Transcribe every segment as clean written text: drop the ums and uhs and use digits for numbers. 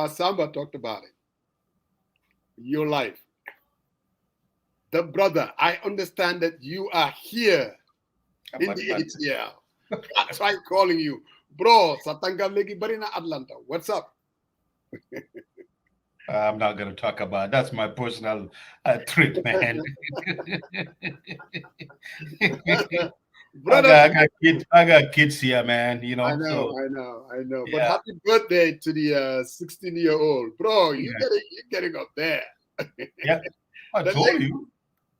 Samba talked about it. Your life. The brother, I understand that you are here in the ATL. I tried calling you. Bro, Satanga Legi Barina Atlanta. What's up? I'm not going to talk about that's my personal trick, man. Brother, I got kids here, man. You know, I know, so I know, I know. But yeah, happy birthday to the 16-year-old. Bro, you're getting up there. yeah. I The told you.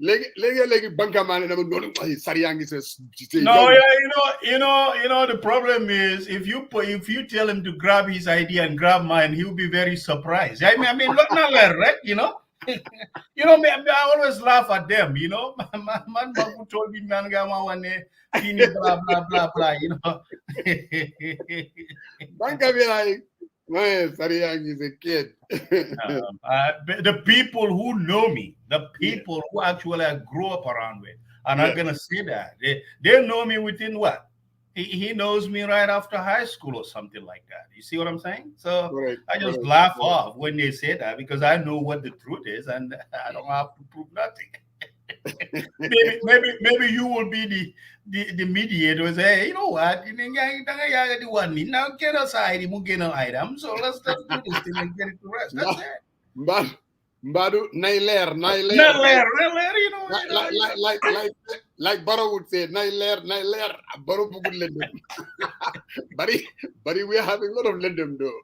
Legi banka man na no sariyangi says No, yeah, the problem is if you tell him to grab his idea and grab mine, he'll be very surprised. I mean, look now, right? Me, I always laugh at them. Man, who told me, man, blah blah blah blah. banka be like, man, sariyangi is a kid. The people who know me, the people who actually I grew up around with, are not gonna say that. They know me within what? He knows me right after high school or something like that. You see what I'm saying? So Correct, I just correct, laugh correct. off when they say that because I know what the truth is and I don't have to prove nothing. maybe you will be the mediator. Say, hey, you know what? The one now get aside, item. So let's do this thing and get it to rest. That's it. Mbadu Nailer. Not later, Like Baro would say, Nailer. Baro bugul lendem. But we are having a lot of lendem though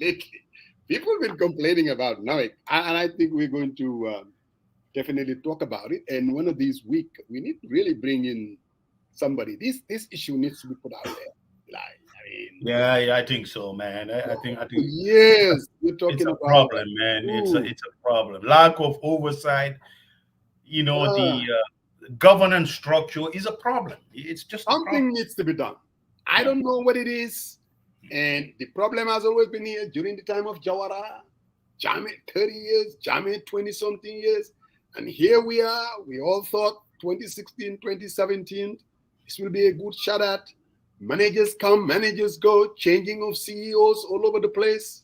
lately. People have been complaining about NAWIC, and I think we're going to definitely talk about it. And one of these weeks, we need to really bring in somebody. This issue needs to be put out there. Yeah, I think so, man. I think yes, we're talking it's a about problem, man. It's a problem. Lack of oversight. The governance structure is a problem. It's just a something problem. needs to be done. I don't know what it is, and the problem has always been here during the time of Jawara, Jammeh 30 years, Jammeh 20-something years, and here we are. We all thought 2016, 2017, this will be a good shot at. Managers come, managers go, changing of CEOs all over the place.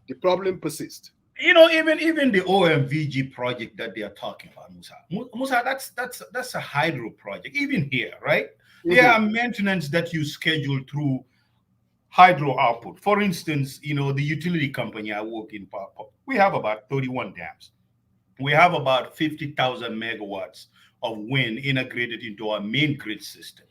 The problem persists. Even the OMVG project that they are talking about, Musa, that's a hydro project. Even here, right? There are maintenance that you schedule through hydro output. For instance, the utility company I work in, we have about 31 dams. We have about 50,000 megawatts of wind integrated into our main grid system.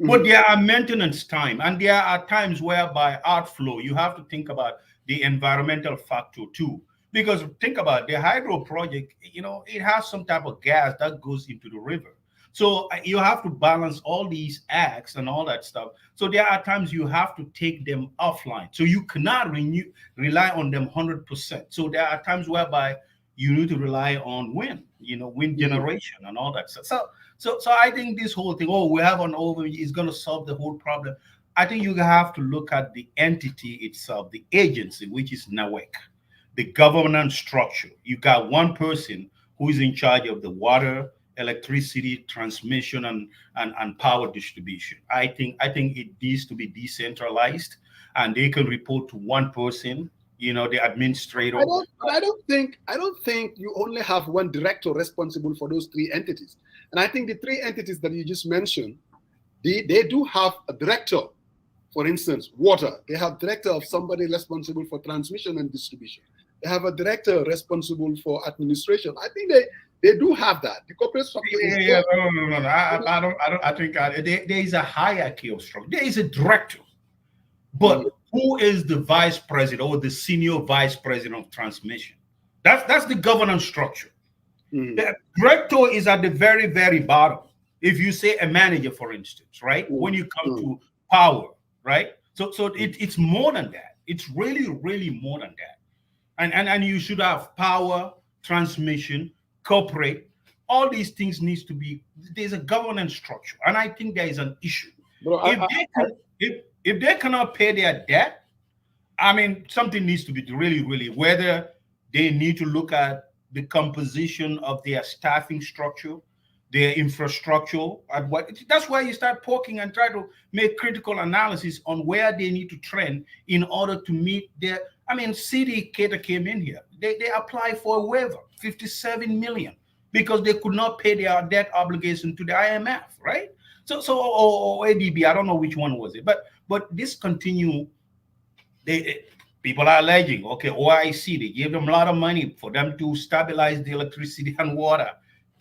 But there are maintenance time, and there are times whereby outflow, you have to think about the environmental factor too. Because think about the hydro project, it has some type of gas that goes into the river. So you have to balance all these acts and all that stuff. So there are times you have to take them offline. So you cannot rely on them 100%. So there are times whereby you need to rely on wind, wind generation and all that stuff. So I think this whole thing, we have an overview, is going to solve the whole problem. I think you have to look at the entity itself, the agency, which is NAWIC, the governance structure. You got one person who is in charge of the water, electricity, transmission, and power distribution. I think it needs to be decentralized, and they can report to one person, the administrator. I don't think you only have one director responsible for those three entities. And I think the three entities that you just mentioned, they do have a director. For instance, water, they have director of somebody responsible for transmission and distribution. They have a director responsible for administration. I think they do have that. The corporate structure is no. I don't. I think there is a hierarchy of structure. There is a director, but who is the vice president or the senior vice president of transmission? That's the governance structure. The director is at the very, very bottom. If you say a manager, for instance, right? When you come to power, right? So it's more than that. It's really, really more than that. And you should have power, transmission, corporate. All these things needs to be. There's a governance structure, and I think there is an issue. If they cannot pay their debt, I mean, something needs to be really, really. Whether they need to look at the composition of their staffing structure, their infrastructure, and that's why you start poking and try to make critical analysis on where they need to trend in order to meet their. I mean, City Cater came in here. They applied for a waiver, 57 million, because they could not pay their debt obligation to the IMF, right? Or ADB, I don't know which one was it, but this continue. People are alleging, okay, OIC, they gave them a lot of money for them to stabilize the electricity and water.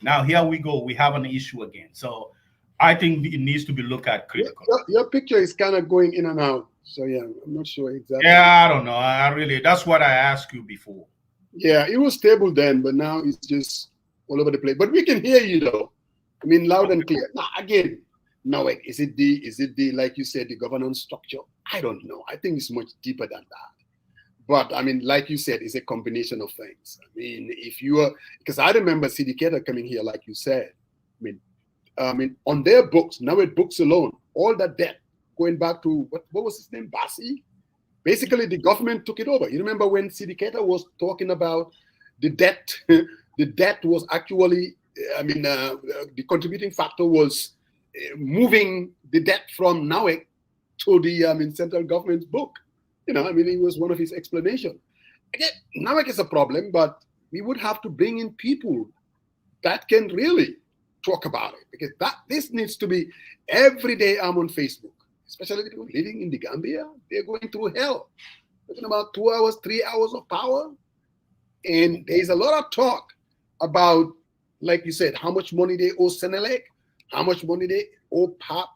Now here we go, we have an issue again. So I think it needs to be looked at critically. Your picture is kind of going in and out. So yeah, I'm not sure exactly. Yeah, I don't know. That's what I asked you before. Yeah, it was stable then, but now it's just all over the place. But we can hear you though. I mean, loud and clear. Now again, is it the like you said, the governance structure? I don't know. I think it's much deeper than that. But I mean, like you said, it's a combination of things. I mean, if you are, because I remember Syndicator coming here, like you said. I mean, on their books, NOWED books alone, all that debt going back to what was his name, Bassi? Basically, the government took it over. You remember when Syndicator was talking about the debt? The debt was actually, the contributing factor was moving the debt from NOWED to the central government's book. It was one of his explanations. Again, NOWED is a problem, but we would have to bring in people that can really talk about it, because this needs to be every day. I'm on Facebook, especially people living in the Gambia. They're going through hell. Talking about 2 hours, 3 hours of power. And there's a lot of talk about, like you said, how much money they owe Senelec, how much money they owe Car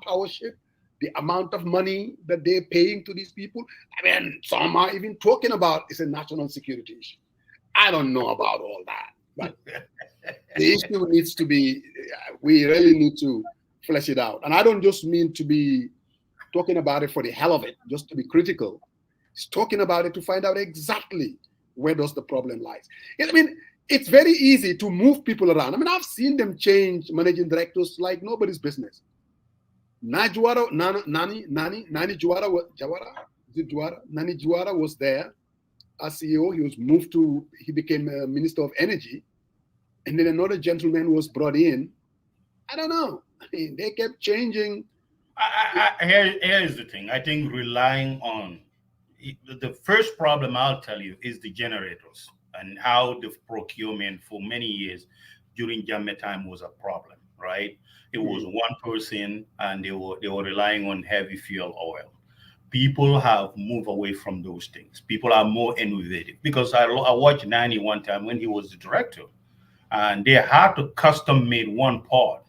Powership, the amount of money that they're paying to these people. I mean, some are even talking about it's a national security issue. I don't know about all that, but the issue needs to be, we really need to flesh it out. And I don't just mean to be talking about it for the hell of it, just to be critical. It's talking about it to find out exactly where does the problem lies. I mean, it's very easy to move people around. I mean, I've seen them change managing directors like nobody's business. Nani Juara was there as CEO. He became a Minister of Energy. And then another gentleman was brought in. I don't know. I mean, they kept changing. Here's the thing. I think relying on the first problem, I'll tell you, is the generators and how the procurement for many years during Jammeh time was a problem, right? It was one person and they were relying on heavy fuel oil. People have moved away from those things. People are more innovative, because I watched Nani one time when he was the director, and they had to custom make one part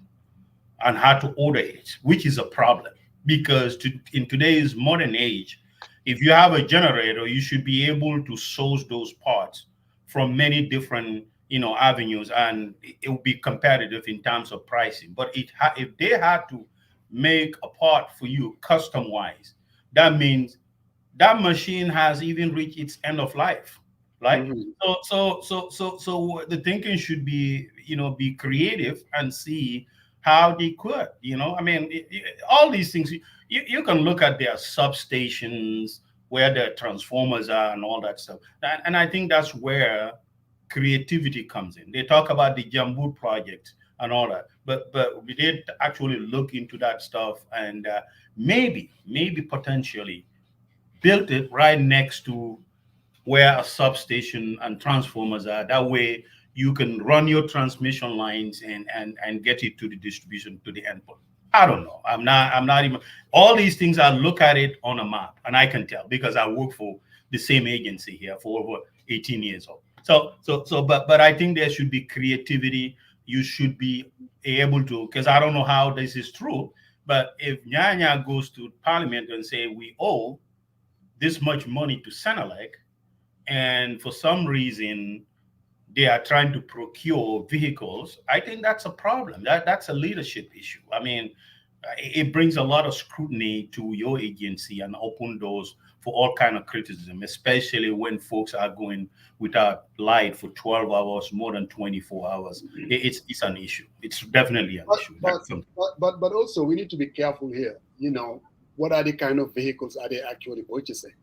and had to order it, which is a problem, because in today's modern age, if you have a generator, you should be able to source those parts from many different avenues, and it will be competitive in terms of pricing. But if they had to make a part for you custom wise, that means that machine has even reached its end of life, right? Mm-hmm. So the thinking should be, be creative and see how they could, I mean, all these things, you can look at their substations, where their transformers are and all that stuff. And I think that's where creativity comes in. They talk about the Jambu project and all that, but we did actually look into that stuff, and maybe potentially built it right next to where a substation and transformers are. That way you can run your transmission lines and get it to the distribution, to the endpoint. I don't know. I'm not even, all these things, I look at it on a map and I can tell, because I work for the same agency here for over 18 years old. But I think there should be creativity. You should be able to, because I don't know how this is true, but if Nyanya goes to Parliament and say we owe this much money to Senelec, and for some reason they are trying to procure vehicles, I think that's a problem. That's a leadership issue. I mean, it brings a lot of scrutiny to your agency and open doors for all kind of criticism, especially when folks are going without light for 12 hours, more than 24 hours. It's an issue. It's definitely an issue. But also we need to be careful here. What are the kind of vehicles are they actually purchasing?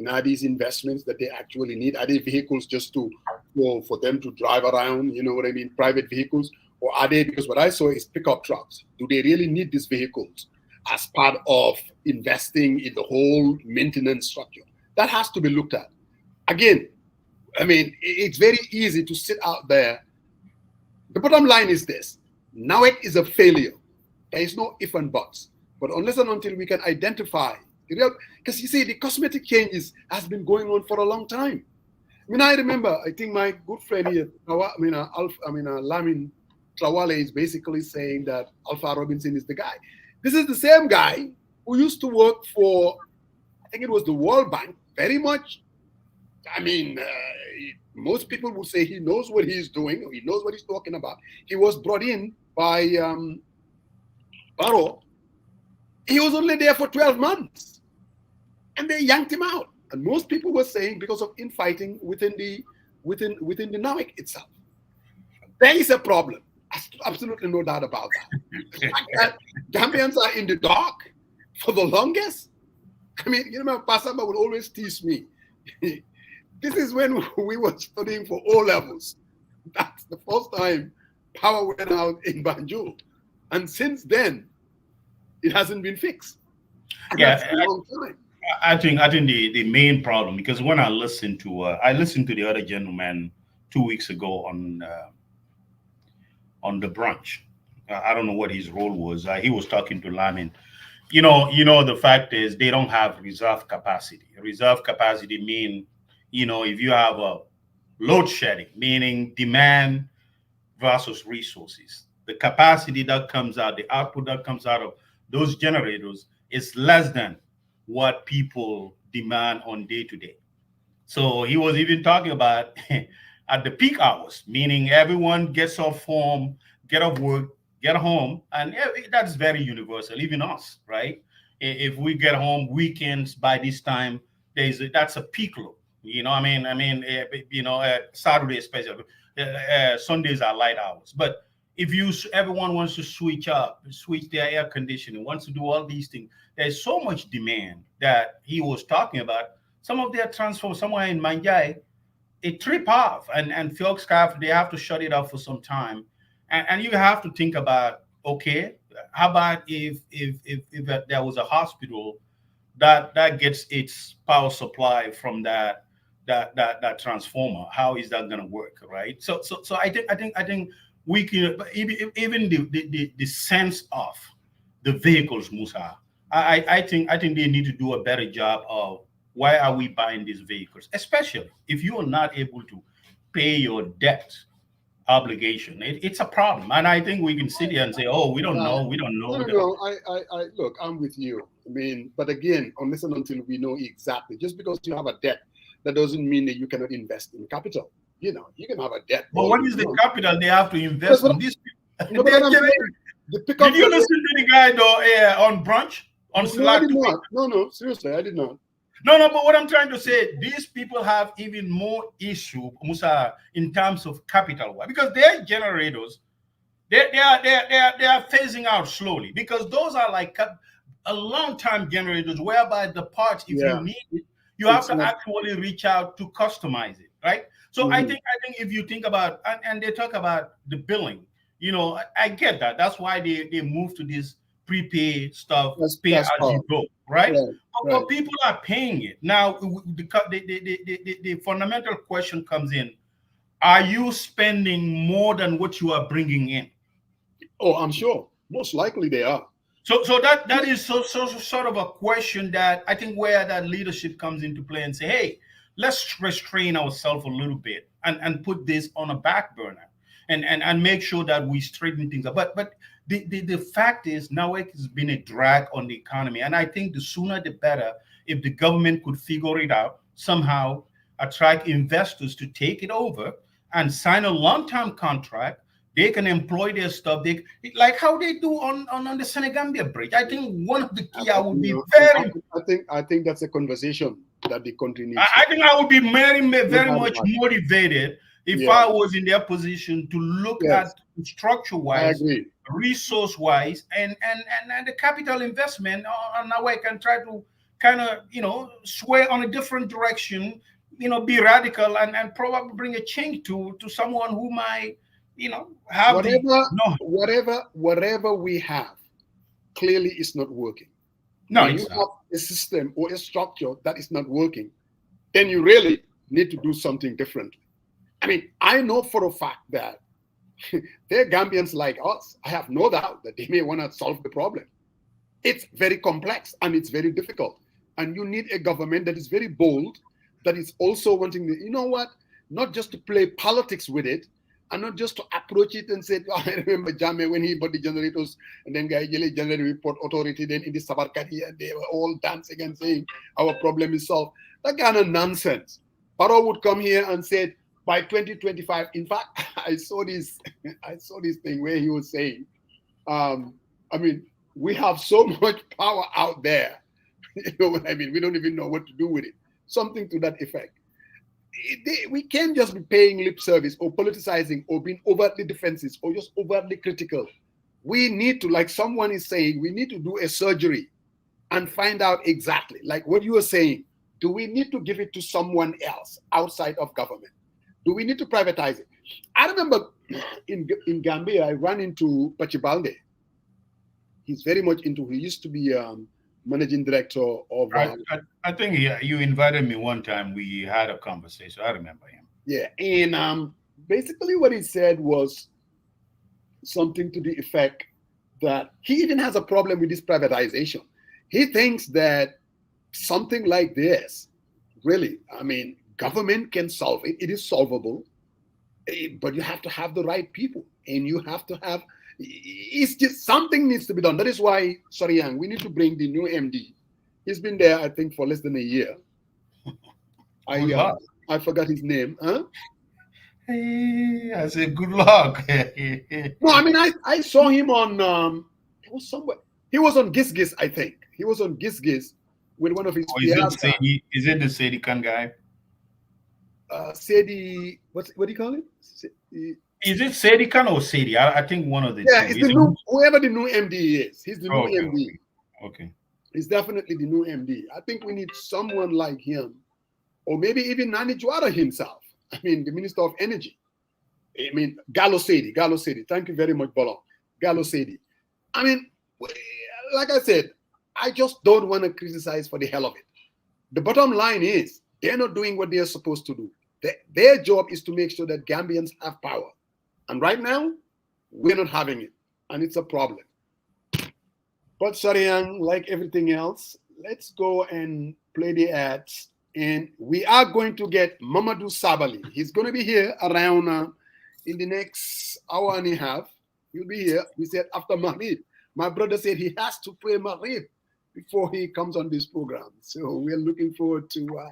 Are these investments that they actually need? Are they vehicles just for them to drive around, private vehicles? Or are they, because what I saw is pickup trucks. Do they really need these vehicles as part of investing in the whole maintenance structure? That has to be looked at. again, I mean, it's very easy to sit out there. The bottom line is this: NAWEC is a failure. There is no if and buts. But unless and until we can identify the real, because you see, the cosmetic changes has been going on for a long time. I mean, I remember, I think my good friend here, Lamin Trawale is basically saying that Alpha Robinson is the guy. This is the same guy who used to work for, I think it was the World Bank, very much. I mean, most people would say he knows what he's doing, or he knows what he's talking about. He was brought in by Barrow. He was only there for 12 months, and they yanked him out. And most people were saying because of infighting within the NAWEC itself. There is a problem. Absolutely no doubt about that. Gambians are in the dark for the longest. I mean, you know, Pasamba would always tease me. This is when we were studying for O levels. That's the first time power went out in Banjul. And since then, it hasn't been fixed. And that's a long time. I think the main problem, because when I listened to the other gentleman 2 weeks ago on the brunch. I don't know what his role was. He was talking to Lamin. You know, the fact is they don't have reserve capacity. Reserve capacity mean, if you have a load shedding, meaning demand versus resources, the capacity that comes out, the output that comes out of those generators is less than what people demand on day to day. So he was even talking about at the peak hours, meaning everyone gets off home, get off work, get home, and that's very universal, even us, right? If we get home weekends by this time, that's a peak load. Saturday especially, Sundays are light hours. But if everyone wants to switch their air conditioning, wants to do all these things, there's so much demand that he was talking about. Some of their transformers somewhere in Manjai, it trip off, and Philscraft, they have to shut it off for some time. And you have to think about, okay, how about if there was a hospital that gets its power supply from that transformer? How is that going to work, right? So I think we can, even the sense of the vehicles, Musa. I think they need to do a better job of why are we buying these vehicles, especially if you are not able to pay your debt obligation. It's a problem, and I think we can sit here and say, "Oh, we don't know." No. I look. I'm with you. I mean, but again, unless and until we know exactly, just because you have a debt, that doesn't mean that you cannot invest in capital. You can have a debt. But what is the capital they have to invest in? These people. Did you listen to the guy though on brunch on Slack? I did not. No, seriously, I did not. No, but what I'm trying to say, these people have even more issue, Musa, in terms of capital, because their generators, they are phasing out slowly, because those are like a long-time generators whereby the parts, if you need it, you have to actually reach out to customize it, right? So I think if you think about, and they talk about the billing, I get that. That's why they move to this prepaid stuff, pay as you go, right? But people are paying it. Now, the fundamental question comes in, are you spending more than what you are bringing in? Oh, I'm sure. Most likely they are. So that is so sort of a question that I think where that leadership comes into play and say, hey, let's restrain ourselves a little bit and put this on a back burner and make sure that we straighten things up. But the fact is, NAWEC has been a drag on the economy. And I think the sooner the better, if the government could figure it out, somehow attract investors to take it over and sign a long-term contract. They can employ their stuff. They like how they do on the Senegambia Bridge. I think one of the key I would be very. I think that's a conversation that the country needs. I think I would be very much motivated if I was in their position to look at structure-wise, resource-wise, and the capital investment on our way can try to kind of sway on a different direction, be radical and probably bring a change to someone who might have whatever we have clearly is not working. No, when you have a system or a structure that is not working, then you really need to do something differently. I mean, I know for a fact that they're Gambians like us. I have no doubt that they may want to solve the problem. It's very complex and it's very difficult. And you need a government that is very bold, that is also wanting to, you know what, not just to play politics with it, and not just to approach it and say, oh, I remember Jame when he bought the generators, and then guy generator report authority, then in the Sabarkati, and they were all dancing and saying our problem is solved. That kind of nonsense. Paro would come here and say, by 2025, in fact, I saw this thing where he was saying, I mean, we have so much power out there. You know what I mean? We don't even know what to do with it. Something to that effect. We can't just be paying lip service or politicizing or being overtly defensive or just overtly critical. We need to, like someone is saying, we need to do a surgery and find out exactly, like what you were saying, do we need to give it to someone else outside of government? Do we need to privatize it? I remember in Gambia, I ran into Pachibalde. He's very much into, he used to be managing director of... I think you invited me one time. We had a conversation. I remember him. Yeah, and basically what he said was something to the effect that he even has a problem with this privatization. He thinks that something like this, really, I mean, government can solve it. It is solvable, but you have to have the right people, and you have to have, it's just something needs to be done. That is why, sorry, Yang, we need to bring the new MD. He's been there, I think, for less than a year. I forgot his name. Huh? Hey, I said, good luck. No, I mean, I saw him on, it was somewhere. He was on Gis Gis, I think. He was on Gis Gis with one of his is it the Sedikan guy? Sedi, what do you call it? Is it Sedikan or Sedi? I think one of the two. It's the new, whoever the new MD is. He's the new MD. Okay. He's definitely the new MD. I think we need someone like him, or maybe even Nani Juara himself. I mean, the Minister of Energy. I mean, Gallo Sedi. Thank you very much, Bolon. Gallo Sedi. I mean, like I said, I just don't want to criticize for the hell of it. The bottom line is they're not doing what they're supposed to do. Their job is to make sure that Gambians have power. And right now, we're not having it. And it's a problem. But Sarian, like everything else, let's go and play the ads. And we are going to get Momodou Sabally. He's going to be here around in the next hour and a half. He'll be here. We said after Maghrib. My brother said he has to pray Maghrib before he comes on this program. So we're looking forward to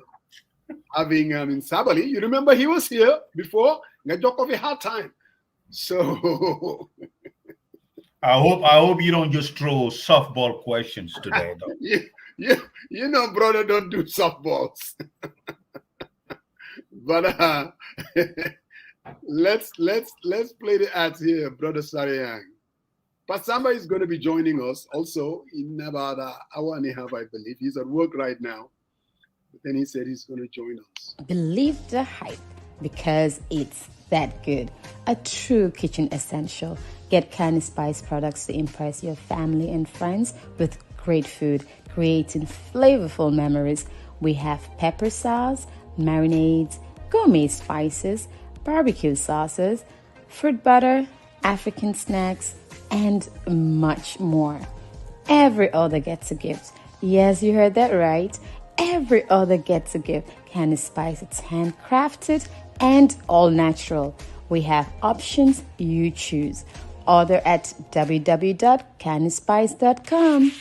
having in Sabally. You remember he was here before? Ngajokovi had time. So I hope you don't just throw softball questions today, though. You know, brother, don't do softballs. But let's play the ads here, brother Sariang. Pasamba is going to be joining us also in about an hour and a half, I believe. He's at work right now. But then he said he's going to join us. Believe the hype because it's that good. A true kitchen essential. Get Candy Spice products to impress your family and friends with great food, creating flavorful memories. We have pepper sauce, marinades, gourmet spices, barbecue sauces, fruit butter, African snacks, and much more. Every order gets a gift. Yes, you heard that right. Every order gets a gift. Candy Spice, it's handcrafted and all natural. We have options, you choose. Order at www.candyspice.com.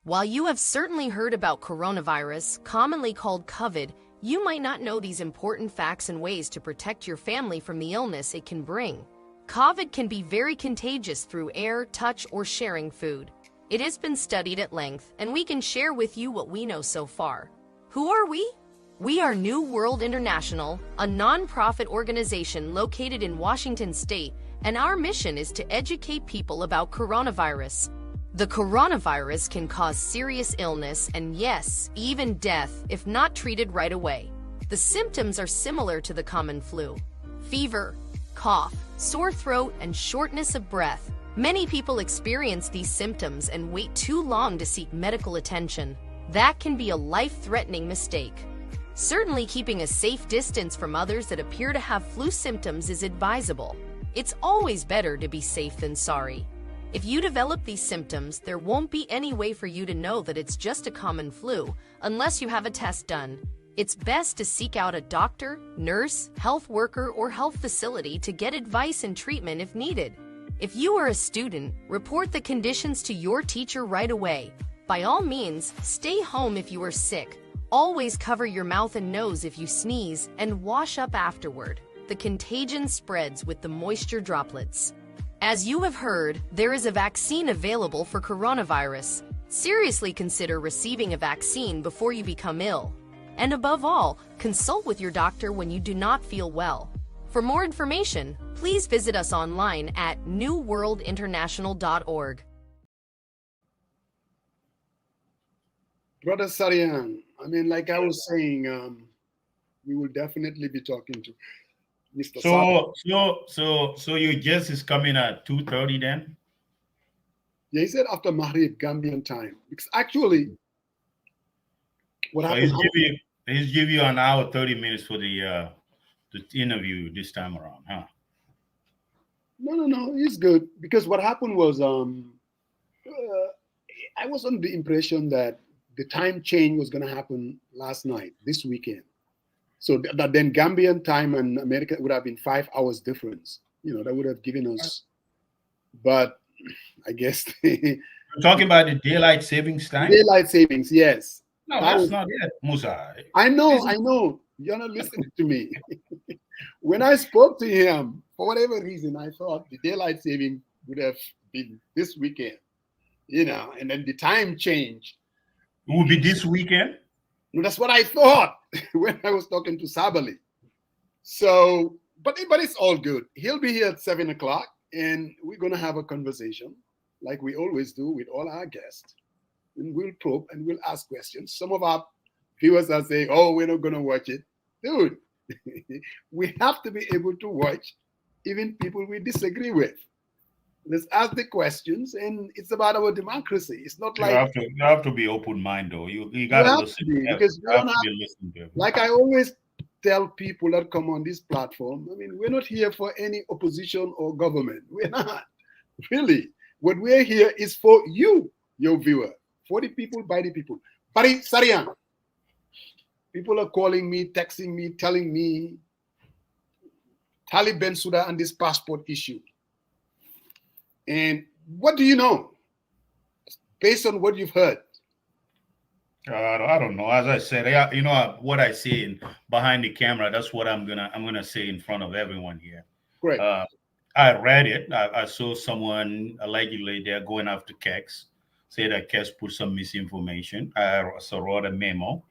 While you have certainly heard about coronavirus, commonly called COVID, you might not know these important facts and ways to protect your family from the illness it can bring. COVID can be very contagious through air, touch, or sharing food. It has been studied at length, and we can share with you what we know so far. Who are we? We are New World International, a non-profit organization located in Washington State, and our mission is to educate people about coronavirus. The coronavirus can cause serious illness and, yes, even death if not treated right away. The symptoms are similar to the common flu: fever, cough, sore throat, and shortness of breath. Many people experience these symptoms and wait too long to seek medical attention. That can be a life-threatening mistake. Certainly, keeping a safe distance from others that appear to have flu symptoms is advisable. It's always better to be safe than sorry. If you develop these symptoms, there won't be any way for you to know that it's just a common flu unless you have a test done. It's best to seek out a doctor, nurse, health worker, or health facility to get advice and treatment if needed. If you are a student, report the conditions to your teacher right away. By all means, stay home if you are sick. Always cover your mouth and nose if you sneeze, and wash up afterward. The contagion spreads with the moisture droplets. As you have heard, there is a vaccine available for coronavirus. Seriously consider receiving a vaccine before you become ill. And above all, consult with your doctor when you do not feel well. For more information, please visit us online at newworldinternational.org. Brother Sarian, I mean, like I was saying, we will definitely be talking to Mr. So your guest is coming at 2:30 then? Yeah, he said after Maghrib, Gambian time. Because actually, what happened? He's give you an hour, 30 minutes for the interview this time around, huh? No, he's good. Because what happened was, I was under the impression that the time change was going to happen last night, this weekend. So that then Gambian time and America would have been 5 hours difference. You know, that would have given us, but I guess. You're talking about the daylight savings time? Daylight savings, yes. No, that's not it, Musa. I know. You're not listening to me. When I spoke to him, for whatever reason, I thought the daylight saving would have been this weekend, you know, and then the time change. It will be this weekend? No, that's what I thought when I was talking to Sabally. So, but it's all good. He'll be here at 7 o'clock, and we're going to have a conversation like we always do with all our guests. And we'll probe and we'll ask questions. Some of our viewers are saying, oh, we're not going to watch it. Dude, we have to be able to watch even people we disagree with. Let's ask the questions, and it's about our democracy. It's not like you have to be open-minded, though. You gotta listen. Because you have to listen to. Like I always tell people that come on this platform, I mean, we're not here for any opposition or government. We're not really. What we're here is for you, your viewer, for the people, by the people. Pari Sarian, people are calling me, texting me, telling me Taliban Suda and this passport issue. And what do you know, based on what you've heard? I don't know. As I said, you know what I say behind the camera. That's what I'm gonna say in front of everyone here. Great. I read it. I saw someone allegedly they're going after Kex. Say that Kex put some misinformation. I also wrote a memo.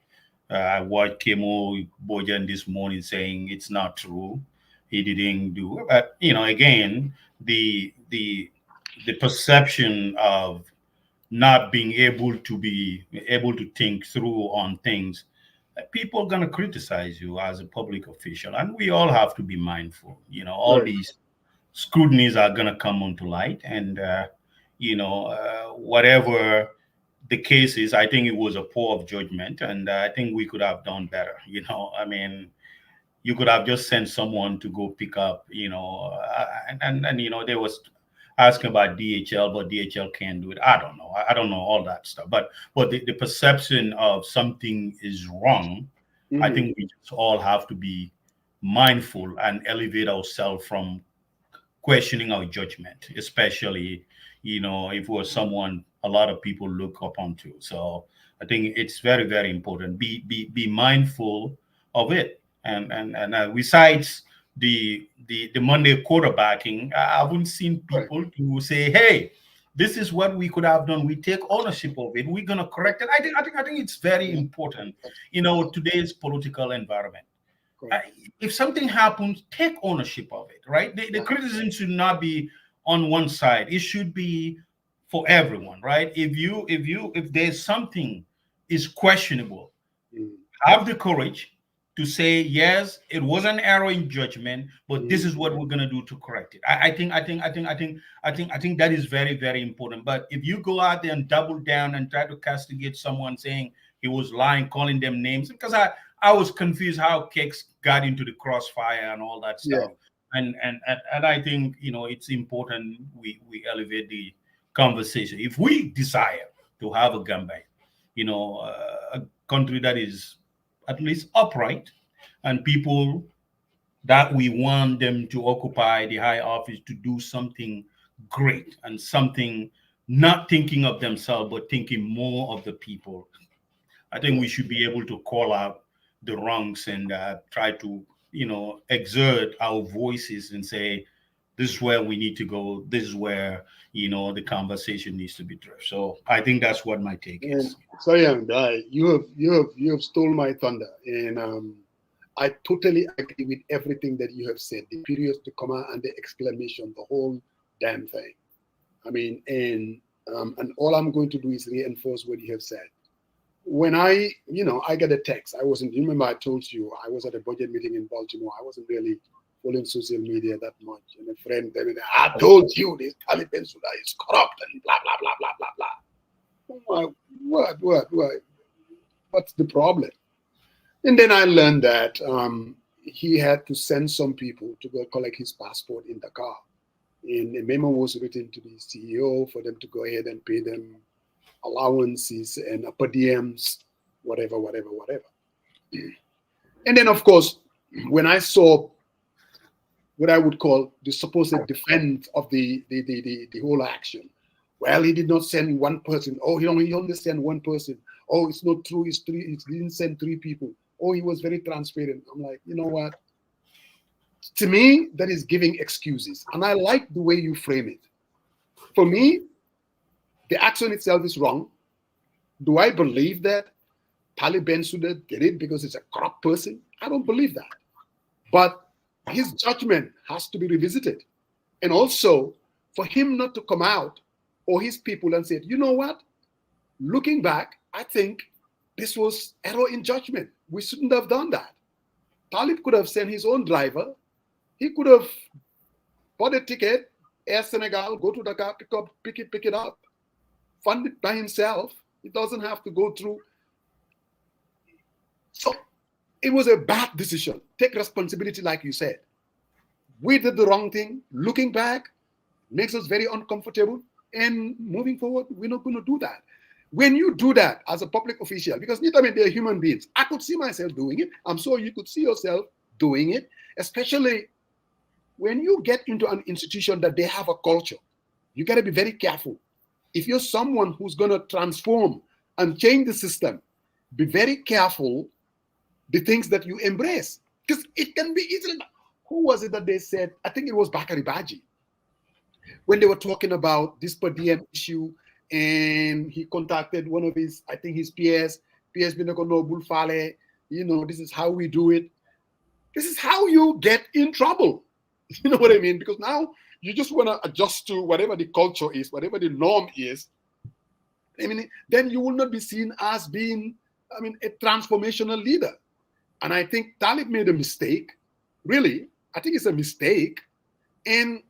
I watched Kemo Bojan this morning saying it's not true. He didn't do it. But you know, again, the perception of not being able to think through on things, people are going to criticize you as a public official, and we all have to be mindful. You know, all these scrutinies are going to come onto light, and whatever the case is, I think it was a poor of judgment, and I think we could have done better. You know, I mean, you could have just sent someone to go pick up, and there was asking about DHL, but DHL can't do it. I don't know. I don't know all that stuff. But the perception of something is wrong, I think we just all have to be mindful and elevate ourselves from questioning our judgment, especially, if it was someone a lot of people look upon to. So I think it's very, very important. Be mindful of it. And besides the Monday quarterbacking, I haven't seen people who say, "Hey, this is what we could have done. We take ownership of it. We're gonna correct it." I think it's very important. Today's political environment. If something happens, take ownership of it. Right? The criticism should not be on one side. It should be for everyone. Right? If there's something is questionable, have the courage to say, yes, it was an error in judgment, but this is what we're gonna do to correct it. I think that is very, very important. But if you go out there and double down and try to castigate someone saying he was lying, calling them names, because I was confused how Cakes got into the crossfire and all that stuff. And I think it's important we elevate the conversation. If we desire to have a Gambia, a country that is at least upright, and people that we want them to occupy the high office to do something great and something not thinking of themselves, but thinking more of the people. I think we should be able to call out the wrongs and try to, exert our voices and say, this is where we need to go. This is where, the conversation needs to be driven. So I think that's what my take is. So young guy, you have stole my thunder, and I totally agree with everything that you have said. The periods, the comma, and the exclamation, the whole damn thing. I mean, and all I'm going to do is reinforce what you have said. When I get a text, remember I told you I was at a budget meeting in Baltimore. I wasn't really following social media that much. And a friend told me, I told you this Taliban Sudan is corrupt and blah, blah, blah, blah, blah, blah. What? What's the problem? And then I learned that he had to send some people to go collect his passport in Dakar. And a memo was written to the CEO for them to go ahead and pay them allowances and per diems, whatever. And then, of course, when I saw what I would call the supposed defense of the whole action, well, he did not send one person. Oh, he only sent one person. Oh, it's not true. It's three. He didn't send three people. Oh, he was very transparent. I'm like, you know what? To me, that is giving excuses. And I like the way you frame it. For me, the action itself is wrong. Do I believe that Taliban Sudan did it because it's a corrupt person? I don't believe that. But his judgment has to be revisited. And also, for him not to come out or his people and say, you know what? Looking back, I think this was error in judgment. We shouldn't have done that. Talib could have sent his own driver. He could have bought a ticket, Air Senegal, go to Dakar, pick it up, fund it by himself. He doesn't have to go through. So it was a bad decision. Take responsibility, like you said. We did the wrong thing. Looking back makes us very uncomfortable. And moving forward, we're not going to do that. When you do that as a public official, because they're human beings, I could see myself doing it. I'm sure you could see yourself doing it, especially when you get into an institution that they have a culture. You got to be very careful. If you're someone who's going to transform and change the system, be very careful the things that you embrace, because it can be easily. Who was it that they said? I think it was Bakari Baji, when they were talking about this per diem issue, and he contacted one of his, I think his peers, Binakono Bulfale, this is how we do it. This is how you get in trouble. You know what I mean? Because now you just want to adjust to whatever the culture is, whatever the norm is. I mean, then you will not be seen as being, a transformational leader. And I think Talib made a mistake. Really, I think it's a mistake. And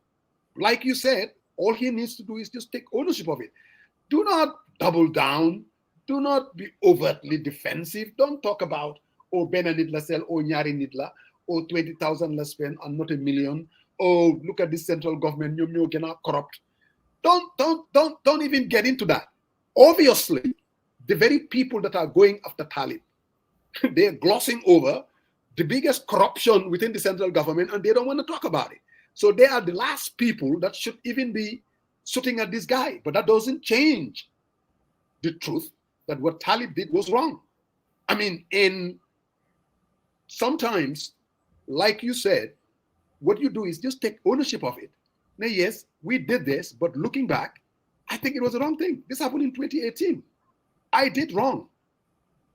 like you said, all he needs to do is just take ownership of it. Do not double down. Do not be overtly defensive. Don't talk about, Benanit la sell, Nyari nitla, 20,000 la spend and not $1 million. Look at this central government, you cannot corrupt. Don't even get into that. Obviously, the very people that are going after Talib, they're glossing over the biggest corruption within the central government, and they don't want to talk about it. So they are the last people that should even be shooting at this guy. But that doesn't change the truth that what Talib did was wrong. I mean, and sometimes, like you said, what you do is just take ownership of it. Now, yes, we did this, but looking back, I think it was the wrong thing. This happened in 2018. I did wrong.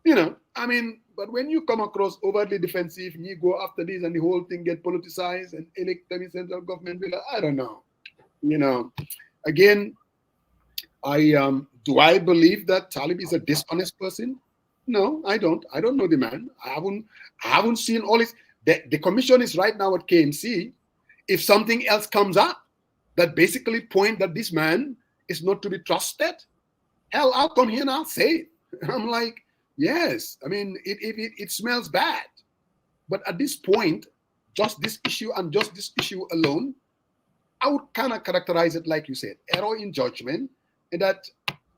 I mean, but when you come across overtly defensive, you go after this and the whole thing get politicized and elect the central government, I don't know. Again, do I believe that Talib is a dishonest person? No, I don't. I don't know the man. I haven't seen all his. The commission is right now at KMC. If something else comes up that basically point that this man is not to be trusted, hell, I'll come here and I'll say it. I'm like, yes. I mean, it smells bad. But at this point, just this issue and just this issue alone, I would kind of characterize it like you said, error in judgment, and that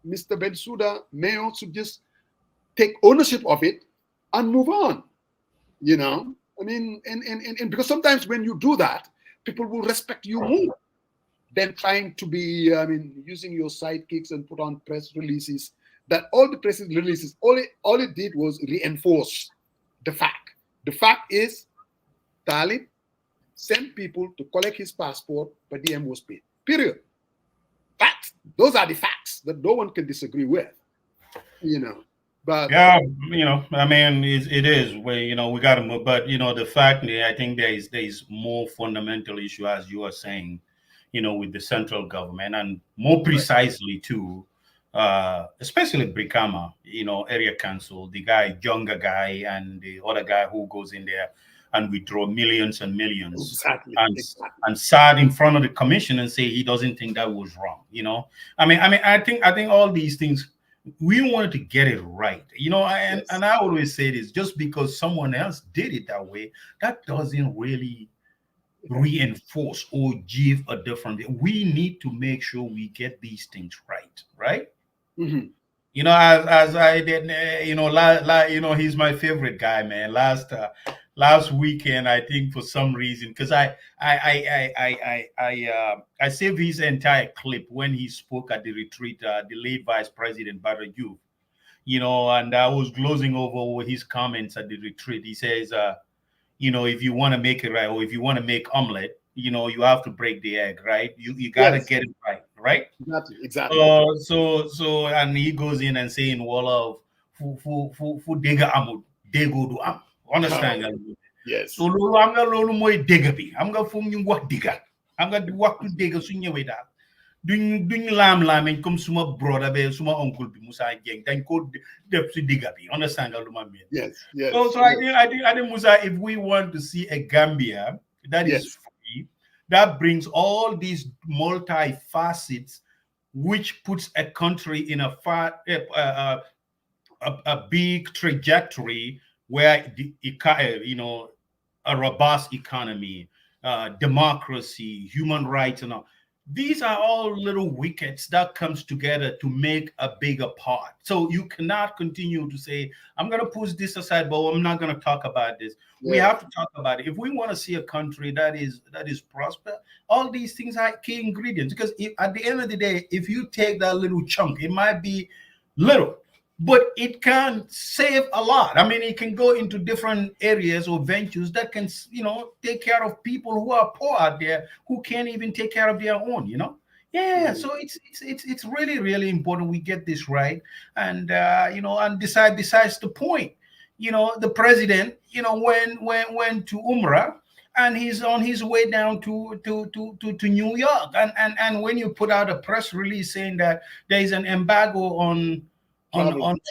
Mr. Bensouda may also just take ownership of it and move on. I mean, and because sometimes when you do that, people will respect you more than trying to be, using your sidekicks and put on press releases. That all the press releases, all it did was reinforce the fact. The fact is, Talib sent people to collect his passport, but DM was paid. Period. Those are the facts that no one can disagree with. But yeah, I mean, it is where we got to move, but the fact that I think there is more fundamental issue, as you are saying, with the central government, and more precisely too, especially Brikama, area council, the younger guy, and the other guy who goes in there and withdraw millions and millions, exactly. and sat in front of the commission and say he doesn't think that was wrong. I think all these things, we wanted to get it right, and, Yes. and I always say this: just because someone else did it that way, that doesn't really reinforce or give a different. We need to make sure we get these things right. Mm-hmm. As I did, he's my favorite guy, man. Last weekend, I think for some reason, because I saved his entire clip when he spoke at the retreat, the late Vice President Badr Youth, and I was glozing over his comments at the retreat. He says, if you want to make it right, or if you want to make omelet, you have to break the egg, right? You got to get it right? Exactly. So and he goes in and saying, well, of fu dega amul, dego do am. Understand? Yes. So I'm gonna lolu moy dega bi. I'm gonna fum ñu wax diga. I'm gonna wax tu dega su ñëwé daal. Duñ lam comme suma brother be suma uncle bi Musa Jeng dañ ko def ci diga bi. Understand nga lu ma mean? Yes. So I think Musa, if we want to see a Gambia that is free, that brings all these multi-facets, which puts a country in a big trajectory where a robust economy, democracy, human rights, and all. These are all little wickets that comes together to make a bigger part. So you cannot continue to say, I'm going to push this aside, but I'm not going to talk about this. Yeah. We have to talk about it. If we want to see a country that is prosper, all these things are key ingredients. Because at the end of the day, if you take that little chunk, it might be little, but it can save a lot. I mean, it can go into different areas or ventures that can, take care of people who are poor out there who can't even take care of their own, Yeah, so it's really, really important we get this right. And, besides the point, the president, went to Umrah, and he's on his way down to New York. And when you put out a press release saying that there is an embargo on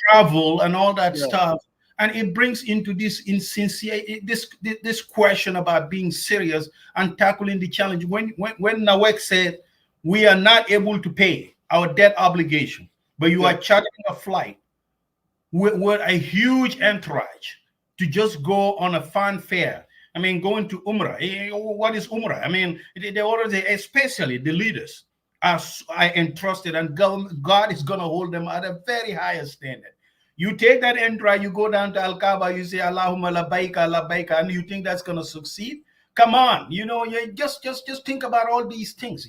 travel and all that stuff, and it brings into this insincere this question about being serious and tackling the challenge. When Nawek said we are not able to pay our debt obligation, but you are chartering a flight with a huge entourage to just go on a fanfare. I mean, going to Umrah. What is Umrah? I mean, they already, especially the leaders, are entrusted, and God is going to hold them at a very high standard. You take that entourage, you go down to Al-Kaaba, you say Allahumma labbaika, labbaika, and you think that's going to succeed? Come on, you just think about all these things,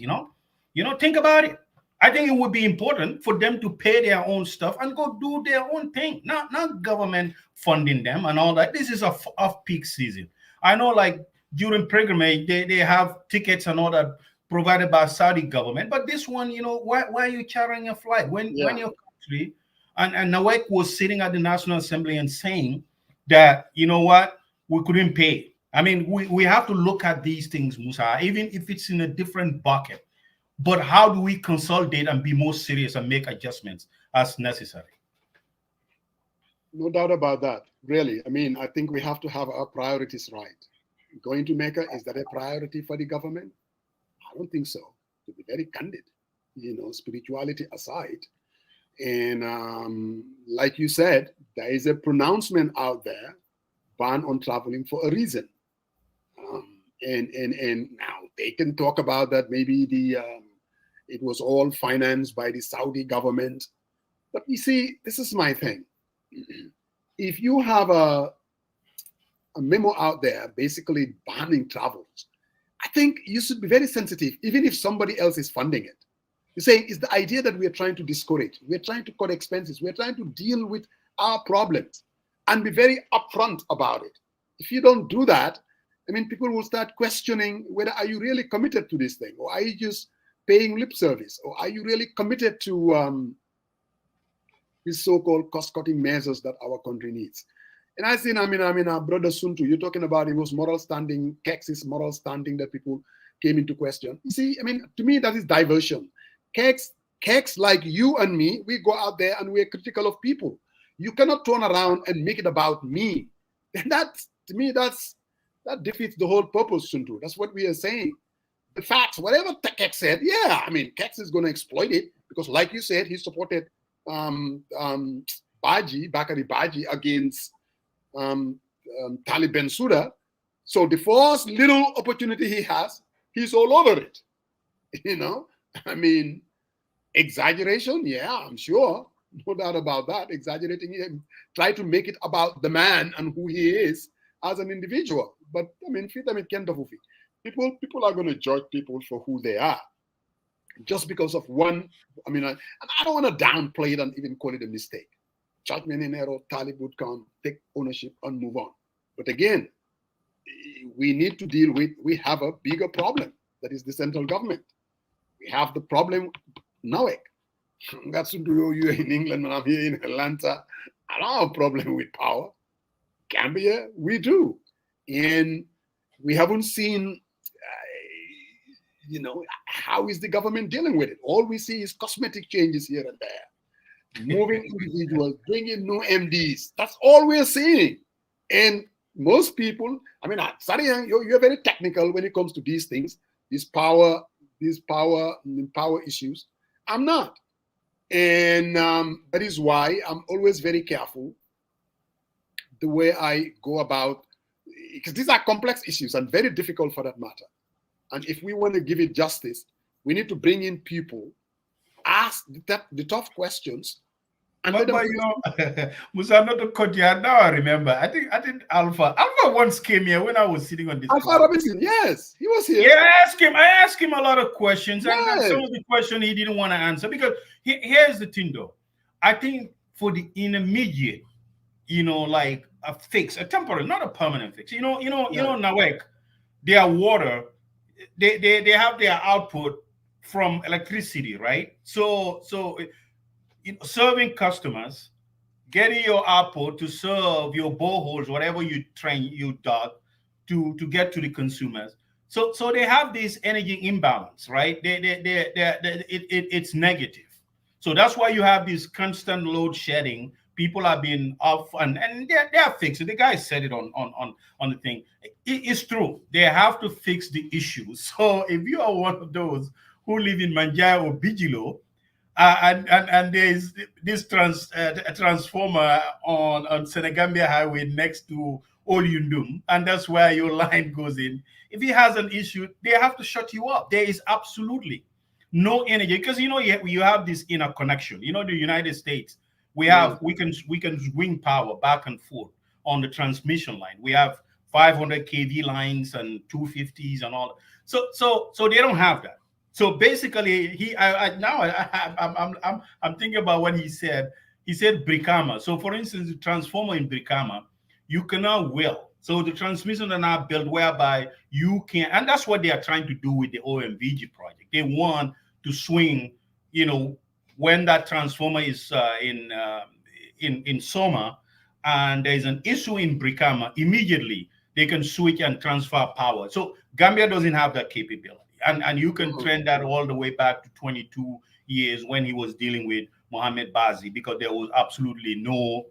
think about it. I think it would be important for them to pay their own stuff and go do their own thing, not government funding them and all that. This is a off-peak season. I know, like during pilgrimage, they have tickets and all that provided by Saudi government. But this one, why are you chartering a flight when your country and Nawek was sitting at the National Assembly and saying that, you know what, we couldn't pay. I mean, we have to look at these things, Musa, even if it's in a different bucket. But how do we consolidate and be more serious and make adjustments as necessary? No doubt about that, really. I mean, I think we have to have our priorities right. Going to Mecca, is that a priority for the government? I don't think so, to be very candid, spirituality aside. And like you said, there is a pronouncement out there, ban on traveling for a reason. And now they can talk about that maybe it was all financed by the Saudi government. But you see, this is my thing. If you have a memo out there basically banning travels, I think you should be very sensitive, even if somebody else is funding it. You're saying it's the idea that we are trying to discourage. We're trying to cut expenses. We're trying to deal with our problems and be very upfront about it. If you don't do that, I mean, people will start questioning whether are you really committed to this thing, or are you just paying lip service, or are you really committed to these so-called cost-cutting measures that our country needs. And I think, our brother Suntu, you're talking about it was moral standing, Kex's moral standing that people came into question. You see, I mean, to me, that is diversion. Kex, like you and me, we go out there and we're critical of people. You cannot turn around and make it about me. And that, to me, that defeats the whole purpose, Suntu. That's what we are saying. The facts, whatever Kex said, yeah, I mean, Kex is going to exploit it because, like you said, he supported Bakari Baji against Taliban Suda. So the first little opportunity he has, he's all over it. I mean, exaggeration, yeah, I'm sure. No doubt about that. Exaggerating him, try to make it about the man and who he is as an individual. But I mean, people are going to judge people for who they are. Just because of one, I mean, I don't want to downplay it and even call it a mistake. Judgment in error, Talib would come, take ownership and move on. But again, we need to deal with, we have a bigger problem, that is the central government. We have the problem, NAWEC. That's to do you in England when I'm here in Atlanta. I don't have a problem with power. Gambia, we do. And we haven't seen, how is the government dealing with it? All we see is cosmetic changes here and there. Moving individuals, bringing new MDs. That's all we're seeing. And most people, I mean, sorry, you're very technical when it comes to these things, these power issues. I'm not. And that is why I'm always very careful the way I go about, because these are complex issues and very difficult for that matter. And if we want to give it justice, we need to bring in people, ask the tough questions. And Musa, not to cut you out, now I remember. I think Alpha once came here when I was sitting on this. Alpha Robinson, yes, he was here. Yeah, I asked him a lot of questions, and some of the questions he didn't want to answer. Because here's the thing, though. I think for the intermediate, like a fix, a temporary, not a permanent fix. Nawek, their water, they have their output from electricity, right? So serving customers, getting your output to serve your boreholes, whatever you dug to get to the consumers. So they have this energy imbalance, right? It's negative. So that's why you have this constant load shedding. People are being off and they're fixing. The guy said it on the thing. It's true. They have to fix the issue. So if you are one of those who live in Manjai or Bijilo, and there's this transformer on Senegambia Highway next to Olyundum, and that's where your line goes in. If it has an issue, they have to shut you up. There is absolutely no energy because you have this interconnection. The United States, we can swing power back and forth on the transmission line. We have 500 kV lines and 250s and all. So they don't have that. So basically, I'm thinking about what he said. He said Brikama. So for instance, the transformer in Brikama, you cannot will. So the transmission are now built whereby you can, and that's what they are trying to do with the OMVG project. They want to swing, when that transformer is in Soma, and there is an issue in Brikama, immediately they can switch and transfer power. So Gambia doesn't have that capability. And you can trend that all the way back to 22 years when he was dealing with Mohamed Bazi, because there was absolutely no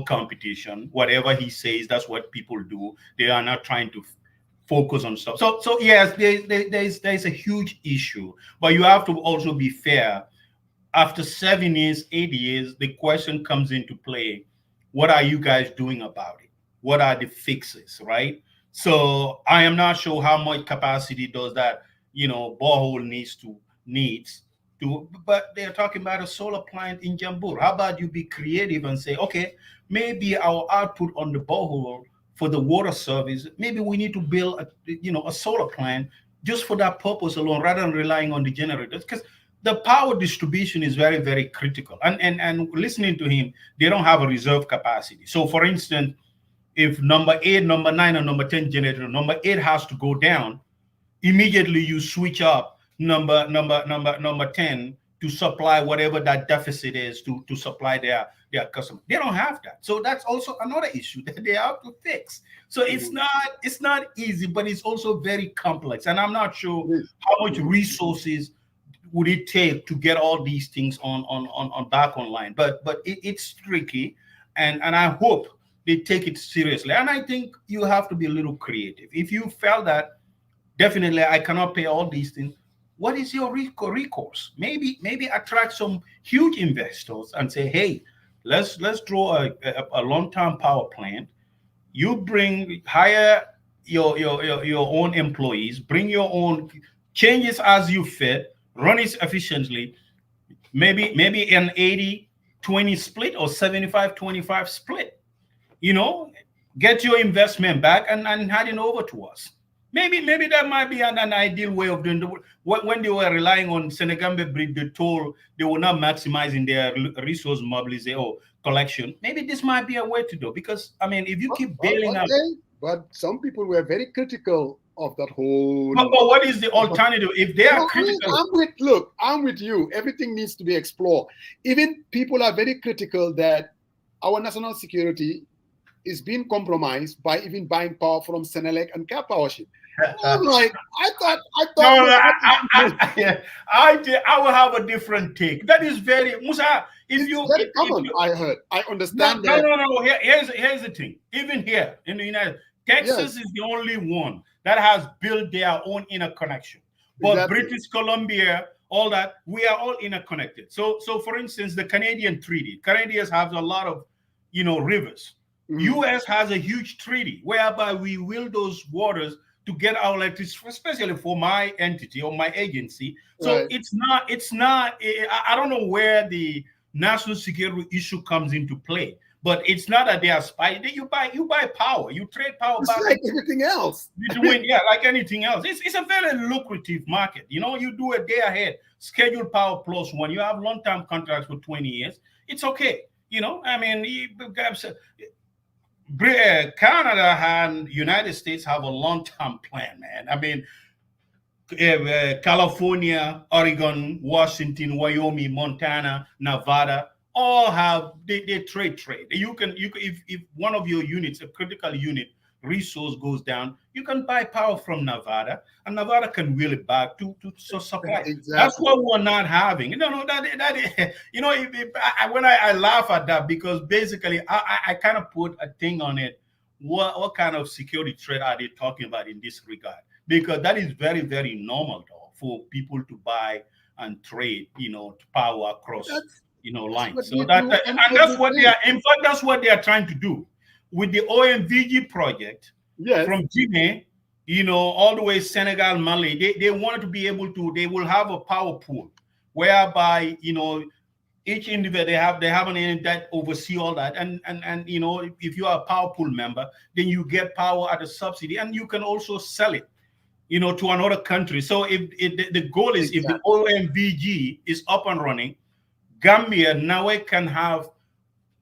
competition. Whatever he says, that's what people do. They are not trying to focus on stuff. So yes, there's a huge issue, but you have to also be fair. After 7 years, 8 years, the question comes into play: what are you guys doing about it? What are the fixes, right? So I am not sure how much capacity does that, borehole needs to, but they're talking about a solar plant in Jambur. How about you be creative and say, okay, maybe our output on the borehole for the water service, maybe we need to build a solar plant just for that purpose alone, rather than relying on the generators, because the power distribution is very, very critical. And listening to him, they don't have a reserve capacity. So for instance, if number 8, number 9, and number 10 generator, number 8 has to go down, immediately you switch up number 10 to supply whatever that deficit is to supply their customer. They don't have that. So that's also another issue that they have to fix. So it's not easy, but it's also very complex. And I'm not sure how much resources would it take to get all these things on back online. But it's tricky, and I hope they take it seriously. And I think you have to be a little creative. If you felt that definitely I cannot pay all these things, what is your recourse? Maybe attract some huge investors and say, hey, let's draw a long-term power plant. You hire your own employees, bring your own changes as you fit, run it efficiently. Maybe an 80-20 split or 75-25 split. Get your investment back and hand it over to us. Maybe that might be an ideal way of doing when they were relying on Senegambe Bridge, they were not maximizing their resource mobilization or collection. Maybe this might be a way to do, because if you keep bailing out. But some people were very critical of that whole. But what is the alternative if they are critical? I'm with you. Everything needs to be explored. Even people are very critical that our national security is being compromised by even buying power from Senelec and Cap Powership. I'm like, I thought. I will have a different take. That is very Musa. Very common. I heard. I understand that. No. Here's the thing. Even here in the United Texas is the only one that has built their own interconnection. But British Columbia, all that, we are all interconnected. So for instance, the Canadian treaty. Canadians have a lot of rivers. U.S. has a huge treaty whereby we will those waters to get our electricity, especially for my entity or my agency. So it's not. I don't know where the national security issue comes into play, but it's not that they are spying. You buy power. You trade power. It's like everything else. Like anything else. It's a very lucrative market. You do a day ahead scheduled power plus one. You have long-term contracts for 20 years. It's okay. Canada and United States have a long-term plan, man. California, Oregon, Washington, Wyoming, Montana, Nevada, all have they trade. You can if one of your units, a critical unit resource goes down, you can buy power from Nevada, and Nevada can wheel it back to supply. Exactly. That's what we're not having. When I laugh at that, because basically I kind of put a thing on it. What kind of security threat are they talking about in this regard? Because that is very, very normal though for people to buy and trade, power across lines. So that's what they are. In fact, that's what they are trying to do with the OMVG project from Guinea, all the way Senegal, Mali. They wanted to be able to. They will have a power pool whereby each individual they have an entity that oversee all that, and if you are a power pool member, then you get power at a subsidy, and you can also sell it. to another country. So if the goal is, if the OMVG is up and running, Gambia now can have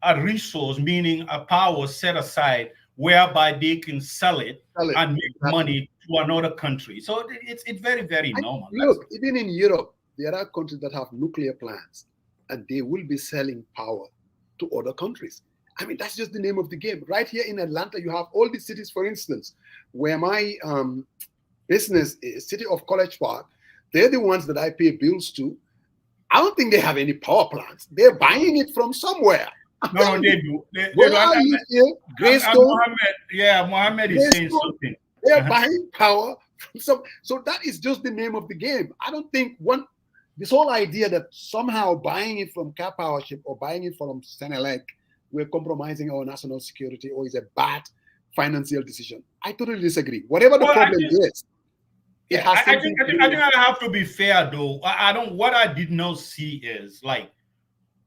a resource, meaning a power set aside whereby they can sell it and make money to another country. So it's very, very normal. Look, even in Europe, there are countries that have nuclear plants and they will be selling power to other countries. I mean, that's just the name of the game. Right here in Atlanta, you have all these cities, for instance, where my business is, City of College Park. They're the ones that I pay bills to. I don't think they have any power plants. They're buying it from somewhere. No, they do. They well, do. I live here, Greystone. Mohammed is saying something. They're buying power from some. So that is just the name of the game. I don't think this whole idea that somehow buying it from Cap Powership or buying it from Senelec, we're compromising our national security or is a bad financial decision. I totally disagree. Whatever the problem is, it has I think I have to be fair though. What I did not see is like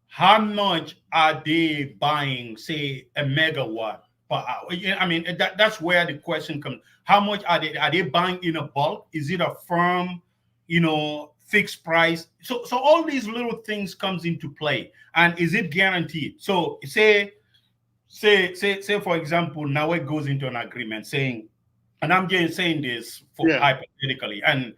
how much are they buying, say, a megawatt per hour? I mean, that's where the question comes. How much are they buying in a bulk? Is it a firm, fixed price? So all these little things comes into play. And is it guaranteed? So say for example, now it goes into an agreement saying, and I'm just saying this for hypothetically, and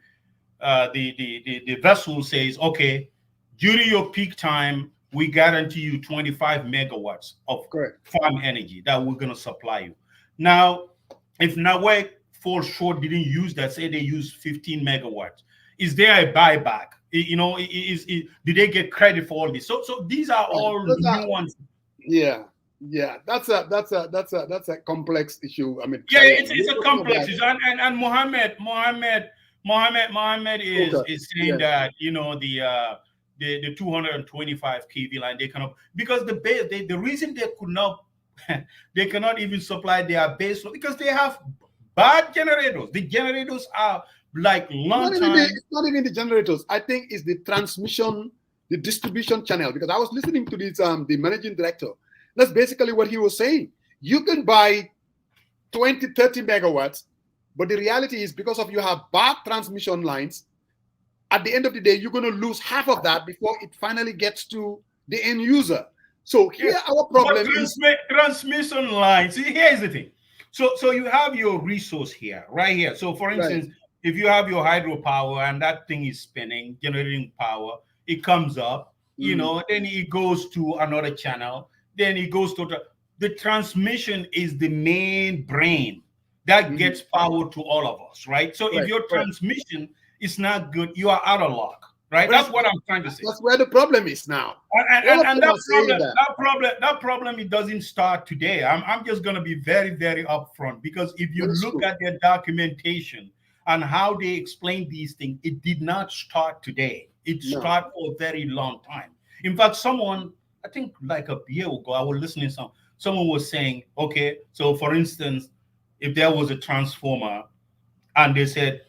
the vessel says, okay, during your peak time, we guarantee you 25 megawatts of farm energy that we're going to supply you. Now, if Nawe falls short, didn't use that, say they use 15 megawatts, is there a buyback? Do they get credit for all this? So these are all new ones. Yeah, that's a complex issue. I mean, it's a complex issue, and Mohammed is saying that the 225 kV line, they cannot, because the reason they cannot even supply their base load because they have bad generators. The generators are like long time. It's not even the generators. I think it's the transmission, the distribution channel. Because I was listening to this, the managing director. That's basically what he was saying. You can buy 20, 30 megawatts, but the reality is because of you have bad transmission lines, at the end of the day, you're going to lose half of that before it finally gets to the end user. So here our problem is transmission lines. See, here's the thing. So you have your resource here, right here. So for instance, if you have your hydropower and that thing is spinning, generating power, it comes up, then it goes to another channel. Then it goes to the transmission is the main brain that gets power to all of us, right? So if your transmission is not good, you are out of luck, right? That's what I'm trying to say. That's where the problem is now. And that problem, it doesn't start today. I'm just going to be very, very upfront, because if you look at their documentation and how they explain these things, it did not start today. It started for a very long time. In fact, someone, I think like a year ago, I was listening to someone was saying, okay, so for instance, if there was a transformer and they said,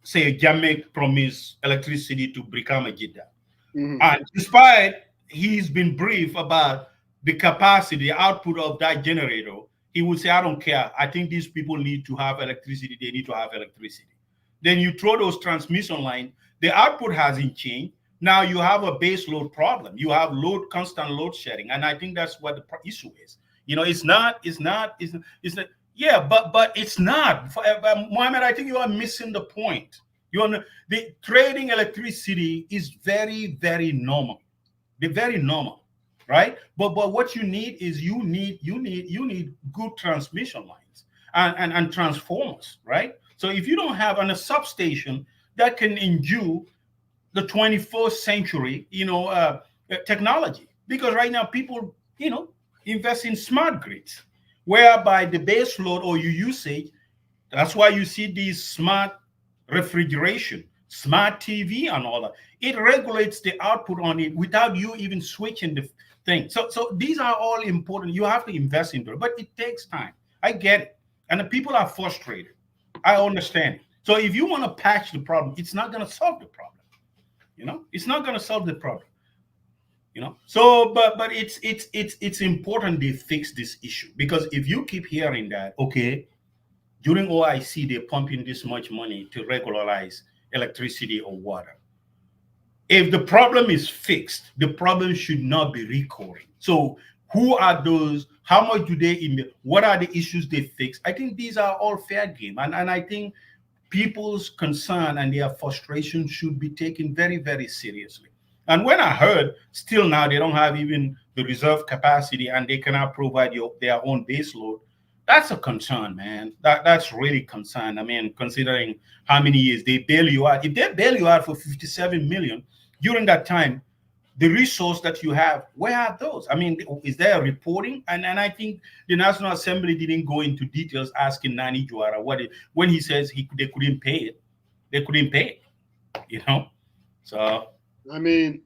say Jamek promised electricity to Brikama Jidda. And despite he's been briefed about the capacity, the output of that generator, he would say, I don't care. I think these people need to have electricity. They need to have electricity. Then you throw those transmission lines, the output hasn't changed. Now you have a base load problem. You have constant load shedding. And I think that's what the issue is. It's not. Yeah, but it's not. Mohammed, I think you are missing the point. The trading electricity is very, very normal. They're very normal, right? But what you need is you need good transmission lines and transformers, right? So if you don't have a substation that can endure the 21st century, technology, because right now people, invest in smart grids, whereby the base load or your usage, that's why you see these smart refrigeration, smart TV and all that. It regulates the output on it without you even switching the thing. So these are all important. You have to invest into it, but it takes time. I get it. And the people are frustrated. I understand it. So if you want to patch the problem, it's not going to solve the problem. It's not going to solve the problem. So but it's important they fix this issue, because if you keep hearing that, okay, during OIC, they're pumping this much money to regularize electricity or water. If the problem is fixed, the problem should not be recurring. So who are those? How much do they, what are the issues they fix? I think these are all fair game. And I think people's concern and their frustration should be taken very, very seriously. And when I heard still now they don't have even the reserve capacity and they cannot provide their own base load, that's a concern, man. That's really concern. I mean, considering how many years they bail you out. If they bail you out for 57 million, during that time, the resource that you have, where are those? I mean, is there a reporting? And I think the National Assembly didn't go into details asking Nani Juara when he says they couldn't pay it. They couldn't pay it, you know? So I mean,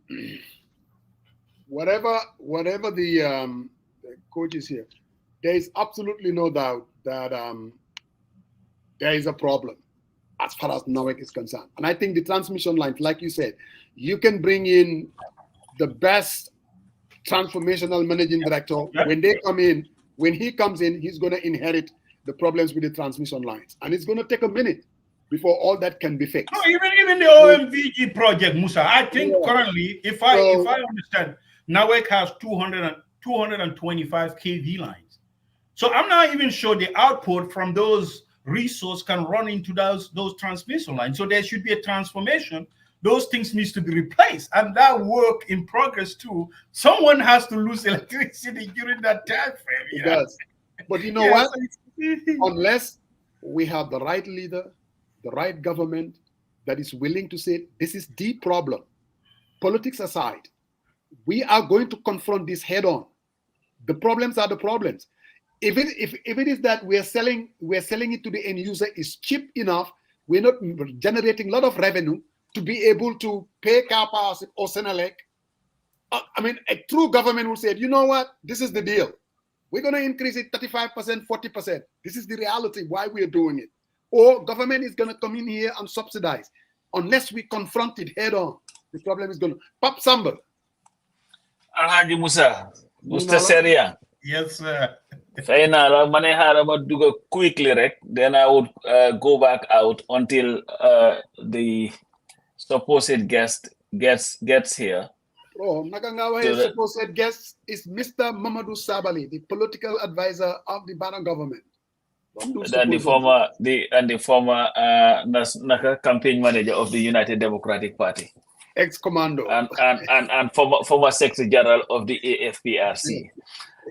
whatever the coach is here, there is absolutely no doubt that there is a problem as far as NOWEC is concerned. And I think the transmission lines, like you said, you can bring in the best transformational managing director. When they come in, when he comes in, he's going to inherit the problems with the transmission lines. And it's going to take a minute before all that can be fixed. No, even the OMVG project, Musa, I think currently, if I understand, NOWEC has 225 kV lines. So I'm not even sure the output from those resources can run into those transmission lines. So there should be a transformation. Those things needs to be replaced, and that work in progress too. Someone has to lose electricity during that time frame. It does. But you know what? Unless we have the right leader, the right government that is willing to say, this is the problem. Politics aside, we are going to confront this head on. The problems are the problems. If it is that we're selling it to the end user is cheap enough, we're not generating a lot of revenue to be able to pay CAPAS or Senelec. I mean, a true government will say, you know what? This is the deal. We're going to increase it 35%, 40%. This is the reality why we're doing it. Or government is going to come in here and subsidize. Unless we confront it head on, the problem is going to pop samba. Alhaji Musa, Mr. Seria. Yes, sir. Quickly, Rick. Then I would go back out until the supposed guest gets here. Oh, Nakangawa's supposed guest is Mr. Momodou Sabally, the political advisor of the Bana government. The former campaign manager of the United Democratic Party. Ex-commando. And former Secretary General of the AFPRC.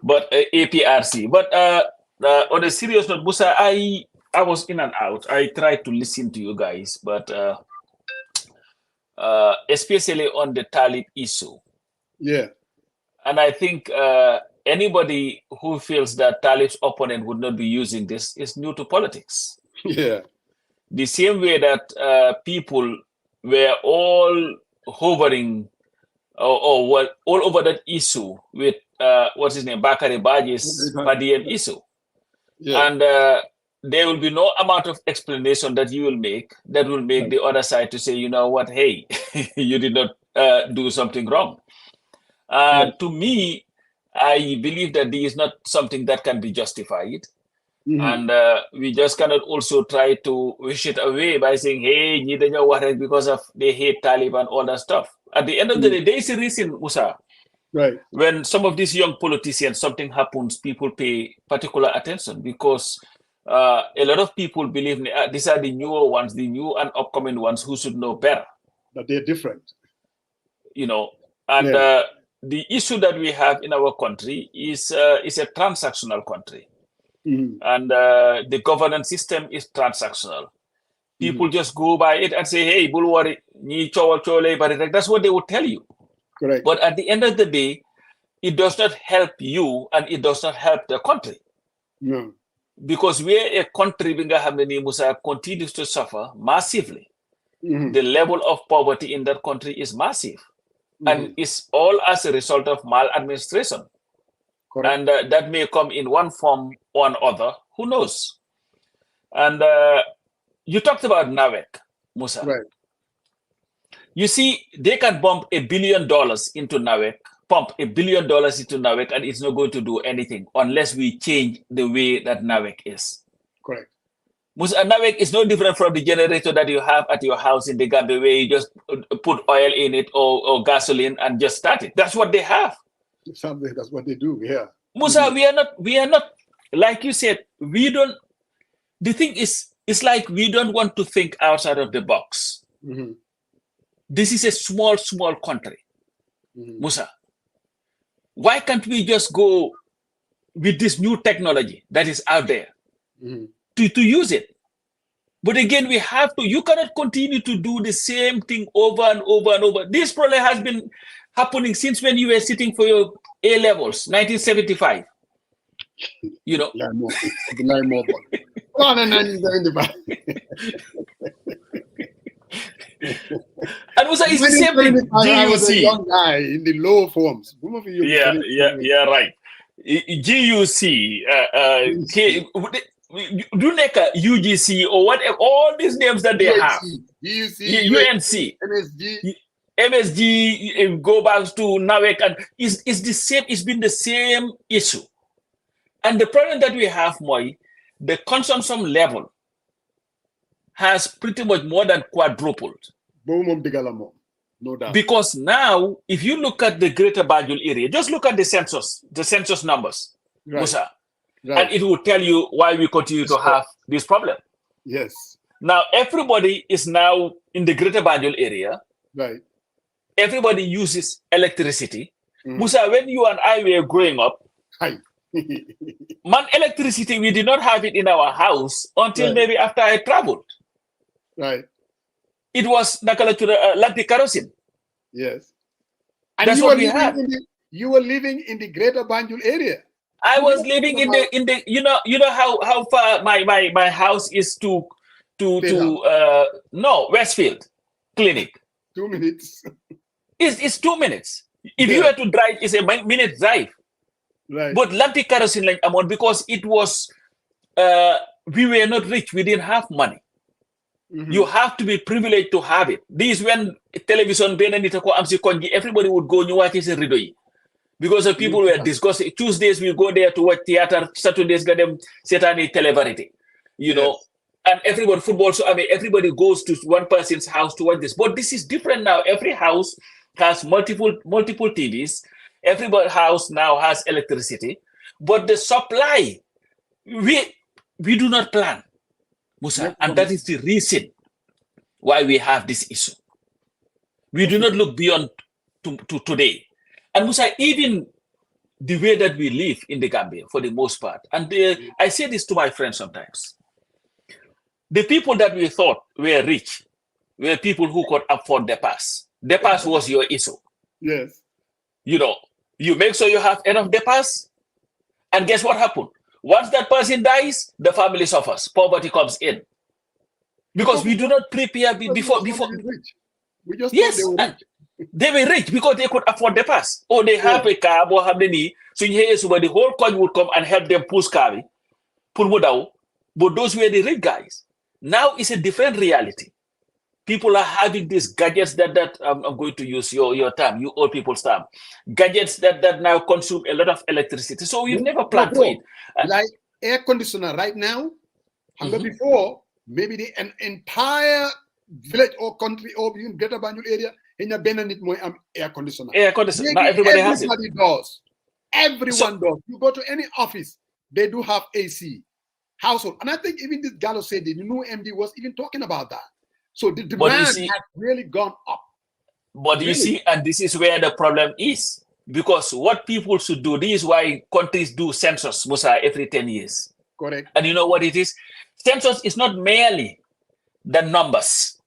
But APRC. But on a serious note, Musa, I was in and out. I tried to listen to you guys, but especially on the Talib issue. Yeah. And I think anybody who feels that Talib's opponent would not be using this is new to politics. Yeah. The same way that people were all hovering or all over that issue with what's his name, Bakari Baji's Padiem issue. Yeah. And there will be no amount of explanation that you will make that will make the other side to say, you know what, hey, you did not do something wrong. To me, I believe that this is not something that can be justified. And we just cannot also try to wish it away by saying, hey, because of they hate Taliban, all that stuff. At the end of the day, there is a reason, Musa. Right. When some of these young politicians, something happens, people pay particular attention because a lot of people believe these are the newer ones, the new and upcoming ones who should know better. That they're different. You know, and the issue that we have in our country is a transactional country. And the governance system is transactional. People just go by it and say, hey, bulwari, that's what they would tell you. Correct. But at the end of the day, it does not help you and it does not help the country. No. Because we're a country Musa continues to suffer massively. The level of poverty in that country is massive. And it's all as a result of maladministration. Correct. And that may come in one form or another. Who knows? And you talked about NOWEC, Musa. Right. You see, they can bump $1 billion into NOWEC, pump $1 billion into NOWEC, and it's not going to do anything unless we change the way that NOWEC is. Correct. Musa, NAWEC is no different from the generator that you have at your house in the Gambia, where you just put oil in it or gasoline and just start it. That's what they have. That's what they do. Yeah. Musa, we are not, like you said, we don't. The thing is, it's like we don't want to think outside of the box. This is a small country, Musa. Why can't we just go with this new technology that is out there to use it? But again, we have to. You cannot continue to do the same thing over and over and over. This probably has been happening since when you were sitting for your A levels, 1975. You know. Yeah, more. 1975. And Musa, it's the same thing. I was a young guy in the low forms. Yeah, right. GUC, UGC, or whatever, all these names that they have. UNC, MSG, go back to NAWEC, and it's the same. It's been the same issue. And the problem that we have, Moy, the consumption level has pretty much more than quadrupled. No doubt. Because now, if you look at the Greater Banjul area, just look at the census numbers, Musa, and it will tell you why we continue to have this problem. Yes. Now, everybody is now in the Greater Banjul area. Right. Everybody uses electricity. Musa, when you and I were growing up, electricity, we did not have it in our house until maybe after I traveled. Right. It was like the kerosene. Yes. And that's what we had. You were living in the Greater Banjul area. I was living in the you know how far my house is to Westfield Clinic. 2 minutes. It's 2 minutes. If you were to drive, it's a minute drive. Right. But lampi kerosene like amount, because it was we were not rich, we didn't have money. You have to be privileged to have it. This when television everybody would go and watch it because the people were discussing. Tuesdays we go there to watch theater, Saturdays get them Setani televarity. You know, and everybody football. So I mean everybody goes to one person's house to watch this. But this is different now. Every house has multiple TVs. Every house now has electricity. But the supply, we do not plan. Musa, and that is the reason why we have this issue. We do not look beyond to today. And Musa, even the way that we live in the Gambia, for the most part, and I say this to my friends sometimes, the people that we thought were rich were people who could afford the pass. The pass was your issue. Yes. You know, you make sure you have enough the pass, and guess what happened? Once that person dies, the family suffers. Poverty comes in. Because we do not prepare before. We just yes, they were rich because they could afford the pass. Or they have a car, or have the knee. So the whole coin would come and help them push car. But those were the rich guys. Now it's a different reality. People are having these gadgets that I'm going to use your term, you old people's term. Gadgets that now consume a lot of electricity. So we've never planned for it. Like air conditioner right now, before, maybe an entire village or country or even Greater Banjul area, in a Benanit air conditioner. Air conditioner. Now everybody has it. Everyone does. You go to any office, they do have AC, household. And I think even this Gallo said, the new MD was even talking about that. So the demand has really gone up. But you see, and this is where the problem is. Because what people should do, this is why countries do census, Musa, every 10 years. Correct. And you know what it is? Census is not merely the numbers.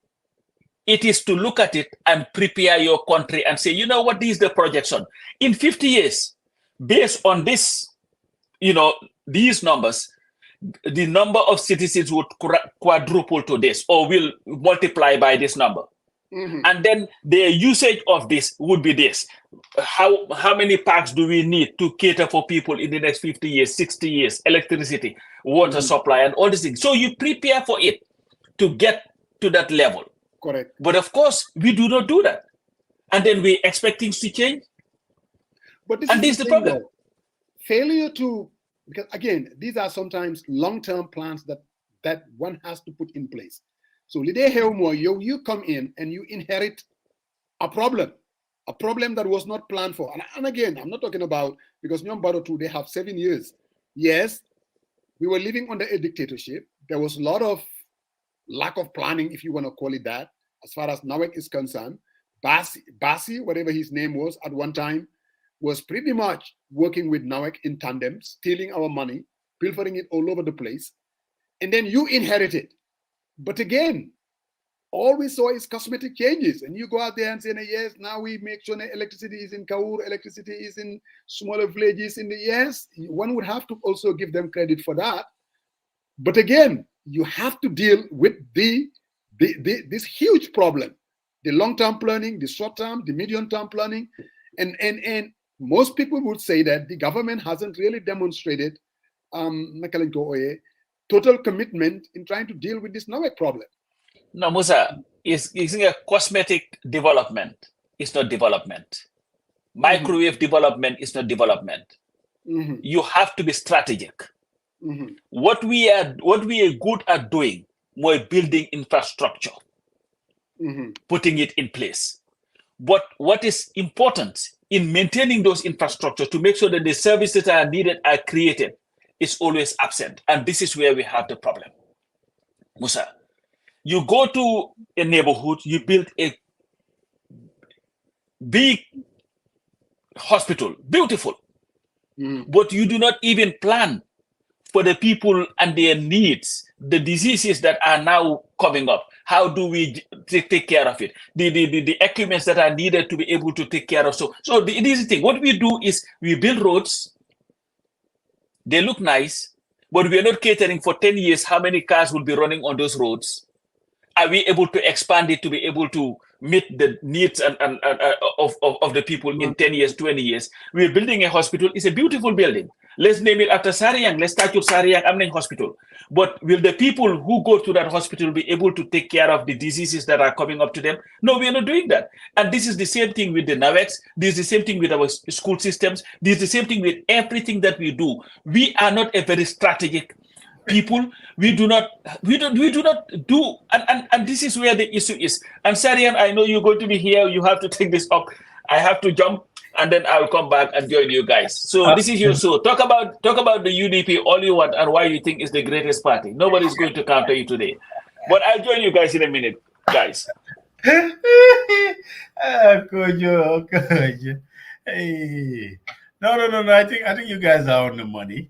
It is to look at it and prepare your country and say, you know what, this is the projection. In 50 years, based on this, these numbers, the number of citizens would quadruple to this or will multiply by this number. And then the usage of this would be this. How many parks do we need to cater for people in the next 50 years, 60 years, electricity, water supply, and all these things. So you prepare for it to get to that level. Correct. But of course, we do not do that. And then we expect things to change. But this is the problem. Failure to, because again, these are sometimes long-term plans that that one has to put in place. So you come in and you inherit a problem that was not planned for. And again, I'm not talking about, because Nyombaro too, they have 7 years. Yes, we were living under a dictatorship. There was a lot of lack of planning, if you want to call it that, as far as NAWEC is concerned. Basi, whatever his name was at one time, was pretty much working with NAWEC in tandem, stealing our money, pilfering it all over the place. And then you inherit it. But again, all we saw is cosmetic changes. And you go out there and say, yes, now we make sure that electricity is in Kaur, electricity is in smaller villages. Yes, one would have to also give them credit for that. But again, you have to deal with this huge problem, the long-term planning, the short-term, the medium-term planning. And most people would say that the government hasn't really demonstrated total commitment in trying to deal with this NAWEC problem. No, Musa, is a cosmetic development. It's not development. Microwave development is not development. You have to be strategic. What we are good at doing, more building infrastructure, putting it in place. But what is important in maintaining those infrastructure to make sure that the services that are needed are created is always absent. And this is where we have the problem. Musa, you go to a neighborhood, you build a big hospital, beautiful, but you do not even plan for the people and their needs, the diseases that are now coming up. How do we take care of it? The equipments that are needed to be able to take care of. So this is the thing. What we do is we build roads. They look nice, but we are not catering for 10 years how many cars will be running on those roads. Are we able to expand it to be able to meet the needs of the people in 10 years, 20 years? We're building a hospital. It's a beautiful building. Let's name it after Sariang. Let's start with Sariang Amning Hospital. But will the people who go to that hospital be able to take care of the diseases that are coming up to them? No, we are not doing that. And this is the same thing with the NAWECs. This is the same thing with our school systems. This is the same thing with everything that we do. We are not a very strategic people. We do not do, and this is where the issue is. And Sarian, I know you're going to be here. You have to take this up. I have to jump, and then I'll come back and join you guys. So this is your show. Talk about the UDP all you want and why you think is the greatest party. Nobody's going to counter you today, but I'll join you guys in a minute, guys. Kojo. Hey. No. I think you guys are on the money.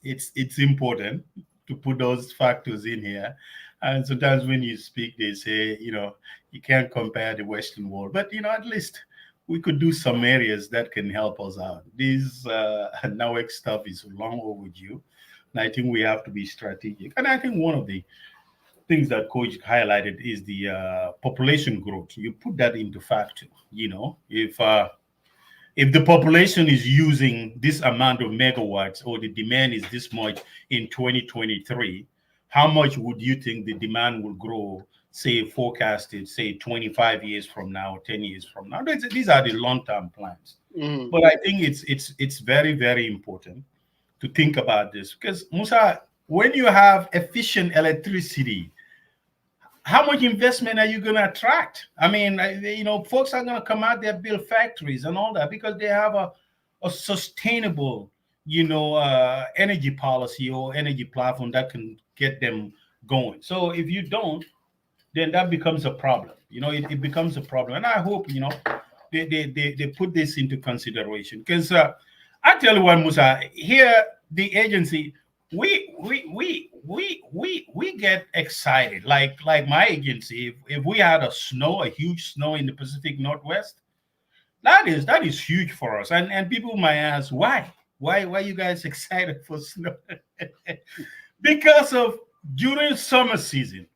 It's important to put those factors in here. And sometimes when you speak, they say, you can't compare the Western world. But, at least we could do some areas that can help us out. This NAWEC stuff is long overdue. And I think we have to be strategic. And I think one of the things that Coach highlighted is the population growth. You put that into factor. If the population is using this amount of megawatts or the demand is this much in 2023, how much would you think the demand will grow, say, forecasted, say, 25 years from now, 10 years from now? These are the long-term plans. But I think it's very, very important to think about this because, Musa, when you have efficient electricity, how much investment are you going to attract? I mean, folks are going to come out there, build factories and all that because they have a sustainable, energy policy or energy platform that can get them going. So if you don't, then that becomes a problem. It becomes a problem. And I hope, they put this into consideration because I tell you what, Musa, here, the agency, we get excited. Like my agency, if we had a huge snow in the Pacific Northwest, that is huge for us. And people might ask, why you guys excited for snow? Because of during summer season,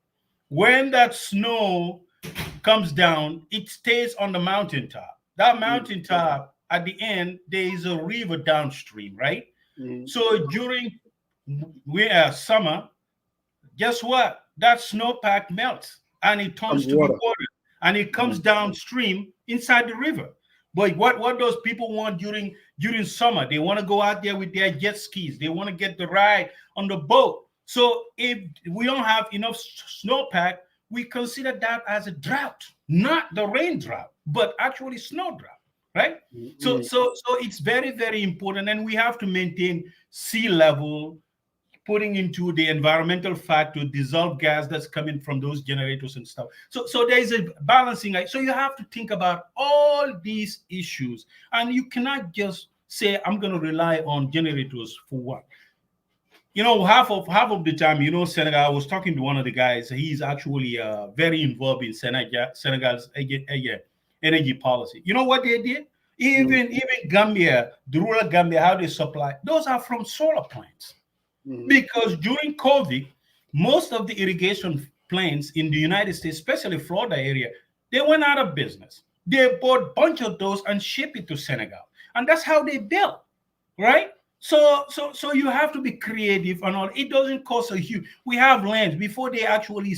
when that snow comes down, it stays on the mountaintop. That mountaintop, at the end, there is a river downstream, right? So during summer, guess what? That snowpack melts and it turns to water and it comes downstream inside the river. But what those people want during summer? They want to go out there with their jet skis. They want to get the ride on the boat. So if we don't have enough snowpack, we consider that as a drought, not the rain drought, but actually snow drought, right? So it's very, very important, and we have to maintain sea level, putting into the environmental factor, dissolved gas that's coming from those generators and stuff. So there is a balancing. So you have to think about all these issues, and you cannot just say I'm going to rely on generators for what. Half of the time, Senegal. I was talking to one of the guys. He's actually very involved in Senegal's energy policy. You know what they did? Even Gambia, the rural Gambia, how they supply, those are from solar plants. Because during COVID, most of the irrigation plants in the United States, especially Florida area, they went out of business. They bought a bunch of those and shipped it to Senegal. And that's how they built, right? So you have to be creative and all. It doesn't cost a huge. We have lands before they actually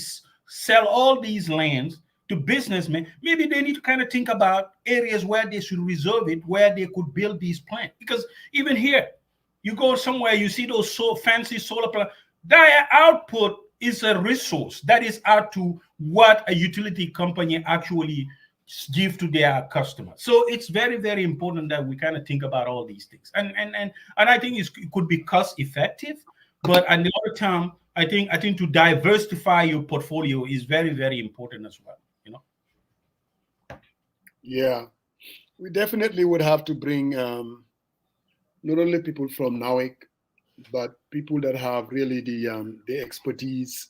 sell all these lands to businessmen. Maybe they need to kind of think about areas where they should reserve it, where they could build these plants. Because even here, you go somewhere, you see those so fancy solar plants. Their output is a resource that is out to what a utility company actually give to their customer. So it's very, very important that we kind of think about all these things. And I think it could be cost effective, but at the other time, I think to diversify your portfolio is very, very important as well. Yeah, we definitely would have to bring not only people from NAWIC, but people that have really the expertise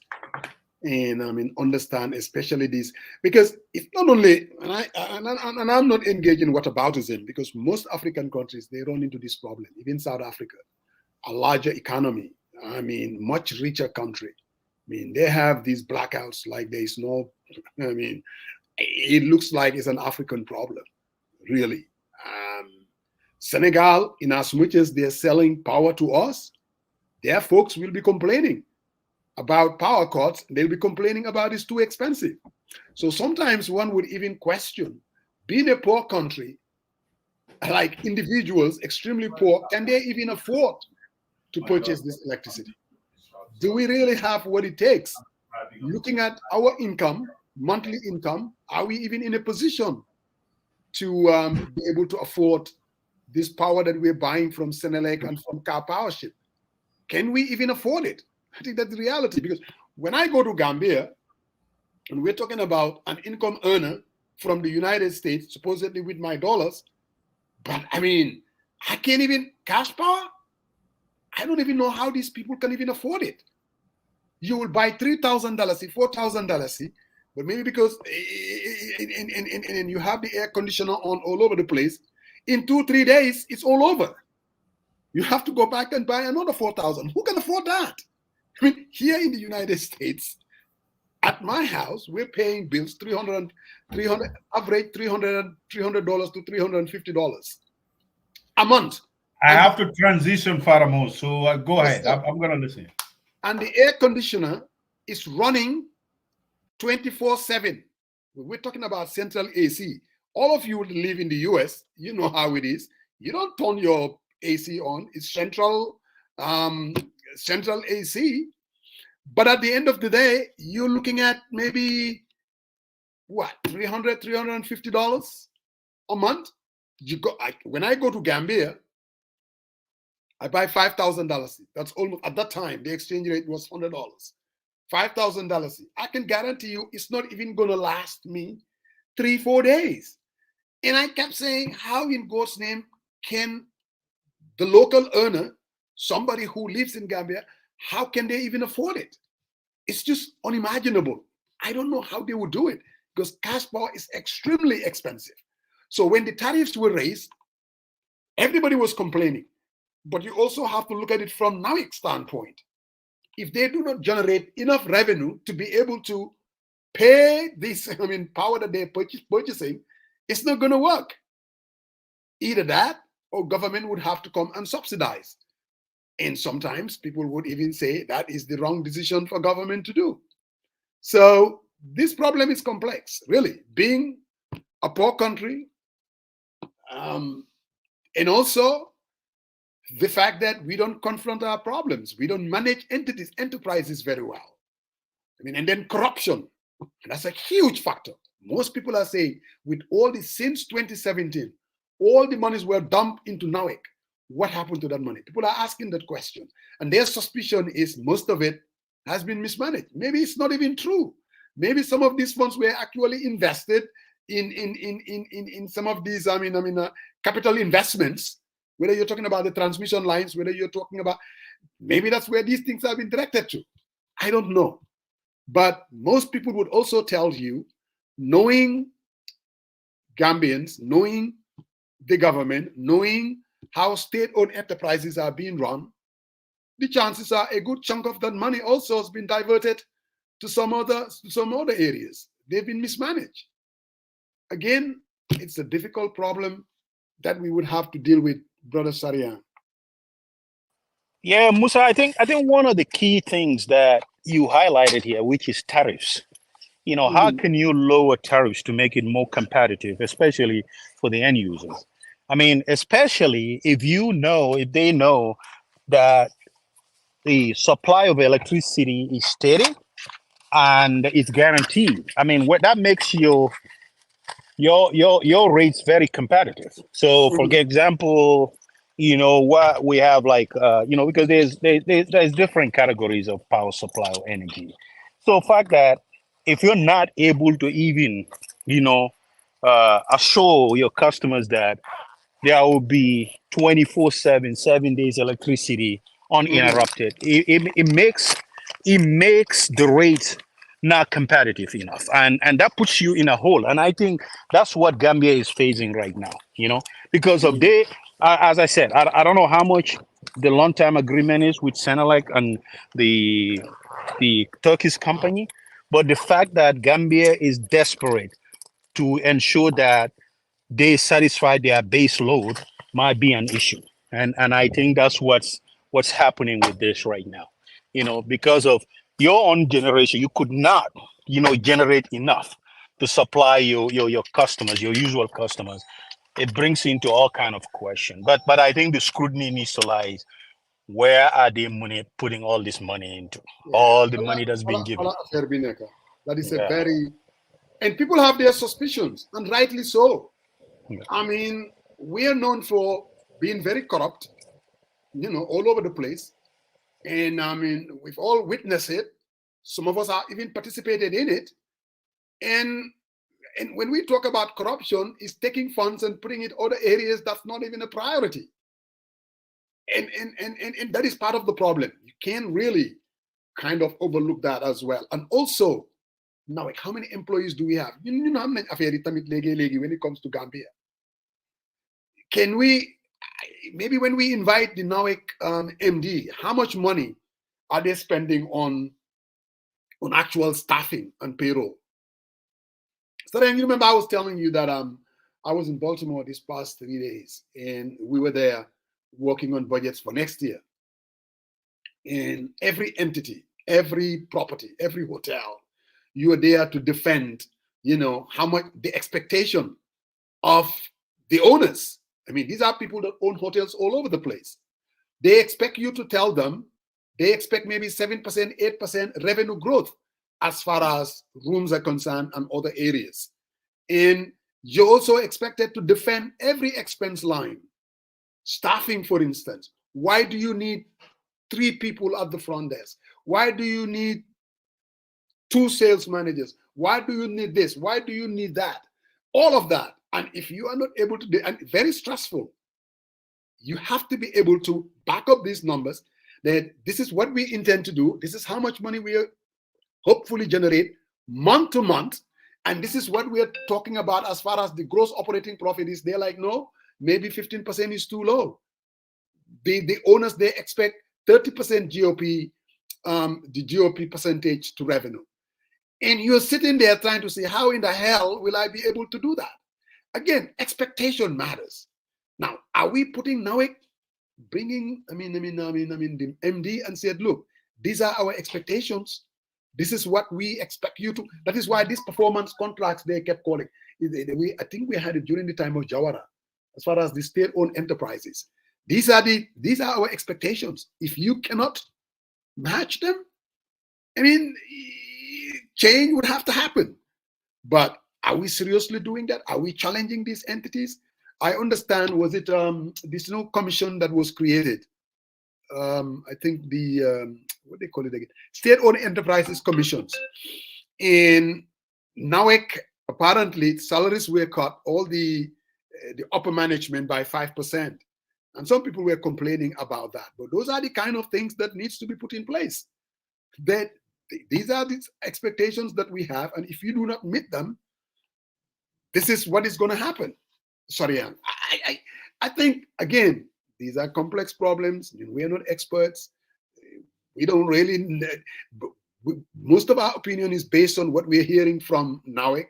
and understand especially this, because it's not only, and I'm not engaged in whataboutism, because most African countries, they run into this problem. Even South Africa, a larger economy, much richer country, they have these blackouts like there is no, it looks like it's an African problem, really. Senegal, in as much as they're selling power to us, their folks will be complaining about power cuts. They'll be complaining about it's too expensive. So sometimes one would even question, being a poor country, like individuals, extremely poor, can they even afford to purchase this electricity? Do we really have what it takes? Looking at our income, monthly income, are we even in a position to be able to afford this power that we're buying from Senelec and from Car Powership? Can we even afford it? I think that's the reality, because when I go to Gambia, and we're talking about an income earner from the United States, supposedly with my dollars, but I can't even cash power. I don't even know how these people can even afford it. You will buy $3,000, $4,000, but maybe because and you have the air conditioner on all over the place, in 2-3 days, it's all over. You have to go back and buy another 4,000. Who can afford that? Here in the United States, at my house, we're paying bills average $300 to $350 a month. I have to transition, Faramo, so go ahead. I'm going to listen. And the air conditioner is running 24/7. We're talking about central AC. All of you who live in the US, you know how it is. You don't turn your AC on. It's central AC. But at the end of the day, you're looking at maybe what, $300, $350 a month. When I go to Gambia, I buy $5,000. That's almost, at that time, the exchange rate was $100. $5,000. I can guarantee you it's not even going to last me 3-4 days. And I kept saying, how in God's name can the local earner, somebody who lives in Gambia, how can they even afford it? It's just unimaginable. I don't know how they would do it, because cash power is extremely expensive. So when the tariffs were raised, everybody was complaining. But you also have to look at it from NAWIC standpoint. If they do not generate enough revenue to be able to pay this, power that they're purchasing, it's not going to work. Either that, or government would have to come and subsidize. And sometimes people would even say that is the wrong decision for government to do. So this problem is complex, really. Being a poor country, and also the fact that we don't confront our problems, we don't manage enterprises very well. I mean, and then corruption, that's a huge factor. Most people are saying, with all this since 2017, all the monies were dumped into NAWEC. What happened to that money? People are asking that question, and their suspicion is most of it has been mismanaged. Maybe it's not even true. Maybe some of these funds were actually invested in some of these, capital investments. Whether you're talking about the transmission lines, whether you're talking about, maybe that's where these things have been directed to. I don't know. But most people would also tell you, knowing Gambians, knowing the government, knowing how state-owned enterprises are being run, the chances are a good chunk of that money also has been diverted to some other areas. They've been mismanaged. Again, it's a difficult problem that we would have to deal with, Brother Sarian. Yeah, Musa, I think one of the key things that you highlighted here, which is tariffs. How can you lower tariffs to make it more competitive, especially for the end users? I mean, especially if they know that the supply of electricity is steady and it's guaranteed. I mean, what that makes your rates very competitive. So, for example, what we have, like because there's different categories of power supply or energy. So, fact that if you're not able to even assure your customers that there will be 24/7, 7 days electricity uninterrupted, it makes the rate not competitive enough, and that puts you in a hole. And I think that's what Gambia is facing right now, because of as I said, I don't know how much the long-term agreement is with Senelec and the Turkish company, but the fact that Gambia is desperate to ensure that they satisfy their base load might be an issue. And I think that's what's happening with this right now. Because of your own generation, you could not, generate enough to supply your customers, your usual customers. It brings into all kind of question. But I think the scrutiny needs to lie. Where are they putting all this money into? All the money that's been given. That is a very, and people have their suspicions, and rightly so. Yeah. I mean, we are known for being very corrupt, all over the place. And I mean, we've all witnessed it. Some of us have even participated in it. And when we talk about corruption, it's taking funds and putting it in other areas that's not even a priority. And that is part of the problem. You can't really kind of overlook that as well. And also, now, like, how many employees do we have? You know how many when it comes to Gambia? Can we, maybe when we invite the NAWEC MD, how much money are they spending on actual staffing and payroll? So then you remember I was telling you that I was in Baltimore this past 3 days, and we were there working on budgets for next year. And every entity, every property, every hotel, you are there to defend, how much the expectation of the owners. I mean, these are people that own hotels all over the place. They expect you to tell them, they expect maybe 7%, 8% revenue growth as far as rooms are concerned and other areas. And you're also expected to defend every expense line. Staffing, for instance. Why do you need 3 people at the front desk? Why do you need 2 sales managers? Why do you need this? Why do you need that? All of that. And if you are not able to do, and very stressful, you have to be able to back up these numbers, that this is what we intend to do. This is how much money we hopefully generate month to month. And this is what we are talking about as far as the gross operating profit is. They're like, no, maybe 15% is too low. The owners, they expect 30% GOP, the GOP percentage to revenue. And you're sitting there trying to say, how in the hell will I be able to do that? Again, expectation matters. Now, are we putting NAWEC, bringing, the MD and said, look, these are our expectations. This is what we expect you to. That is why these performance contracts, they kept calling. I think we had it during the time of Jawara, as far as the state-owned enterprises. These are our expectations. If you cannot match them, I mean, change would have to happen. But are we seriously doing that? Are we challenging these entities? I understand, was it this new commission that was created? I think the, what they call it again? State-owned enterprises commissions. In NAWEC, apparently, salaries were cut, all the upper management by 5%. And some people were complaining about that. But those are the kind of things that needs to be put in place. That these are the expectations that we have, and if you do not meet them, this is what is going to happen. Sorry, I think, again, these are complex problems. We are not experts. We don't really, most of our opinion is based on what we're hearing from NAWEC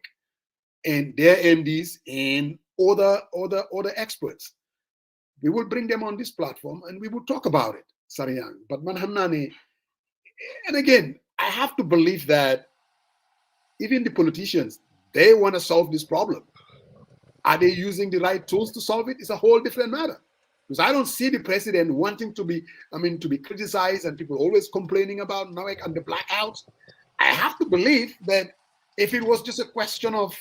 and their MDs and other experts. We will bring them on this platform and we will talk about it, Sariang. But Manhamnani, and again, I have to believe that even the politicians, they want to solve this problem. Are they using the right tools to solve it? It's a whole different matter. Because I don't see the president wanting to be, to be criticized and people always complaining about NAWEC and the blackouts. I have to believe that if it was just a question of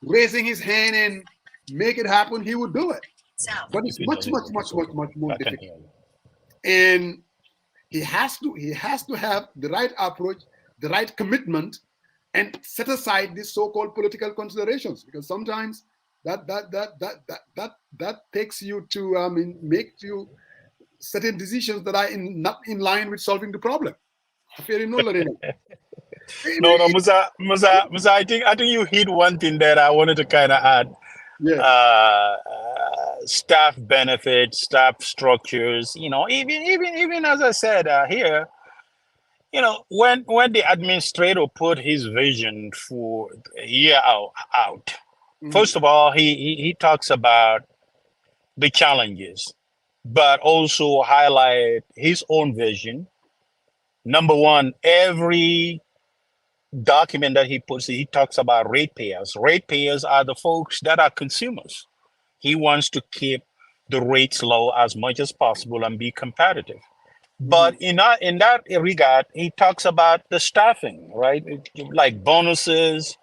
raising his hand and make it happen, he would do it. But it's much more difficult. And he has to have the right approach, the right commitment, and set aside these so-called political considerations, because sometimes that takes you to make you certain decisions that are not in line with solving the problem. No, Musa, I think you hit one thing that I wanted to kind of add. Yeah. Staff benefits, staff structures, even as I said here, when the administrator put his vision for a year out, first of all, he talks about the challenges, but also highlight his own vision. Number one, every document that he puts, he talks about ratepayers. Ratepayers are the folks that are consumers. He wants to keep the rates low as much as possible and be competitive. But in that regard, he talks about the staffing, right? Like bonuses,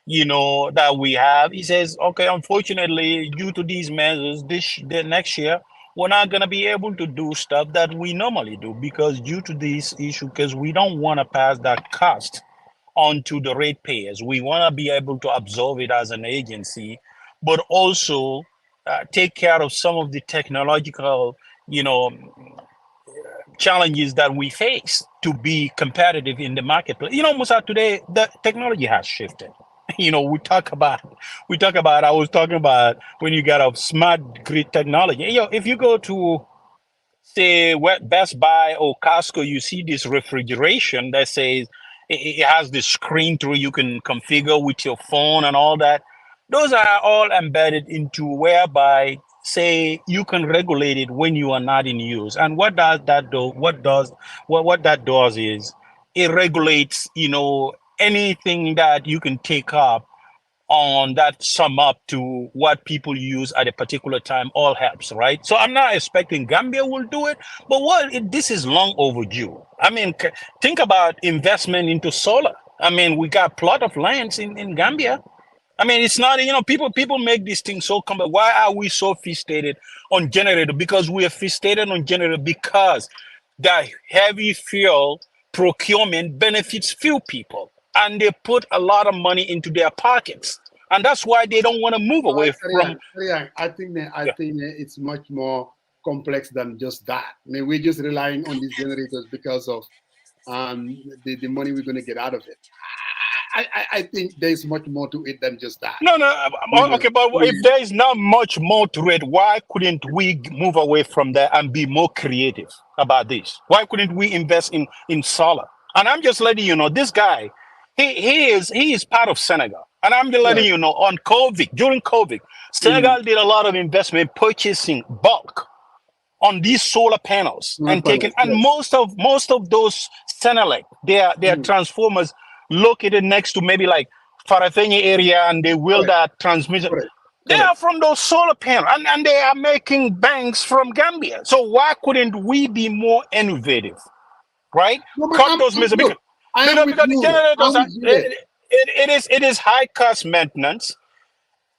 that we have. He says, okay, unfortunately, due to these measures, the next year, we're not going to be able to do stuff that we normally do because due to this issue, because we don't want to pass that cost onto the ratepayers. We want to be able to absorb it as an agency, but also take care of some of the technological, challenges that we face to be competitive in the marketplace. Musa, today the technology has shifted. We talk about. I was talking about when you got a smart grid technology. If you go to say Best Buy or Costco, you see this refrigeration that says it has this screen through you can configure with your phone and all that. Those are all embedded into whereby, say, you can regulate it when you are not in use. And what does that do? What that does is it regulates, anything that you can take up on that sum up to what people use at a particular time all helps, right? So I'm not expecting Gambia will do it, but this is long overdue. Think about investment into solar. We got plot of lands in Gambia. It's not, people make these things so complex. Why are we so fixated on generator? Because we are fixated on generator because the heavy fuel procurement benefits few people. And they put a lot of money into their pockets, and that's why they don't want to move away from. I think it's much more complex than just that. We're just relying on these generators because of the money we're going to get out of it. I think there's much more to it than just that. No, okay, but if there is not much more to it, why couldn't we move away from that and be more creative about this? Why couldn't we invest in solar? And I'm just letting you know, this guy. He is part of Senegal. And I'm just letting you know, during COVID, Senegal did a lot of investment purchasing bulk on these solar panels and most of those Senelec, their transformers located next to maybe like Farafenni area, and they will that transmission. They are from those solar panels, and they are making banks from Gambia. So why couldn't we be more innovative, right? No, but Cut those mistakes look, I am with because the you. generators I'm are with you there. it is high cost maintenance,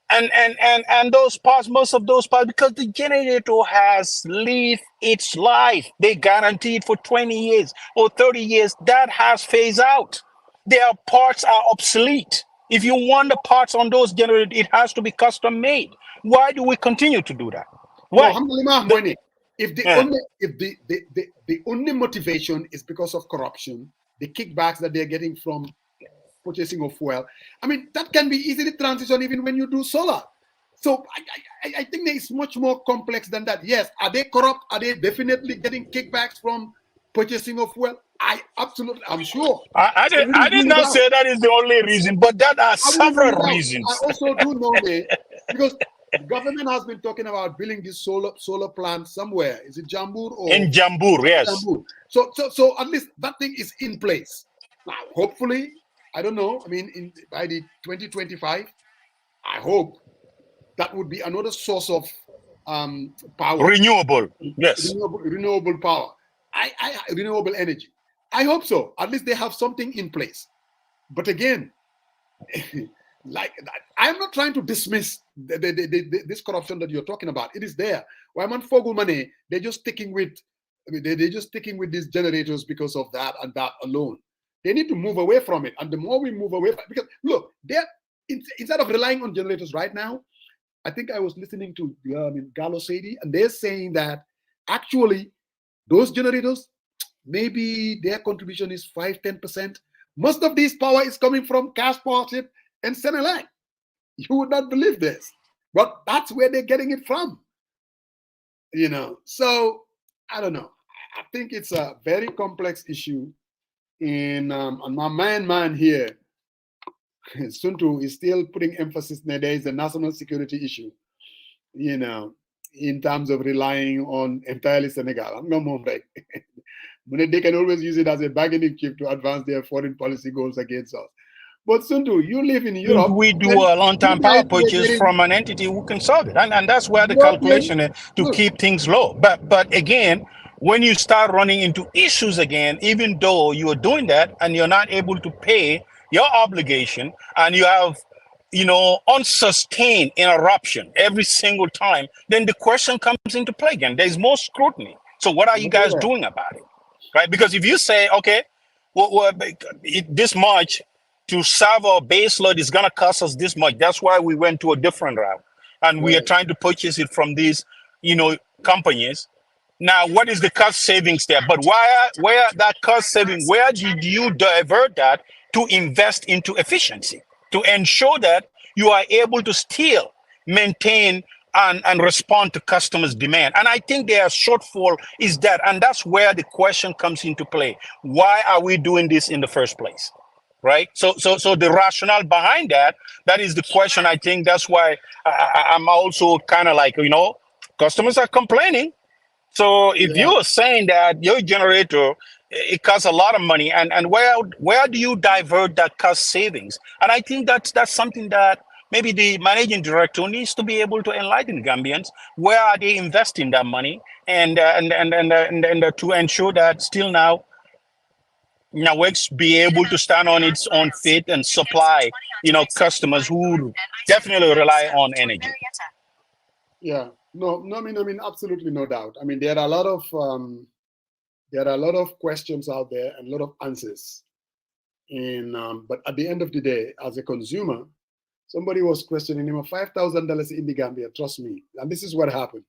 and those parts, most of those parts, because the generator has lived its life. They guarantee it for 20 years or 30 years. That has phased out. Their parts are obsolete. If you want the parts on those generators, it has to be custom made. Why do we continue to do that? No, Why? alhamdulillah, money. If the Yeah. only if the only motivation is because of corruption, the kickbacks that they're getting from purchasing of fuel, I mean, that can be easily transitioned even when you do solar. So I think there is much more complex than that. Yes, are they corrupt? Are they definitely getting kickbacks from purchasing of fuel? I'm sure. I did not say that is the only reason, but there are I wouldn't rule several it out. reasons. I also do know that because the government has been talking about building this solar plant somewhere. Is it Jambur or In Jambur, yes. Jambur? So at least that thing is in place. Now, hopefully, I don't know. I mean, by the 2025, I hope that would be another source of power. Renewable, yes. Renewable power. Renewable energy. I hope so. At least they have something in place. But again, like I'm not trying to dismiss this corruption that you're talking about. It is there. Why man fogu money? They're just sticking with. I mean, they're just sticking with these generators because of that and that alone. They need to move away from it. And the more we move away, because look, they're instead of relying on generators right now. I think I was listening to Gallo Sadie, and they're saying that actually those generators, maybe their contribution is 5-10%. Most of this power is coming from cash partnership and Senelec. You would not believe this, but that's where they're getting it from. So I don't know. I think it's a very complex issue. And my man here, Suntu, is still putting emphasis that there is a national security issue, in terms of relying on entirely Senegal. I'm no more like they can always use it as a bargaining chip to advance their foreign policy goals against us. But Suntu, you live in Europe. We do a long-term power purchase from an entity who can solve it, and that's where the calculation is to keep things low. But again, when you start running into issues again, even though you are doing that and you're not able to pay your obligation, and you have unsustained interruption every single time, then the question comes into play again. There's more scrutiny. So what are you guys doing about it? Right? Because if you say, okay, this much to serve our base load is going to cost us this much. That's why we went to a different route. And we are trying to purchase it from these, companies. Now, what is the cost savings there? But where that cost saving, where did you divert that to invest into efficiency, to ensure that you are able to still maintain and respond to customers' demand? And I think their shortfall is that, and that's where the question comes into play. Why are we doing this in the first place? Right? So the rationale behind that is the question. I think that's why I'm also kind of like, customers are complaining. So if you're saying that your generator, it costs a lot of money, and where do you divert that cost savings? And I think that's something that maybe the managing director needs to be able to enlighten Gambians. Where are they investing that money, and to ensure that still now NAWEX be able to stand on its own feet and supply, customers who definitely rely on energy. Yeah, no, I mean, absolutely no doubt. I mean, there are a lot of questions out there and a lot of answers. But at the end of the day, as a consumer, somebody was questioning him, $5,000 in the Gambia. Trust me, and this is what happened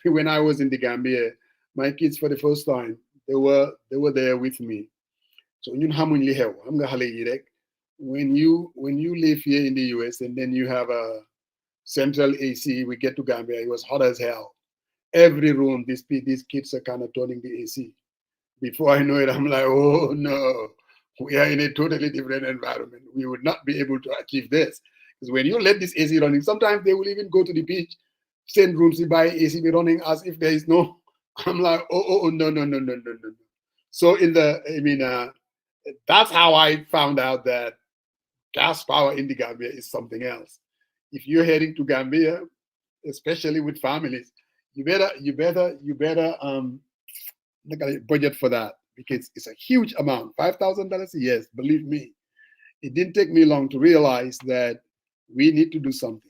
when I was in the Gambia. My kids, for the first time, they were there with me. So when you live here in the US and then you have a central AC, we get to Gambia, it was hot as hell. Every room, these kids are kind of turning the AC. Before I know it, I'm like, oh no, we are in a totally different environment. We would not be able to achieve this. Because when you let this AC running, sometimes they will even go to the beach, send rooms to buy AC be running as if there is no. I'm like, oh no. So that's how I found out that gas power in the Gambia is something else. if you're heading to Gambia, especially with families, you better look at a budget for that, because it's a huge amount. $5,000 yes, believe me. It didn't take me long to realize that we need to do something.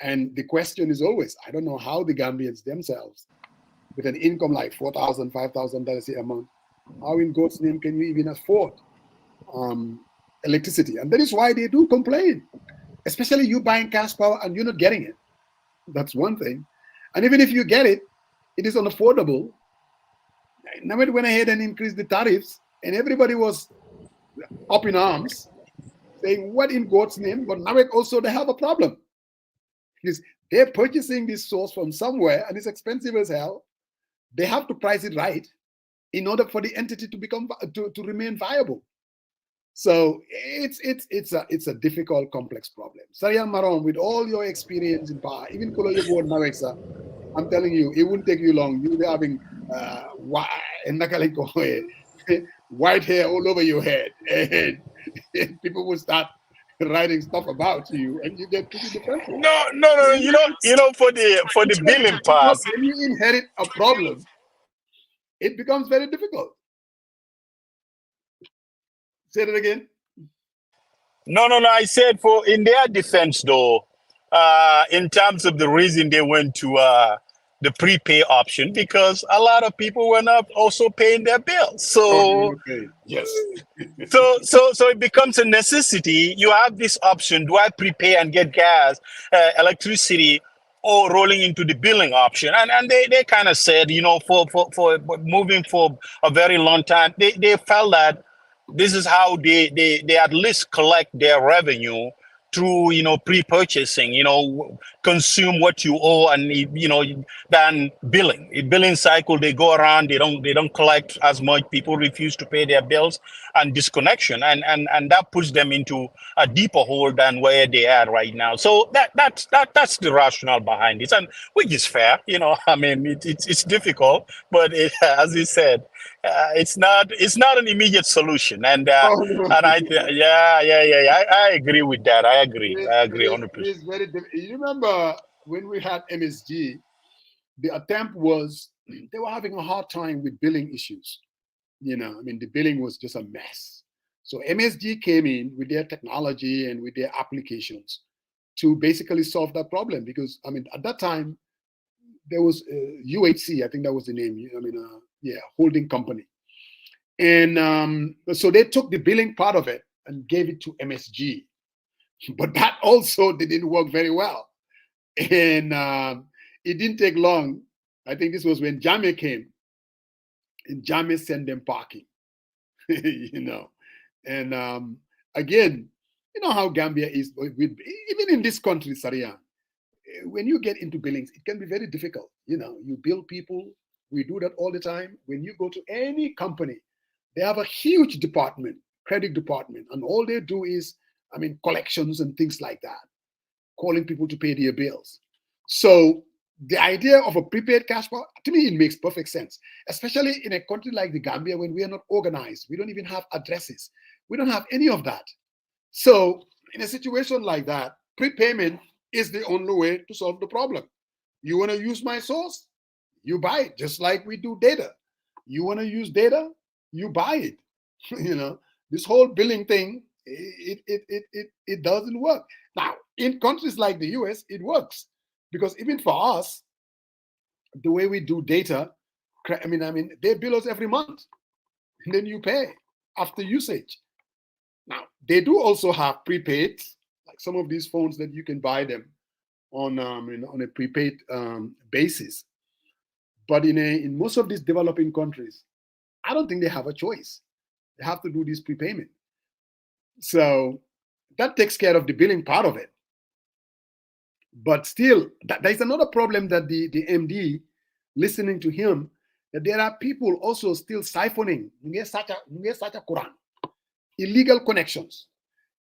And the question is always, I don't know how the Gambians themselves, with an income like $4,000, $5,000 a month, how in God's name can you even afford electricity? And that is why they do complain, especially you buying cash power and you're not getting it. That's one thing. And even if you get it, it is unaffordable. Now it went ahead and increased the tariffs, and everybody was up in arms, saying, what in God's name? But now also they have a problem, because they're purchasing this source from somewhere and it's expensive as hell. They have to price it right in order for the entity to become to remain viable. So it's a difficult, complex problem. Sariam Maron, with all your experience in power, even Kolo Yobo Naweksa, I'm telling you, it wouldn't take you long. You'll be having white hair all over your head, and people will start writing stuff about you, and you get pretty defensive. No. You know, for the billing part, when you inherit a problem, it becomes very difficult. Say that again. No. I said, for in their defense, though, in terms of the reason they went to the prepay option, because a lot of people were not also paying their bills. So okay. Yes. so it becomes a necessity. You have this option: do I prepay and get gas, electricity, or rolling into the billing option? And they kind of said, you know, for moving for a very long time, they felt that this is how they at least collect their revenue through, you know, pre-purchasing, you know, consume what you owe, and, you know, then billing cycle, they go around, they don't collect as much, people refuse to pay their bills, and disconnection, and that puts them into a deeper hole than where they are right now. So that's the rationale behind it, and which is fair, you know. I mean, it's difficult, but as you said, it's not an immediate solution, and I agree with that. I agree 100%. It's very difficult. You remember when we had MSG, the attempt was, they were having a hard time with billing issues. You know, I mean, the billing was just a mess. So MSG came in with their technology and with their applications to basically solve that problem, because, I mean, at that time there was UHC, I think that was the name. I mean, holding company. And so they took the billing part of it and gave it to MSG. But that also didn't work very well. And it didn't take long. I think this was when Jammeh came. And Jammeh sent them parking, you know. And again, you know how Gambia is. Even in this country, Sarian, when you get into billings, it can be very difficult. You know, you bill people. We do that all the time. When you go to any company, they have a huge department, credit department, and all they do is, I mean, collections and things like that, calling people to pay their bills. So the idea of a prepaid cash power, to me, it makes perfect sense, especially in a country like the Gambia, when we are not organized. We don't even have addresses. We don't have any of that. So in a situation like that, prepayment is the only way to solve the problem. You want to use my source? You buy it, just like we do data. You want to use data? You buy it. You know, this whole billing thing, it doesn't work. Now, in countries like the US, it works, because even for us, the way we do data, I mean, they bill us every month, and then you pay after usage. Now, they do also have prepaid, like some of these phones that you can buy them on a prepaid basis. But in most of these developing countries, I don't think they have a choice. They have to do this prepayment. So that takes care of the billing part of it. But still, there's another problem that the MD, listening to him, that there are people also still siphoning Quran, illegal connections.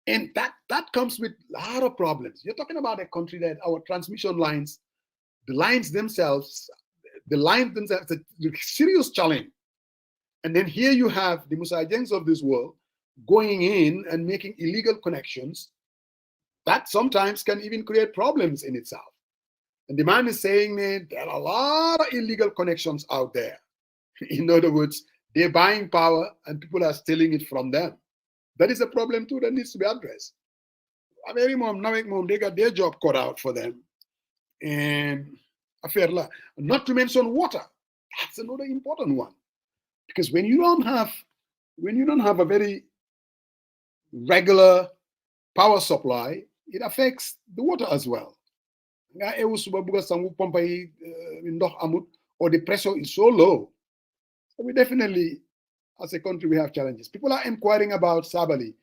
And that comes with a lot of problems. You're talking about a country that our transmission lines, the lines themselves, it's a serious challenge. And then here you have the Musajengs of this world going in and making illegal connections that sometimes can even create problems in itself. And the man is saying that there are a lot of illegal connections out there. In other words, they're buying power and people are stealing it from them. That is a problem too that needs to be addressed. Every mom, they got their job cut out for them. And not to mention water. That's another important one. Because when you don't have a very regular power supply, it affects the water as well. Or the pressure is so low. So we definitely, as a country, we have challenges. People are inquiring about Sabally.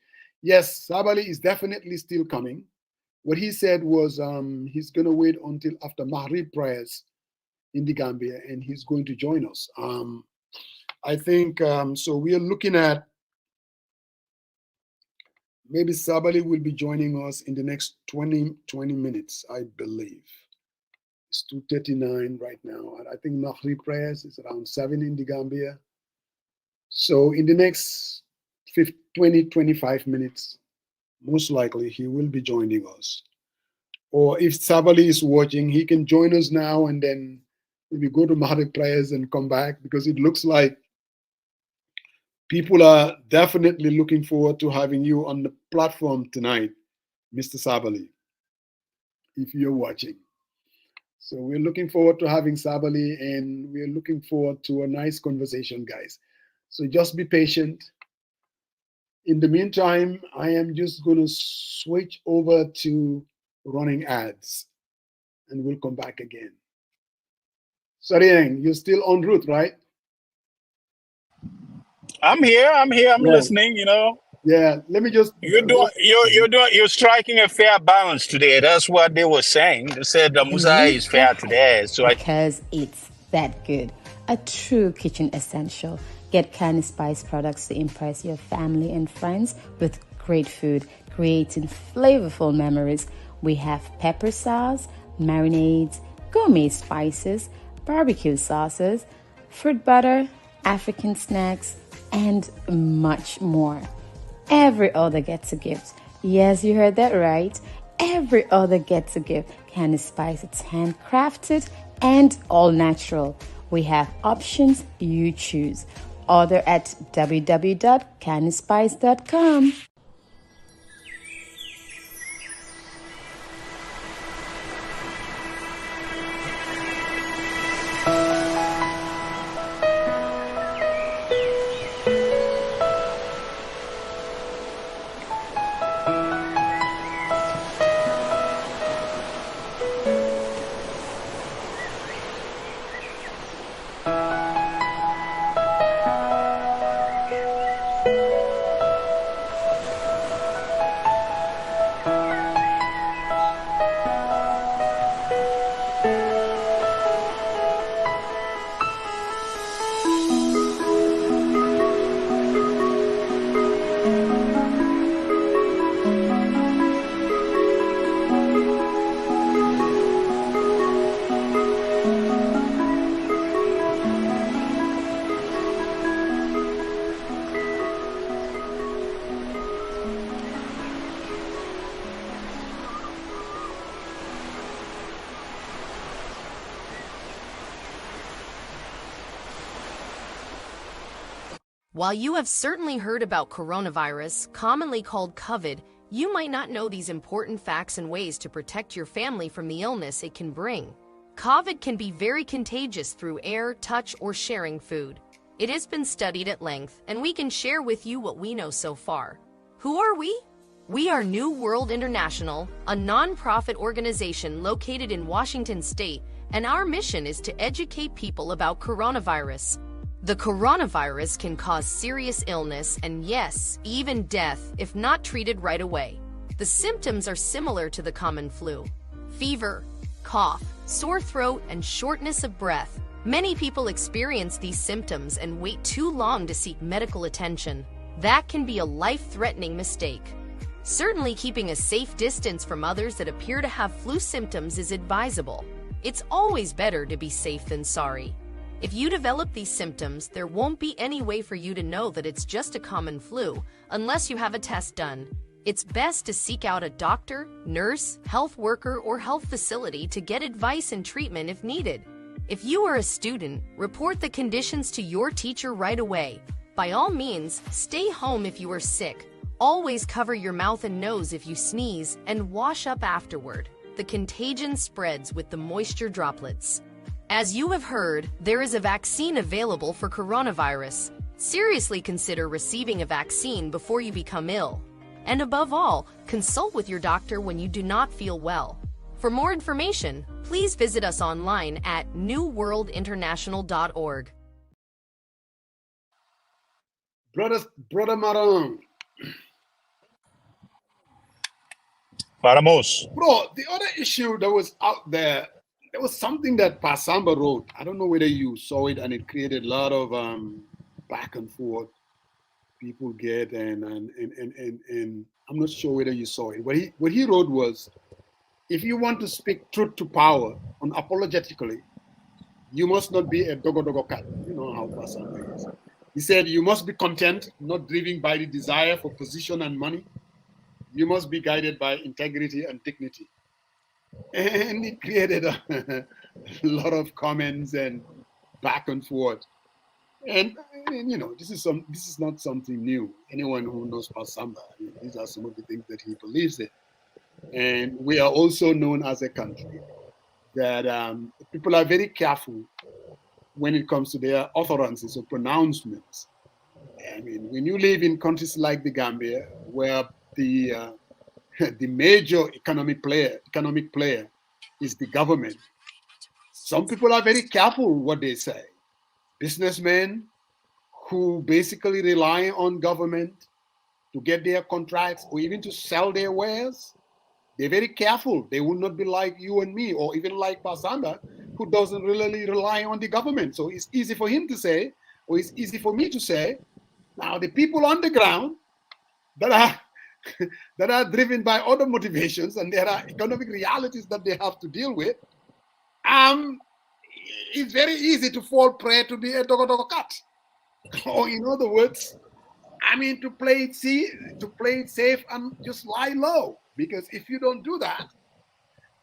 Yes, Sabally is definitely still coming. What he said was he's going to wait until after Maghrib prayers in the Gambia, and he's going to join us. I think, so we are looking at maybe Sabally will be joining us in the next 20 minutes, I believe. It's 2:39 right now. And I think Maghrib prayers is around 7 in the Gambia. So in the next 25 minutes, most likely he will be joining us. Or if Sabally is watching, he can join us now and then maybe go to Maghrib prayers and come back, because it looks like people are definitely looking forward to having you on the platform tonight, Mr. Sabally, if you're watching. So we're looking forward to having Sabally, and we're looking forward to a nice conversation, guys. So just be patient. In the meantime, I am just going to switch over to running ads, and we'll come back again. Sariang, you're still en route, right? I'm here. I'm listening, Yeah, let me just. You're striking a fair balance today. That's what they were saying. They said the Musa is fair today. So because it's that good. A true kitchen essential. Get Candy Spice products to impress your family and friends with great food, creating flavorful memories. We have pepper sauce, marinades, gourmet spices, barbecue sauces, fruit butter, African snacks, and much more. Every order gets a gift. Yes, you heard that right. Every order gets a gift. Candy Spice, it's handcrafted and all natural. We have options, you choose. Order at www.candyspice.com. While you have certainly heard about coronavirus, commonly called COVID, you might not know these important facts and ways to protect your family from the illness it can bring. COVID can be very contagious through air, touch, or sharing food. It has been studied at length, and we can share with you what we know so far. Who are we? We are New World International, a non-profit organization located in Washington State, and our mission is to educate people about coronavirus. The coronavirus can cause serious illness and, yes, even death if not treated right away. The symptoms are similar to the common flu: fever, cough, sore throat, and shortness of breath. Many people experience these symptoms and wait too long to seek medical attention. That can be a life-threatening mistake. Certainly, keeping a safe distance from others that appear to have flu symptoms is advisable. It's always better to be safe than sorry. If you develop these symptoms, there won't be any way for you to know that it's just a common flu unless you have a test done. it's best to seek out a doctor, nurse, health worker, or health facility to get advice and treatment if needed. If you are a student, report the conditions to your teacher right away. By all means, stay home if you are sick. Always cover your mouth and nose if you sneeze, and wash up afterward. The contagion spreads with the moisture droplets. As you have heard, there is a vaccine available for coronavirus. Seriously consider receiving a vaccine before you become ill. And above all, consult with your doctor when you do not feel well. For more information, please visit us online at newworldinternational.org. Brother Maran. Paramos. Bro, the other issue that was out there was something that Pasamba wrote. I don't know whether you saw it, and it created a lot of back and forth people get, and I'm not sure whether you saw it. What he wrote was, if you want to speak truth to power unapologetically, you must not be a dogo cat. You know how Pasamba is. He said, you must be content, not driven by the desire for position and money. You must be guided by integrity and dignity. And it created a lot of comments and back and forth. And you know, this is not something new. Anyone who knows Pasamba, these are some of the things that he believes in. And we are also known as a country that people are very careful when it comes to their utterances or pronouncements. I mean, when you live in countries like the Gambia, where the major economic player is the government, some people are very careful what they say. Businessmen who basically rely on government to get their contracts or even to sell their wares, they're very careful. They will not be like you and me, or even like Pasanda, who doesn't really rely on the government. So it's easy for him to say, or it's easy for me to say. Now, the people on the ground that are driven by other motivations, and there are economic realities that they have to deal with, it's very easy to fall prey to be a dogo cat. Or in other words, I mean, to play it safe and just lie low. Because if you don't do that,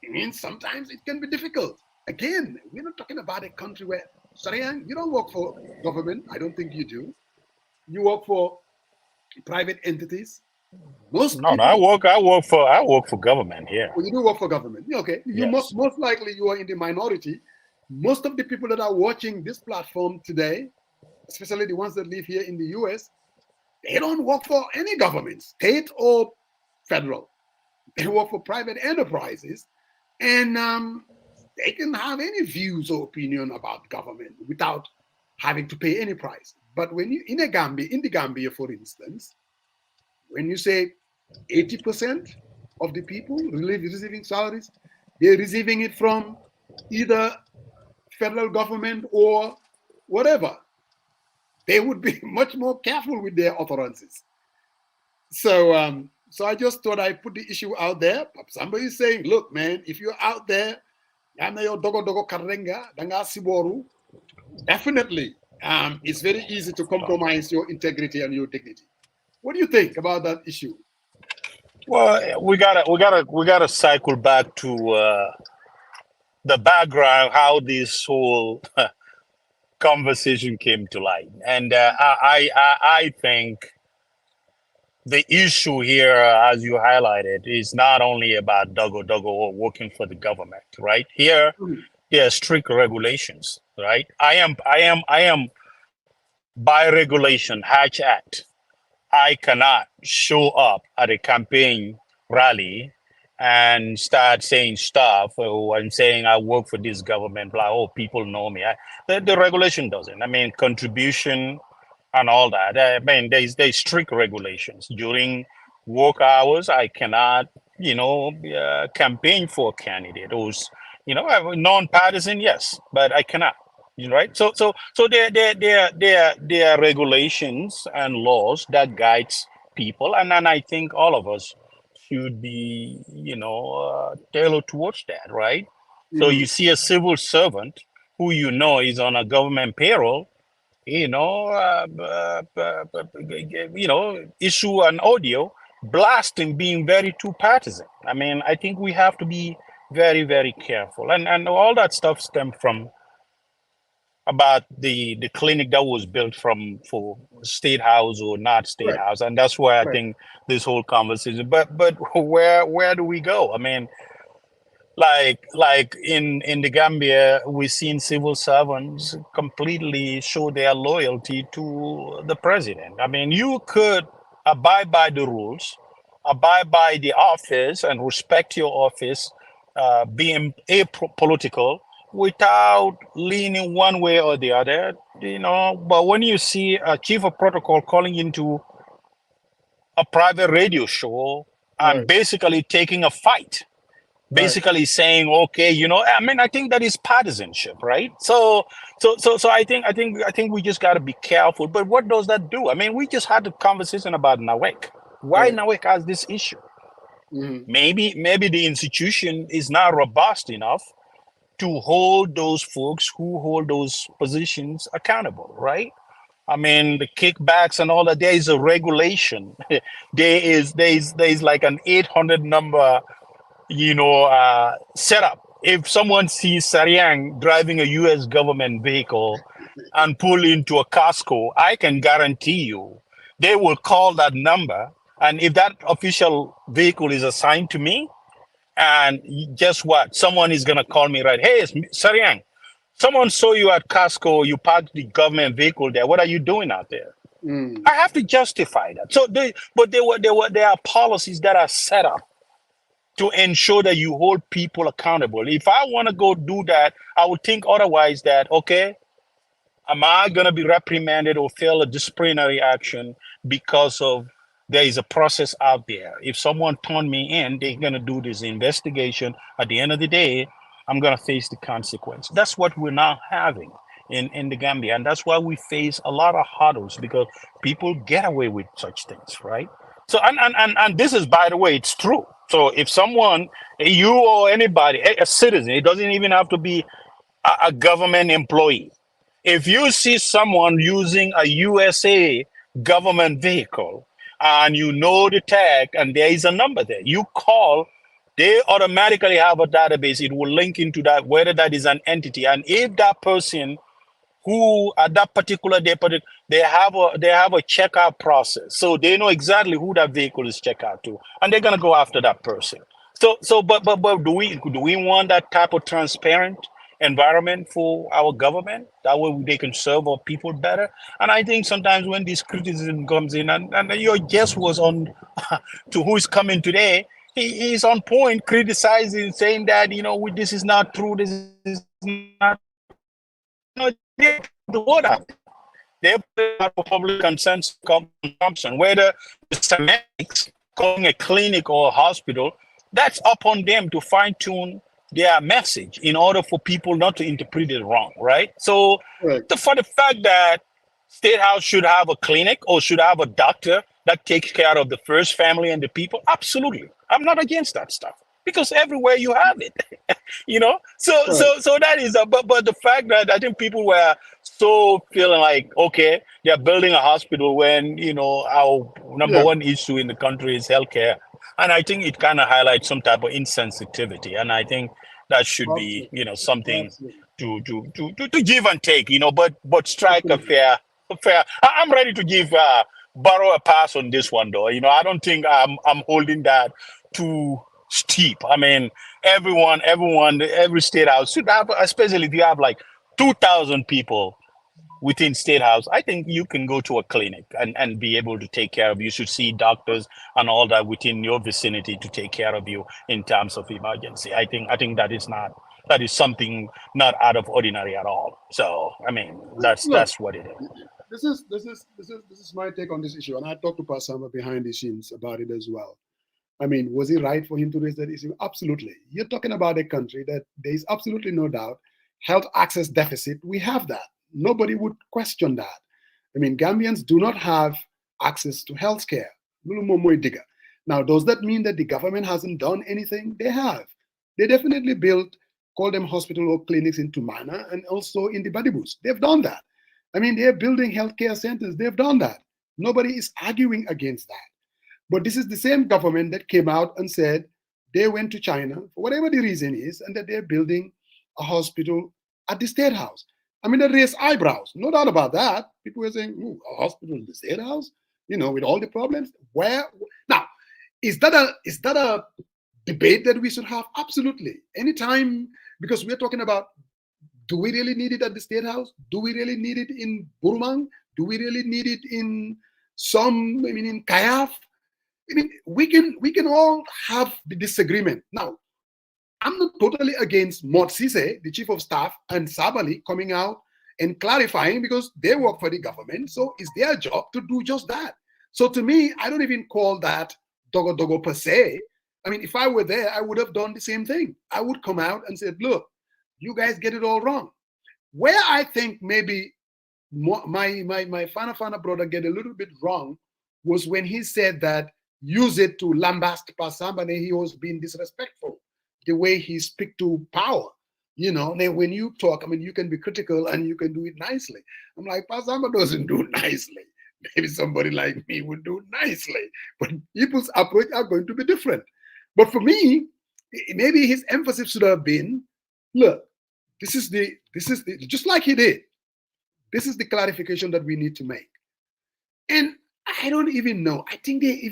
it means sometimes it can be difficult. Again, we're not talking about a country where, Sariang, you don't work for government. I don't think you do. You work for private entities. I work for government here. Well, you do work for government. Okay. You Yes. most likely you are in the minority. Most of the people that are watching this platform today, especially the ones that live here in the US, they don't work for any government, state or federal. They work for private enterprises, and they can have any views or opinion about government without having to pay any price. But when you in the Gambia, for instance, when you say 80% of the people receiving salaries, they're receiving it from either federal government or whatever. They would be much more careful with their utterances. So I just thought I'd put the issue out there. Somebody is saying, look, man, if you're out there, definitely it's very easy to compromise your integrity and your dignity. What do you think about that issue? Well, we gotta cycle back to the background, how this whole conversation came to light, and I think the issue here, as you highlighted, is not only about Dogo or working for the government, right? Here, there are strict regulations, right? I am by regulation, Hatch Act. I cannot show up at a campaign rally and start saying stuff and saying I work for this government, blah, oh, people know me. The regulation doesn't. I mean, contribution and all that. I mean, there's strict regulations. During work hours, I cannot, campaign for a candidate who's, non-partisan, yes, but I cannot. Right. So there are regulations and laws that guides people, and then I think all of us should be, tailored towards that, right? So you see a civil servant who is on a government payroll, issue an audio blasting being very too partisan. I mean, I think we have to be very, very careful. And all that stuff stemmed from about the clinic that was built for state house or not state Right. house. And that's why I Right. think this whole conversation, but where do we go? I mean, like in the Gambia, we've seen civil servants completely show their loyalty to the president. I mean, you could abide by the rules, abide by the office, and respect your office, being apolitical without leaning one way or the other. But when you see a chief of protocol calling into a private radio show and Right. basically taking a fight, Right. basically saying, okay, I mean, I think that is partisanship, right? So I think we just got to be careful. But what does that do? I mean, we just had a conversation about Nawek. Why Right. Nawek has this issue? Mhm. Maybe the institution is not robust enough to hold those folks who hold those positions accountable, right? I mean, the kickbacks and all that. There is a regulation. There is like an 800 number setup. If someone sees Sariang driving a U.S. government vehicle and pull into a Costco, I can guarantee you they will call that number. And if that official vehicle is assigned to me, and guess what? Someone is going to call me, right? Hey, it's Sariang. Someone saw you at Costco, you parked the government vehicle there. What are you doing out there? Mm. I have to justify that. There are policies that are set up to ensure that you hold people accountable. If I want to go do that, I would think otherwise that, okay, am I going to be reprimanded or fail a disciplinary action because of there is a process out there? If someone turned me in, they're going to do this investigation. At the end of the day, I'm going to face the consequence. That's what we're now having in the Gambia. And that's why we face a lot of hurdles because people get away with such things, right? So, and this is, by the way, it's true. So if someone, you or anybody, a citizen, it doesn't even have to be a government employee. If you see someone using a USA government vehicle and you know the tag and there is a number there, you call, they automatically have a database. It will link into that, whether that is an entity. And if that person who at that particular day, they have a checkout process, so they know exactly who that vehicle is checked out to, and they're gonna go after that person. But do we want that type of transparent environment for our government? That way they can serve our people better. And I think sometimes when this criticism comes in, and your guest was on to who's coming today, he's on point criticizing, saying that this is not true, this is not they put the word out. They put it out for public consumption. Whether the semantics, calling a clinic or a hospital, that's up on them to fine tune their message in order for people not to interpret it wrong, right? So, Right. for the fact that State House should have a clinic or should have a doctor that takes care of the first family and the people, absolutely. I'm not against that stuff because everywhere you have it. So Right. so that is but the fact that I think people were so feeling like, okay, they're building a hospital when our number Yeah. one issue in the country is healthcare, and I think it kind of highlights some type of insensitivity, and I think that should be Absolutely. something Absolutely. to give and take, but strike a Absolutely. fair. I'm ready to give Barrow a pass on this one, though. I don't think I'm holding that too steep. I mean, every state house should have, especially if you have like 2,000 people within state house. I think you can go to a clinic and be able to take care of you. You should see doctors and all that within your vicinity to take care of you in terms of emergency. I think that is something not out of ordinary at all. So I mean, Look, that's what it is. this is my take on this issue, and I talked to Pasamba behind the scenes about it as well. I mean, was it right for him to raise that issue? Absolutely. You're talking about a country that there is absolutely no doubt health access deficit. We have that. Nobody would question that. I mean, Gambians do not have access to health care. Now, does that mean that the government hasn't done anything? They have. They definitely built, call them hospital or clinics in Tumana and also in the Badibus. They've done that. I mean, they're building healthcare centers. They've done that. Nobody is arguing against that. But this is the same government that came out and said they went to China, for whatever the reason is, and that they're building a hospital at the State House. I mean, they raised eyebrows. No doubt about that. People were saying, ooh, a hospital in the State House, with all the problems. Where? Now, is that a debate that we should have? Absolutely. Anytime, because we're talking about, do we really need it at the State House? Do we really need it in Burmang? Do we really need it in in Kayaf? I mean, we can all have the disagreement. Now, I'm not totally against Mott Sise, the chief of staff, and Sabally coming out and clarifying, because they work for the government. So it's their job to do just that. So to me, I don't even call that dogo dogo per se. I mean, if I were there, I would have done the same thing. I would come out and said, look, you guys get it all wrong. Where I think maybe my Fana brother get a little bit wrong was when he said that use it to lambast Pasambane, he was being disrespectful, the way he speak to power. Then when you talk, I mean, you can be critical and you can do it nicely. I'm like, Pasamba doesn't do nicely. Maybe somebody like me would do nicely, but people's approach are going to be different. But for me, maybe his emphasis should have been, look, this is the just like he did. This is the clarification that we need to make. And I don't even know. I think they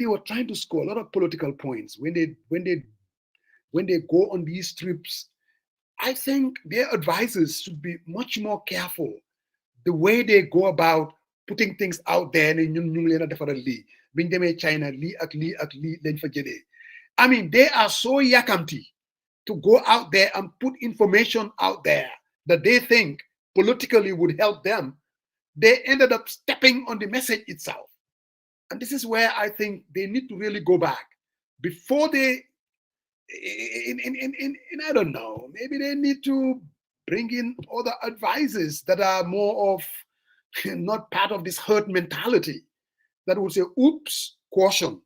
were trying to score a lot of political points when they go on these trips. I think their advisors should be much more careful the way they go about putting things out there. China, I mean, they are so yakamti to go out there and put information out there that they think politically would help them. They ended up stepping on the message itself. And this is where I think they need to really go back before they, I don't know, maybe they need to bring in other advisors that are more of, not part of this herd mentality, that would say, oops, caution,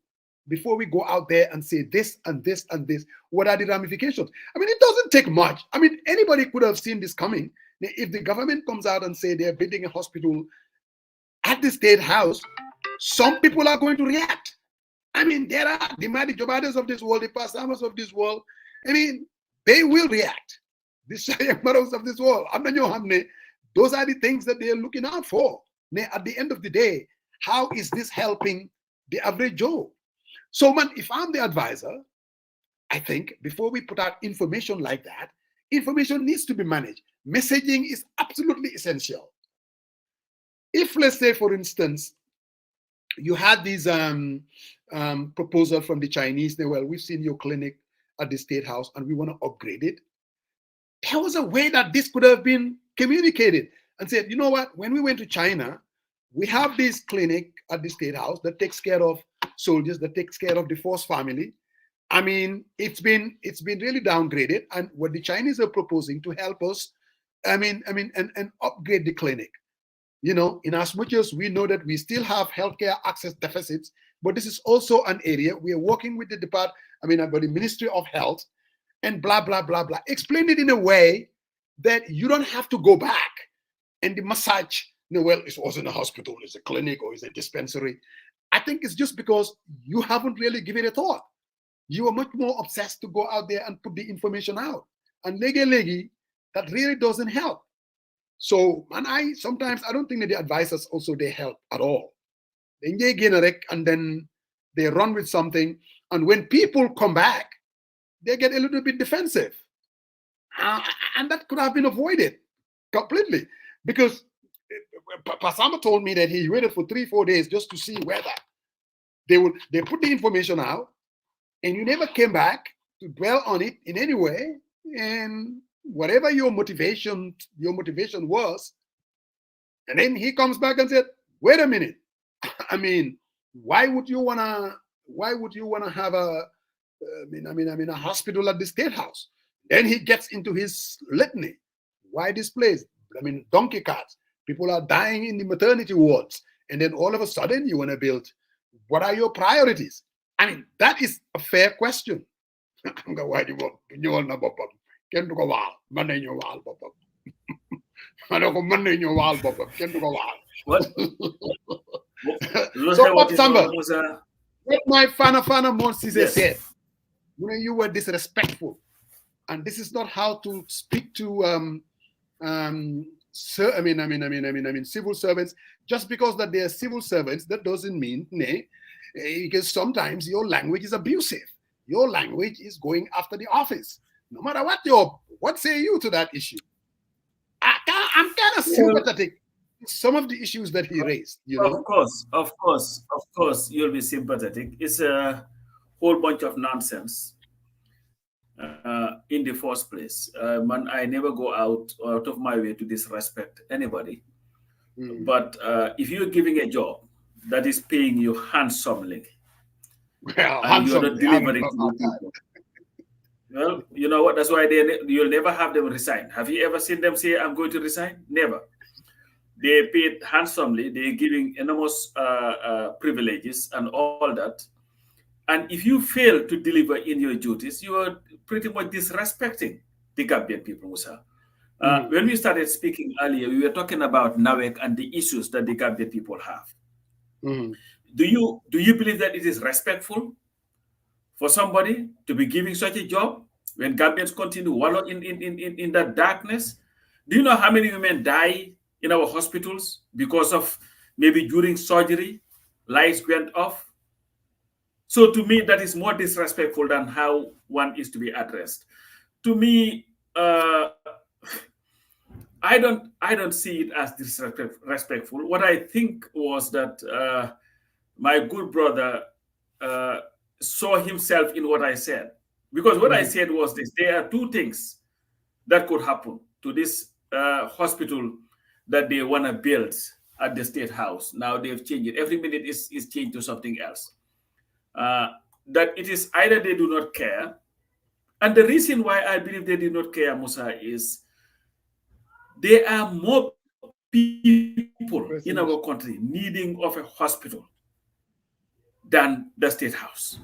before we go out there and say this and this and this. What are the ramifications? I mean, it doesn't take much. I mean, anybody could have seen this coming. If the government comes out and say they're building a hospital at the State House, some people are going to react. I mean, there are the Jobadas of this world, the Pasamas of this world. I mean, they will react. The Shayamaros of this world. Those are the things that they're looking out for. At the end of the day, how is this helping the average Joe? So, man, if I'm the advisor, I think before we put out information like that, information needs to be managed. Messaging is absolutely essential. If, let's say, for instance, you had these proposal from the Chinese, well, we've seen your clinic at the State House and we want to upgrade it. There was a way that this could have been communicated and said, you know what, when we went to China, we have this clinic at the State House that takes care of soldiers, that takes care of the force family. I mean, it's been really downgraded. And what the Chinese are proposing to help us, and upgrade the clinic. In as much as we know that we still have healthcare access deficits, but this is also an area we are working with the the Ministry of Health and blah, blah, blah, blah. Explain it in a way that you don't have to go back and the massage, well, it wasn't a hospital, it's a clinic or it's a dispensary. I think it's just because you haven't really given it a thought. You are much more obsessed to go out there and put the information out. And legi, that really doesn't help. So, and sometimes I don't think that the advisors also, they help at all. They generic and then they run with something. And when people come back, they get a little bit defensive. And that could have been avoided completely. Because Pasama told me that he waited for 3-4 days just to see whether they put the information out and you never came back to dwell on it in any way. And whatever your motivation was, and then he comes back and said, wait a minute. I mean, why would you wanna have a hospital at the State House? Then he gets into his litany. Why this place? Donkey carts. People are dying in the maternity wards. And then all of a sudden you want to build. What are your priorities? I mean, that is a fair question. What? So what, Samba? What my Fana Monsise said, you were disrespectful, and this is not how to speak to civil servants. Just because that they are civil servants, that doesn't mean because sometimes your language is abusive. Your language is going after the office. No matter what say you to that issue? I'm kind of sympathetic to some of the issues that he raised. Of course, you'll be sympathetic. It's a whole bunch of nonsense. In the first place, man, I never go out of my way to disrespect anybody. But if you're giving a job that is paying you handsomely, and you're not delivering to the people, well, you know what? That's why you'll never have them resign. Have you ever seen them say, "I'm going to resign"? Never. They paid handsomely. They're giving enormous privileges and all that. And if you fail to deliver in your duties, you are pretty much disrespecting the Gambian people, Musa. When we started speaking earlier, we were talking about NAWEC and the issues that the Gambian people have. Do you believe that it is respectful for somebody to be giving such a job when Gambians continue wallow in that darkness? Do you know how many women die in our hospitals because of maybe during surgery, lights went off? So to me, that is more disrespectful than how one is to be addressed. To me, I don't see it as disrespectful. What I think was that my good brother saw himself in what I said. Because what I said was this: there are two things that could happen to this hospital that they want to build at the State House. Now they've changed it. Every minute is changed to something else. That it is either they do not care, and the reason why I believe they do not care, Musa, is there are more people in our country needing of a hospital than the State House.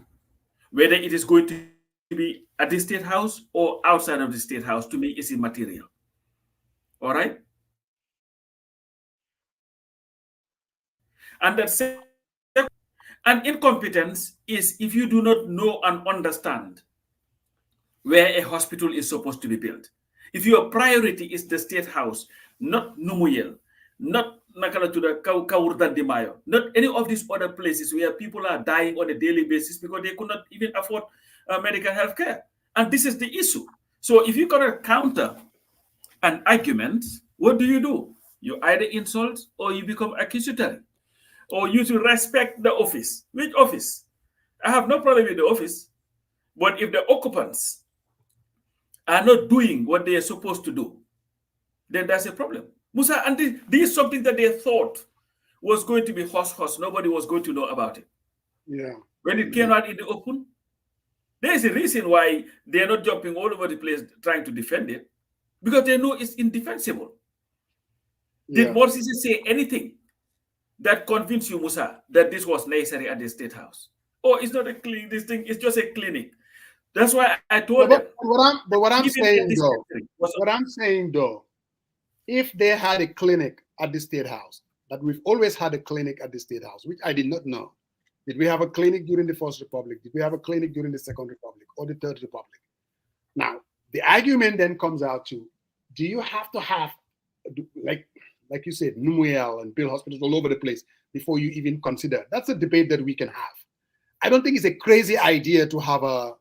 Whether it is going to be at the State House or outside of the State House, to me, is immaterial. All right? And that second, and incompetence is if you do not know and understand where a hospital is supposed to be built. If your priority is the State House, not Numuyel, not Nakala to the Kaurdan de Mayo, not any of these other places where people are dying on a daily basis because they could not even afford medical health care. And this is the issue. So if you cannot counter an argument, what do? You either insult or you become accusatory. Or you to respect the office. Which office? I have no problem with the office. But if the occupants are not doing what they are supposed to do, then there's a problem. Musa, and this is something that they thought was going to be hush-hush. Nobody was going to know about it. Yeah. When it came out in the open, there is a reason why they are not jumping all over the place trying to defend it, because they know it's indefensible. Did Morsi say anything that convinced you, Musa, that this was necessary at the State House? Oh, it's not a clinic, this thing is just a clinic. That's why I told them. What I'm saying though, if they had a clinic at the State House, that we've always had a clinic at the State House, which I did not know. Did we have a clinic during the First Republic? Did we have a clinic during the Second Republic or the Third Republic? Now, the argument then comes out to, do you have to have, like you said, Numuyel and build hospitals all over the place before you even consider? That's a debate that we can have. I don't think it's a crazy idea to have a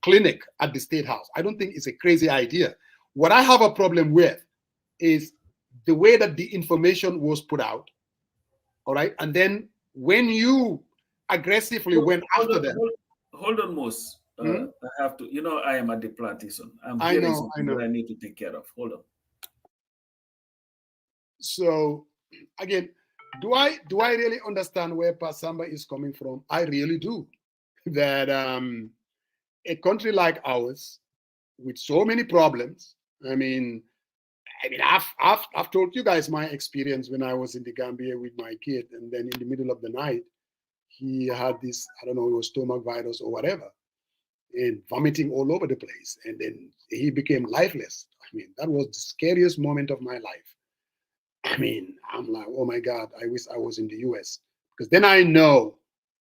clinic at the State House. I don't think it's a crazy idea. What I have a problem with is the way that the information was put out, all right? And then when you aggressively went after them. Hold on, Mos. I have to, I am at the plantation. I know. I need to take care of. Hold on. So, again, do I really understand where Pasamba is coming from? I really do. That a country like ours, with so many problems, I've told you guys my experience when I was in the Gambia with my kid, and then in the middle of the night, he had this, I don't know, it was stomach virus or whatever, and vomiting all over the place, and then he became lifeless. That was the scariest moment of my life. I mean, I'm like, oh my God, I wish I was in the US. Because then I know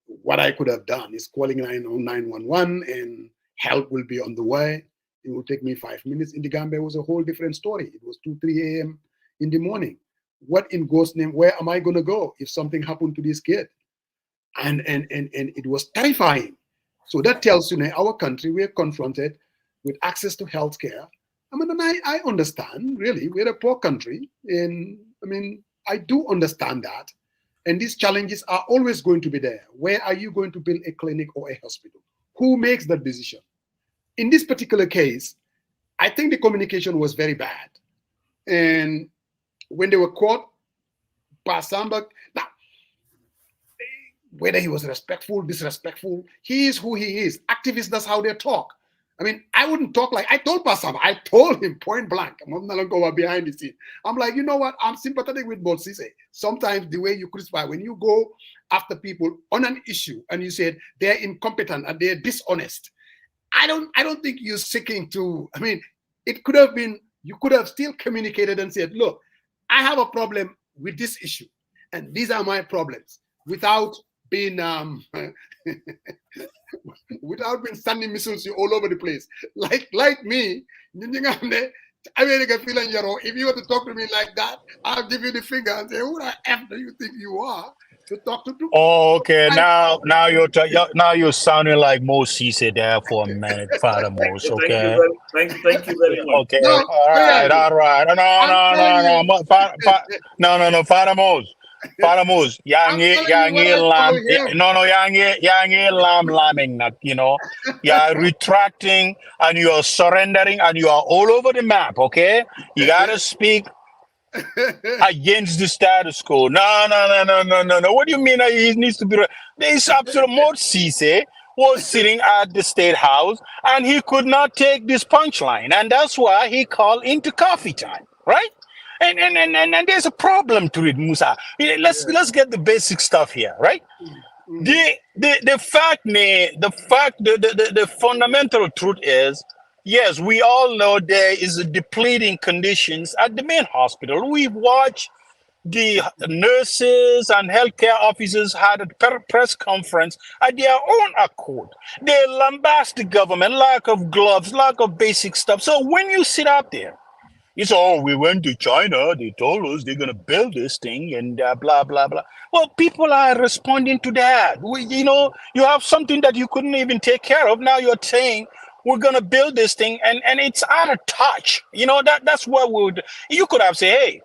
what I could have done is calling 911 and help will be on the way. It will take me 5 minutes. In the Gambia, it was a whole different story. It was 2, 3 a.m. in the morning. What in God's name, where am I going to go if something happened to this kid? And it was terrifying. So that tells you, in our country, we're confronted with access to healthcare. I mean, and I understand, really, we're a poor country. And I mean, I do understand that. And these challenges are always going to be there. Where are you going to build a clinic or a hospital? Who makes that decision? In this particular case, I think the communication was very bad. And when they were caught, Pasamba, now, whether he was respectful, disrespectful, he is who he is. Activists, that's how they talk. I mean, I wouldn't talk like, I told Pasamba, I told him point blank, I'm not going to go behind the scene. I'm like, you know what? I'm sympathetic with Bolsise. Sometimes the way you crucify, when you go after people on an issue and you said they're incompetent and they're dishonest, I don't think you're seeking to, I mean, it could have been, you could have still communicated and said, look, I have a problem with this issue, and these are my problems, without being without being sending missiles all over the place. Like me, if you were to talk to me like that, I'll give you the finger and say, who the F do you think you are to talk to? Oh, okay. Now you're sounding like Moses there for a minute, Father Moses. Okay. Thank you very much. Okay. No, All right. No, Father Moses. Father Moses, yangi lambing, you know, you are retracting and you are surrendering and you are all over the map. Okay, you gotta speak against the status quo. No. What do you mean? He needs to be. This absolute Moses was sitting at the State House and he could not take this punchline, and that's why he called into coffee time, right? And there's a problem to it, Musa. Let's get the basic stuff here, right? The fundamental truth is, yes, we all know there is a depleting conditions at the main hospital. We've watched the nurses and healthcare officers had a press conference at their own accord. They lambast the government, lack of gloves, lack of basic stuff. So when you sit out there, it's, oh, we went to China. They told us they're going to build this thing and blah, blah, blah. Well, people are responding to that. You have something that you couldn't even take care of. Now you're saying we're going to build this thing and it's out of touch. That's what you could have said, hey,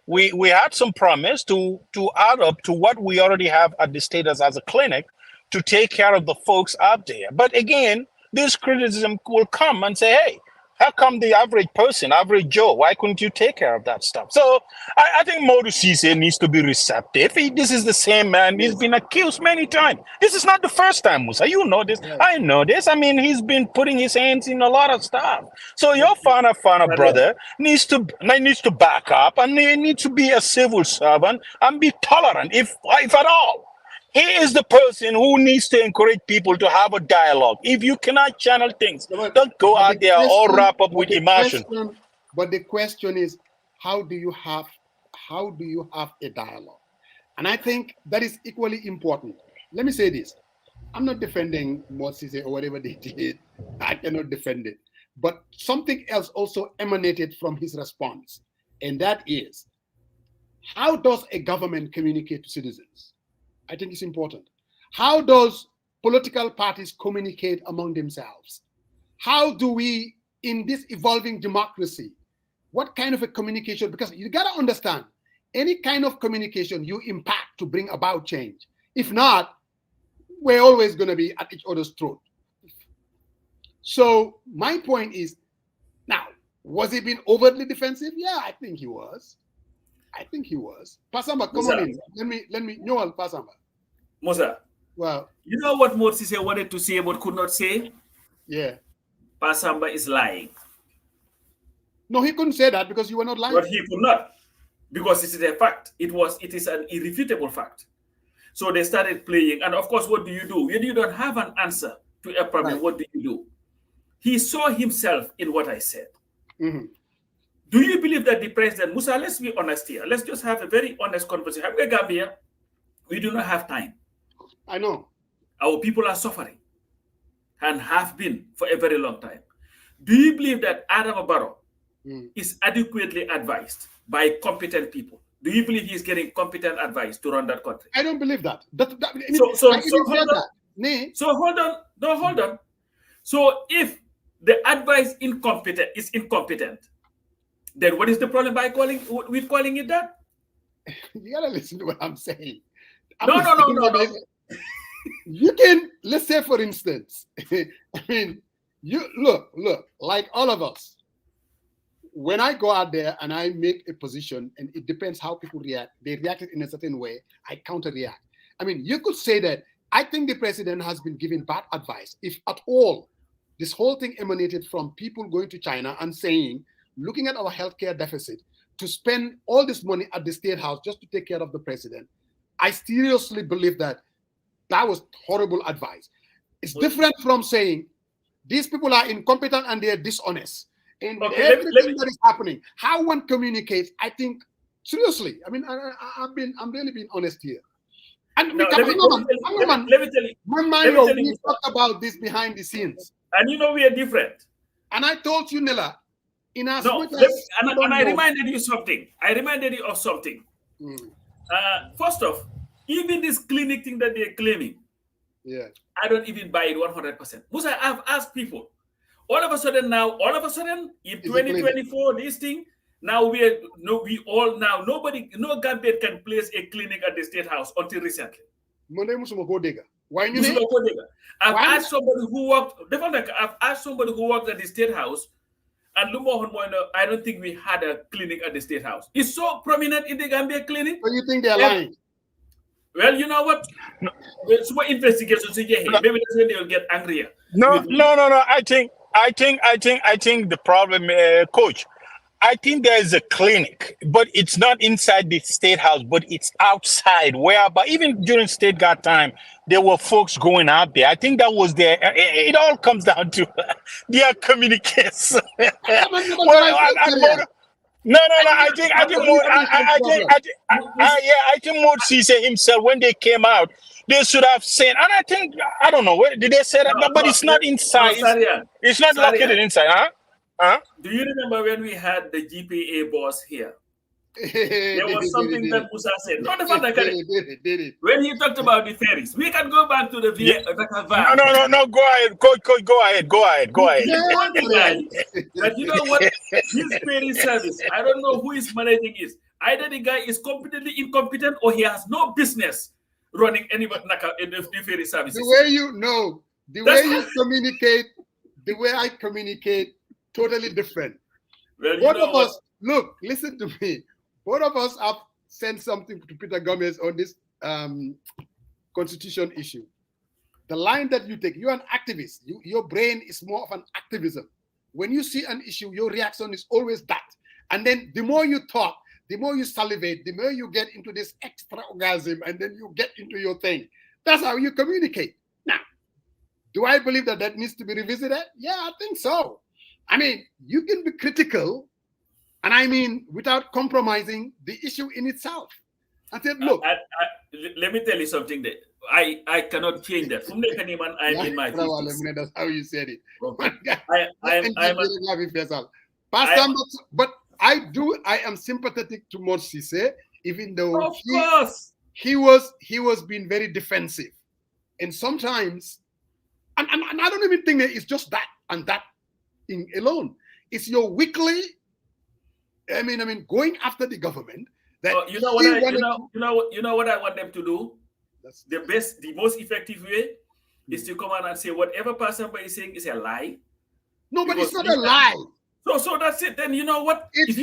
we had some promise to add up to what we already have at the status as a clinic to take care of the folks out there. But again, this criticism will come and say, hey, how come the average person, average Joe, why couldn't you take care of that stuff? So I think Momodou Cisse needs to be receptive. This is the same man. He's been accused many times. This is not the first time, Musa. You know this. Yeah. I know this. I mean, he's been putting his hands in a lot of stuff. So your Fana brother needs to back up, and he needs to be a civil servant and be tolerant, if at all. He is the person who needs to encourage people to have a dialogue. If you cannot channel things, don't go out there all wrap up with emotion. But the question is, how do you have a dialogue? And I think that is equally important. Let me say this. I'm not defending Moses or whatever they did. I cannot defend it. But something else also emanated from his response. And that is, how does a government communicate to citizens? I think it's important. How does political parties communicate among themselves? How do we, in this evolving democracy, what kind of a communication? Because you got to understand, any kind of communication you impact to bring about change. If not, we're always going to be at each other's throat. So my point is, now, was he being overtly defensive? Yeah, I think he was. Pasamba, come on in. Let me, Noel Pasamba. Musa. Well, you know what Moses wanted to say but could not say? Yeah. Pasamba is lying. No, he couldn't say that because you were not lying. But he could not, because it is a fact. It is an irrefutable fact. So they started playing, and of course, what do you do? When you don't have an answer to a problem, right, what do you do? He saw himself in what I said. Mm-hmm. Do you believe that the president, Musa, let's be honest here. Let's just have a very honest conversation. We're Gambia. We do not have time. I know. Our people are suffering and have been for a very long time. Do you believe that Adam Barrow is adequately advised by competent people? Do you believe he's getting competent advice to run that country? I don't believe that. Hold on. So if the advice is incompetent, then what is the problem by calling it that? You gotta listen to what I'm saying. No. You can, let's say for instance, I mean, you look, like all of us, when I go out there and I make a position, and it depends how people react, they reacted in a certain way, I counter react. I mean, you could say that I think the president has been given bad advice, if at all. This whole thing emanated from people going to China and saying, looking at our healthcare deficit, to spend all this money at the State House just to take care of the president. I seriously believe that was horrible advice. It's different from saying these people are incompetent and they're dishonest. And everything that is happening, how one communicates, I think, seriously, I mean, I'm really being honest here. And we talked about this behind the scenes. And you know we are different. And I told you, Nella, I reminded you something. Of something. First off, even this clinic thing that they're claiming, I don't even buy it 100%. Musa, I've asked people. All of a sudden, in 2024, this thing, no Gambian can place a clinic at the State House until recently. Why I've asked somebody who worked at the State House, and I don't think we had a clinic at the State House. It's so prominent in the Gambia clinic. So you think they're lying? Well, you know what? It's more investigations. Maybe that's when they'll get angrier. No. I think the problem, Coach, I think there is a clinic, but it's not inside the State House, but it's outside. But even during State Guard time, there were folks going out there. I think that was there. It all comes down to their communication. I think Mod Cisse himself, when they came out, they should have said, and I think, I don't know, did they say that? But it's not inside. It's not located inside, huh? Do you remember when we had the GPA boss here? There was something that Musa said. Not the fact that when he talked about the ferries, we can go back to the No, go ahead. Go ahead. But you know what? His ferry service, I don't know who is managing it. Either the guy is completely incompetent or he has no business running any the ferry services. The way you communicate, the way I communicate, totally different. Well, both of us, look, listen to me. Both of us have sent something to Peter Gomez on this constitution issue. The line that you take, you're an activist. Your brain is more of an activism. When you see an issue, your reaction is always that. And then the more you talk, the more you salivate, the more you get into this extra orgasm, and then you get into your thing. That's how you communicate. Now, do I believe that needs to be revisited? Yeah, I think so. I mean, you can be critical, and I mean, without compromising the issue in itself. I said, look. Let me tell you something that I cannot change that. From the Kaniman, I'm in my 50s. That's how you said it. But I am sympathetic to Mod Cisse, even though he was being very defensive. And sometimes, and I don't even think that it's just that and that thing alone. It's your weekly, I mean, going after the government. That you know what I want them to do? The most effective way is to come out and say whatever person is saying is a lie. No, but it's not a lie. So that's it. Then you know what? It's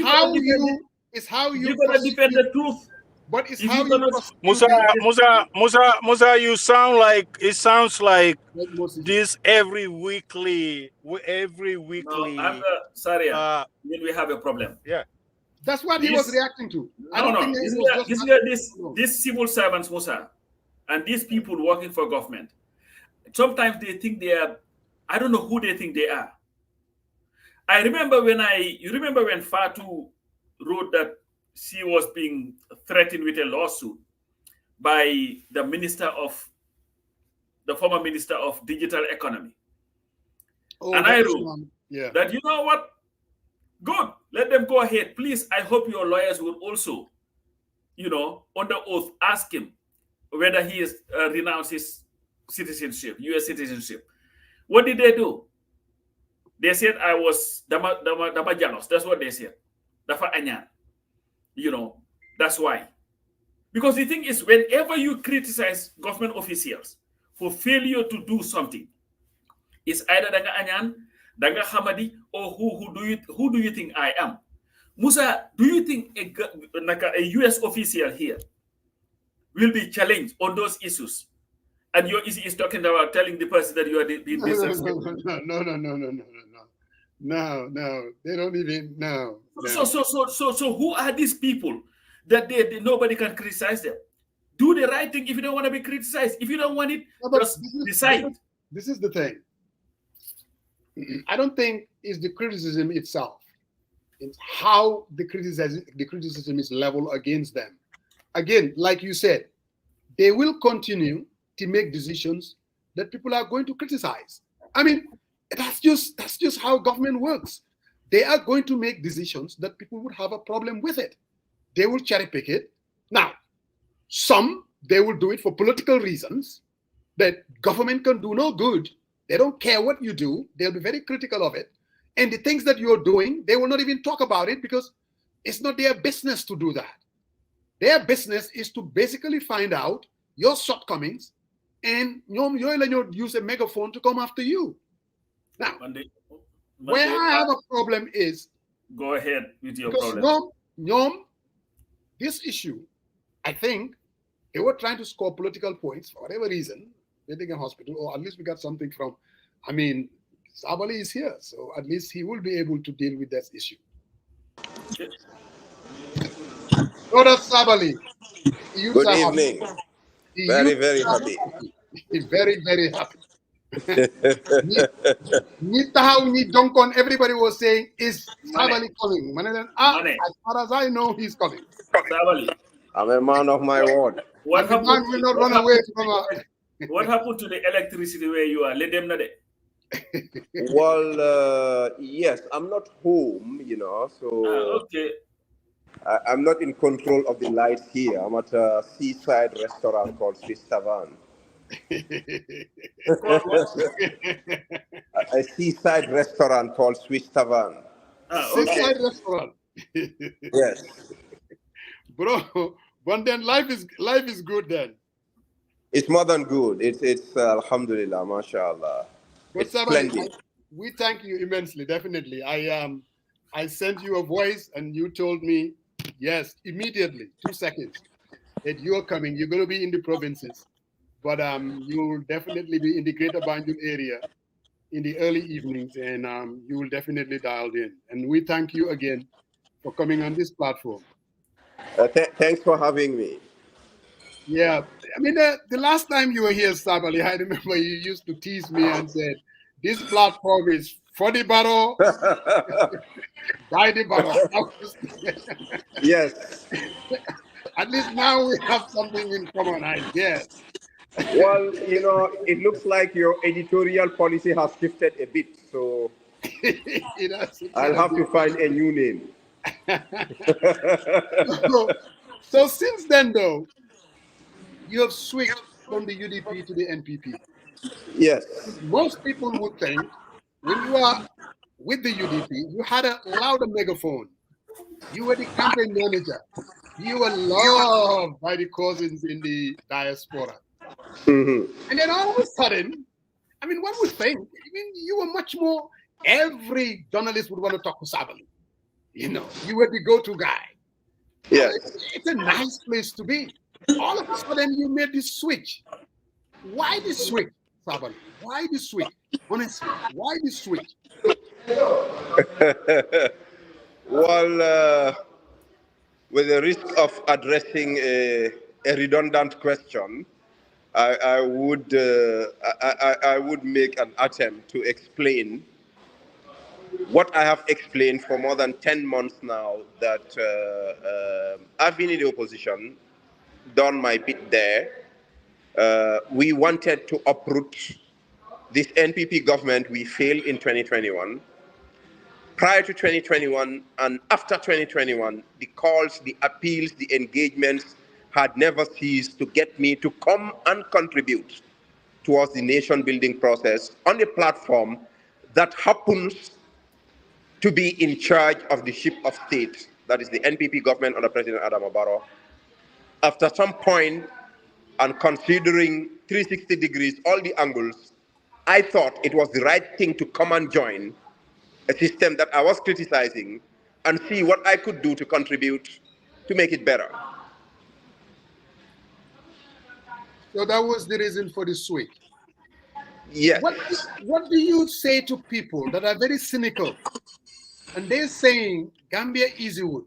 how you gonna defend the truth. But it's how you Musa, you sound like this every weekly. No, sorry, then we have a problem. Yeah. That's what he was reacting to. These civil servants, Musa, and these people working for government, sometimes they think they are, I don't know who they think they are. I remember you remember when Fatu wrote that she was being threatened with a lawsuit by the former minister of digital economy. Oh, and I wrote yeah. that, you know what? Good. Let them go ahead. Please, I hope your lawyers will also, under oath, ask him whether he has renounced his citizenship, U.S. citizenship. What did they do? They said I was Damajanos. That's what they said. Dafa Anyan. That's why. Because the thing is, whenever you criticize government officials for failure to do something, it's either Danga Anyan, Danga Hamadi, or who do you think I am? Musa, do you think a US official here will be challenged on those issues? And your issue is talking about telling the person that you are the No, they don't even know. So who are these people that nobody can criticize them? Do the right thing if you don't want to be criticized. If you don't want it, just decide. This is the thing. I don't think it's the criticism itself. It's how the criticism is leveled against them. Again, like you said, they will continue to make decisions that people are going to criticize. I mean, that's just how government works. They are going to make decisions that people would have a problem with it. They will cherry pick it. Now, some, they will do it for political reasons, that government can do no good. They don't care what you do. They'll be very critical of it. And the things that you're doing, they will not even talk about it because it's not their business to do that. Their business is to basically find out your shortcomings and you'll use a megaphone to come after you. Now, where I have a problem is... Go ahead with your problem. This issue, I think they were trying to score political points for whatever reason. Getting a hospital, or at least we got something from... I mean, Sabally is here, so at least he will be able to deal with that issue. Okay. Brother Sabally. Good evening. Very, very happy. Very, very happy. Everybody was saying, is Sabally coming? As far as I know, he's coming. Sabally. I'm a man of my word. What happened? Man will not run away from What happened to the electricity where you are? Let them know that. Well, yes, I'm not home, so okay. I'm not in control of the lights here. I'm at a seaside restaurant called Swiss Tavern. A seaside restaurant called Swiss Tavern. Seaside restaurant. Yes. Bro, but then life is good then. It's more than good. It's alhamdulillah, mashallah. But it's splendid. We thank you immensely, definitely. I sent you a voice and you told me, yes, immediately, 2 seconds, that you're coming. You're going to be in the provinces, but you will definitely be in the Greater Banjul area in the early evenings, and you will definitely dialed in. And we thank you again for coming on this platform. Thanks for having me. Yeah, I mean, the last time you were here, Sabally, I remember you used to tease me and said, this platform is for the borough, by the borough. Yes. At least now we have something in common, I guess. Well, it looks like your editorial policy has shifted a bit, so I'll have to find a new name. So since then, though, you have switched from the UDP to the NPP. Yes. Most people would think when you are with the UDP, you had a louder megaphone. You were the campaign manager. You were loved by the cousins in the diaspora. Mm-hmm. And then all of a sudden, I mean, one would think, I mean, you were much more, every journalist would want to talk to Sabally. You were the go-to guy. Yeah. It's a nice place to be. All of a sudden, you made this switch. Why this switch, Sabally? Why this switch? Honestly, why this switch? Well, with the risk of addressing a redundant question, I would make an attempt to explain what I have explained for more than 10 months now, that I've been in the opposition, done my bit there. We wanted to uproot this NPP government. We failed in 2021. Prior to 2021 and after 2021, the calls, the appeals, the engagements had never ceased to get me to come and contribute towards the nation building process on a platform that happens to be in charge of the ship of state, that is the NPP government under President Adama Barrow. After some point, and considering 360 degrees, all the angles, I thought it was the right thing to come and join a system that I was criticizing and see what I could do to contribute to make it better. So that was the reason for the switch. Yes. What do you say to people that are very cynical and they're saying Gambia easywood,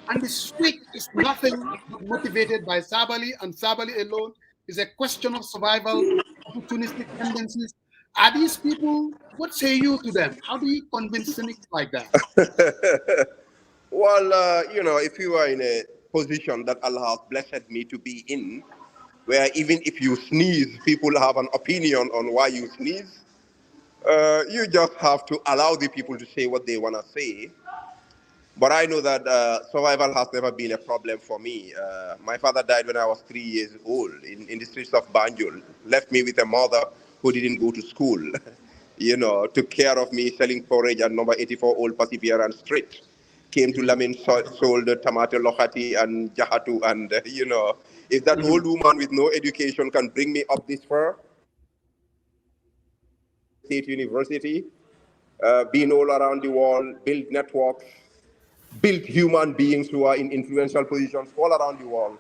and the switch is nothing but motivated by Sabally, and Sabally alone is a question of survival, opportunistic tendencies? Are these people, what say you to them? How do you convince cynics like that? Well, if you are in a position that Allah has blessed me to be in, where even if you sneeze, people have an opinion on why you sneeze, you just have to allow the people to say what they want to say. But I know that survival has never been a problem for me. My father died when I was 3 years old in the streets of Banjul, left me with a mother who didn't go to school, took care of me selling porridge at number 84 Old Perseverance Street. Came to Lamin, sold tomato lohati and jahatu, and, if that old woman with no education can bring me up this far, State University, been all around the world, build networks, build human beings who are in influential positions all around the world.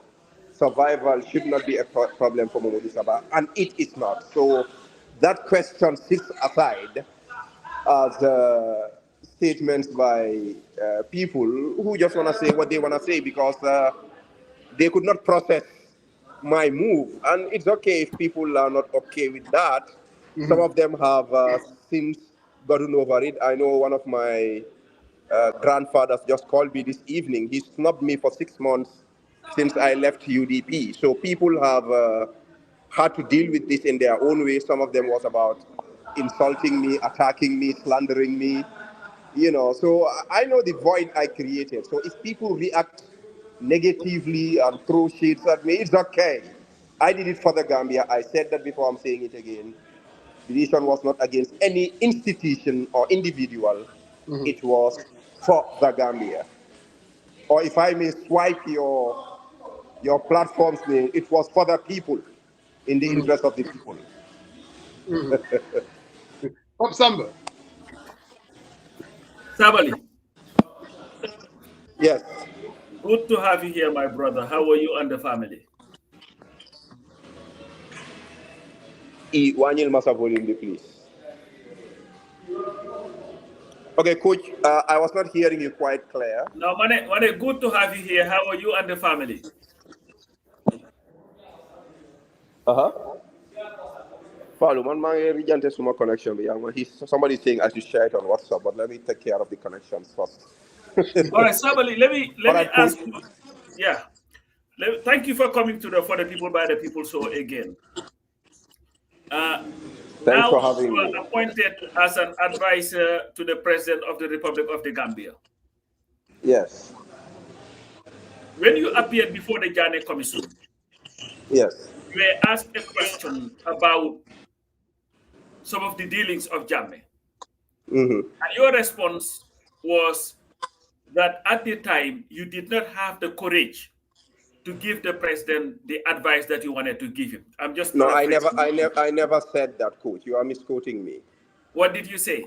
Survival should not be a problem for Momodou Sabah, and it is not. So that question sits aside as statements by people who just want to say what they want to say because they could not process my move. And it's okay if people are not okay with that. Some of them have since gotten over it. I know one of my grandfathers just called me this evening. He snubbed me for 6 months since I left UDP. So people have had to deal with this in their own way. Some of them was about insulting me, attacking me, slandering me. So I know the void I created. So if people react negatively and throw shades at me, it's okay. I did it for the Gambia. I said that before, I'm saying it again. The decision was not against any institution or individual. It was for the Gambia. Or if I may swipe your platform's name, it was for the people, in the interest of the people. Pop Samba. Sabally. Yes. Good to have you here, my brother. How are you and the family? Wanyil masa volume, please. Okay, Coach, I was not hearing you quite clear. No, Mane, good to have you here. How are you and the family? Follow, man, my regente suma connection. Somebody's saying I should share it on WhatsApp, but let me take care of the connections first. All right, Sabally, let me ask you. Yeah. Thank you for coming to for the people by the people show again. Thanks for having me. You are appointed as an advisor to the President of the Republic of the Gambia. Yes. When you appeared before the Janneh Commission, yes, you were asked a question about some of the dealings of Jammeh. And your response was that at the time you did not have the courage to give the president the advice that you wanted to give him. I'm just no. I never said that, Coach. You are misquoting me. What did you say?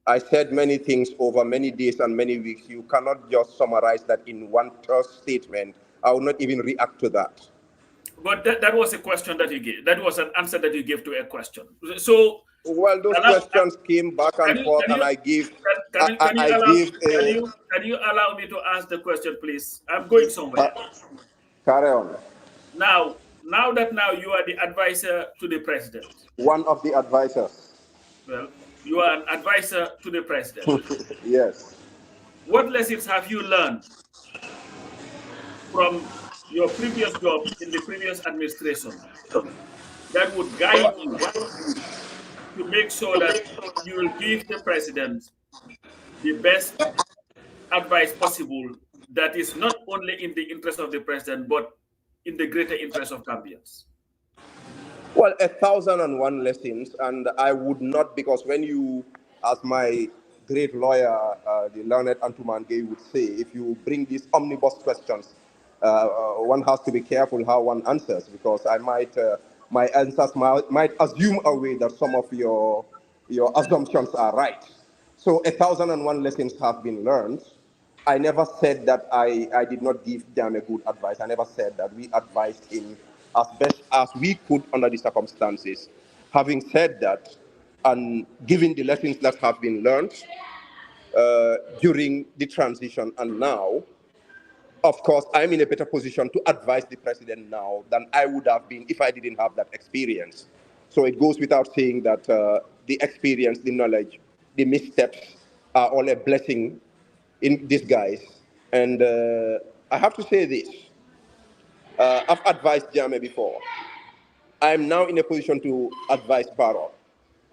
I said many things over many days and many weeks. You cannot just summarize that in one terse statement. I will not even react to that. But that was a question that you gave. That was an answer that you gave to a question. So, well, those questions came back and forth, and I gave. Can you allow me to ask the question, please? I'm going somewhere. Carry on. Now that you are the advisor to the president. One of the advisors. Well, You are an advisor to the president. Yes. What lessons have you learned from your previous job in the previous administration that would guide you to make sure that you will give the president the best advice possible that is not only in the interest of the president, but in the greater interest of Gambians? Well, 1,001 lessons, and I would not, because when you, as my great lawyer, the learned Antuman Gay would say, if you bring these omnibus questions, one has to be careful how one answers, because I might, my answers might assume away that some of your assumptions are right. So 1,001 lessons have been learned. I never said that I did not give them a good advice. I never said that. We advised him as best as we could under the circumstances. Having said that, and given the lessons that have been learned during the transition and now, of course, I'm in a better position to advise the president now than I would have been if I didn't have that experience. So it goes without saying that the experience, the knowledge, the missteps are all a blessing in disguise. And I have to say this. I've advised Jame before. I'm now in a position to advise Barrow.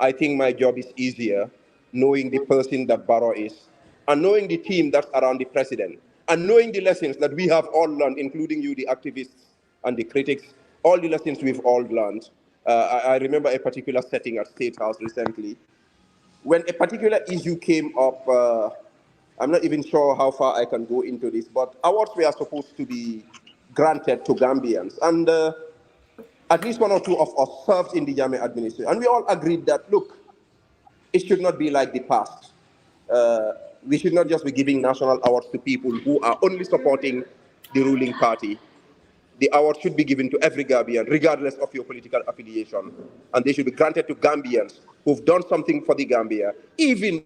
I think my job is easier knowing the person that Barrow is and knowing the team that's around the president and knowing the lessons that we have all learned, including you, the activists and the critics, all the lessons we've all learned. I remember a particular setting at State House recently. When a particular issue came up, I'm not even sure how far I can go into this, but awards were supposed to be granted to Gambians. And at least one or two of us served in the Jammeh administration. And we all agreed that, look, it should not be like the past. We should not just be giving national awards to people who are only supporting the ruling party. The award should be given to every Gambian, regardless of your political affiliation. And they should be granted to Gambians who've done something for the Gambia, even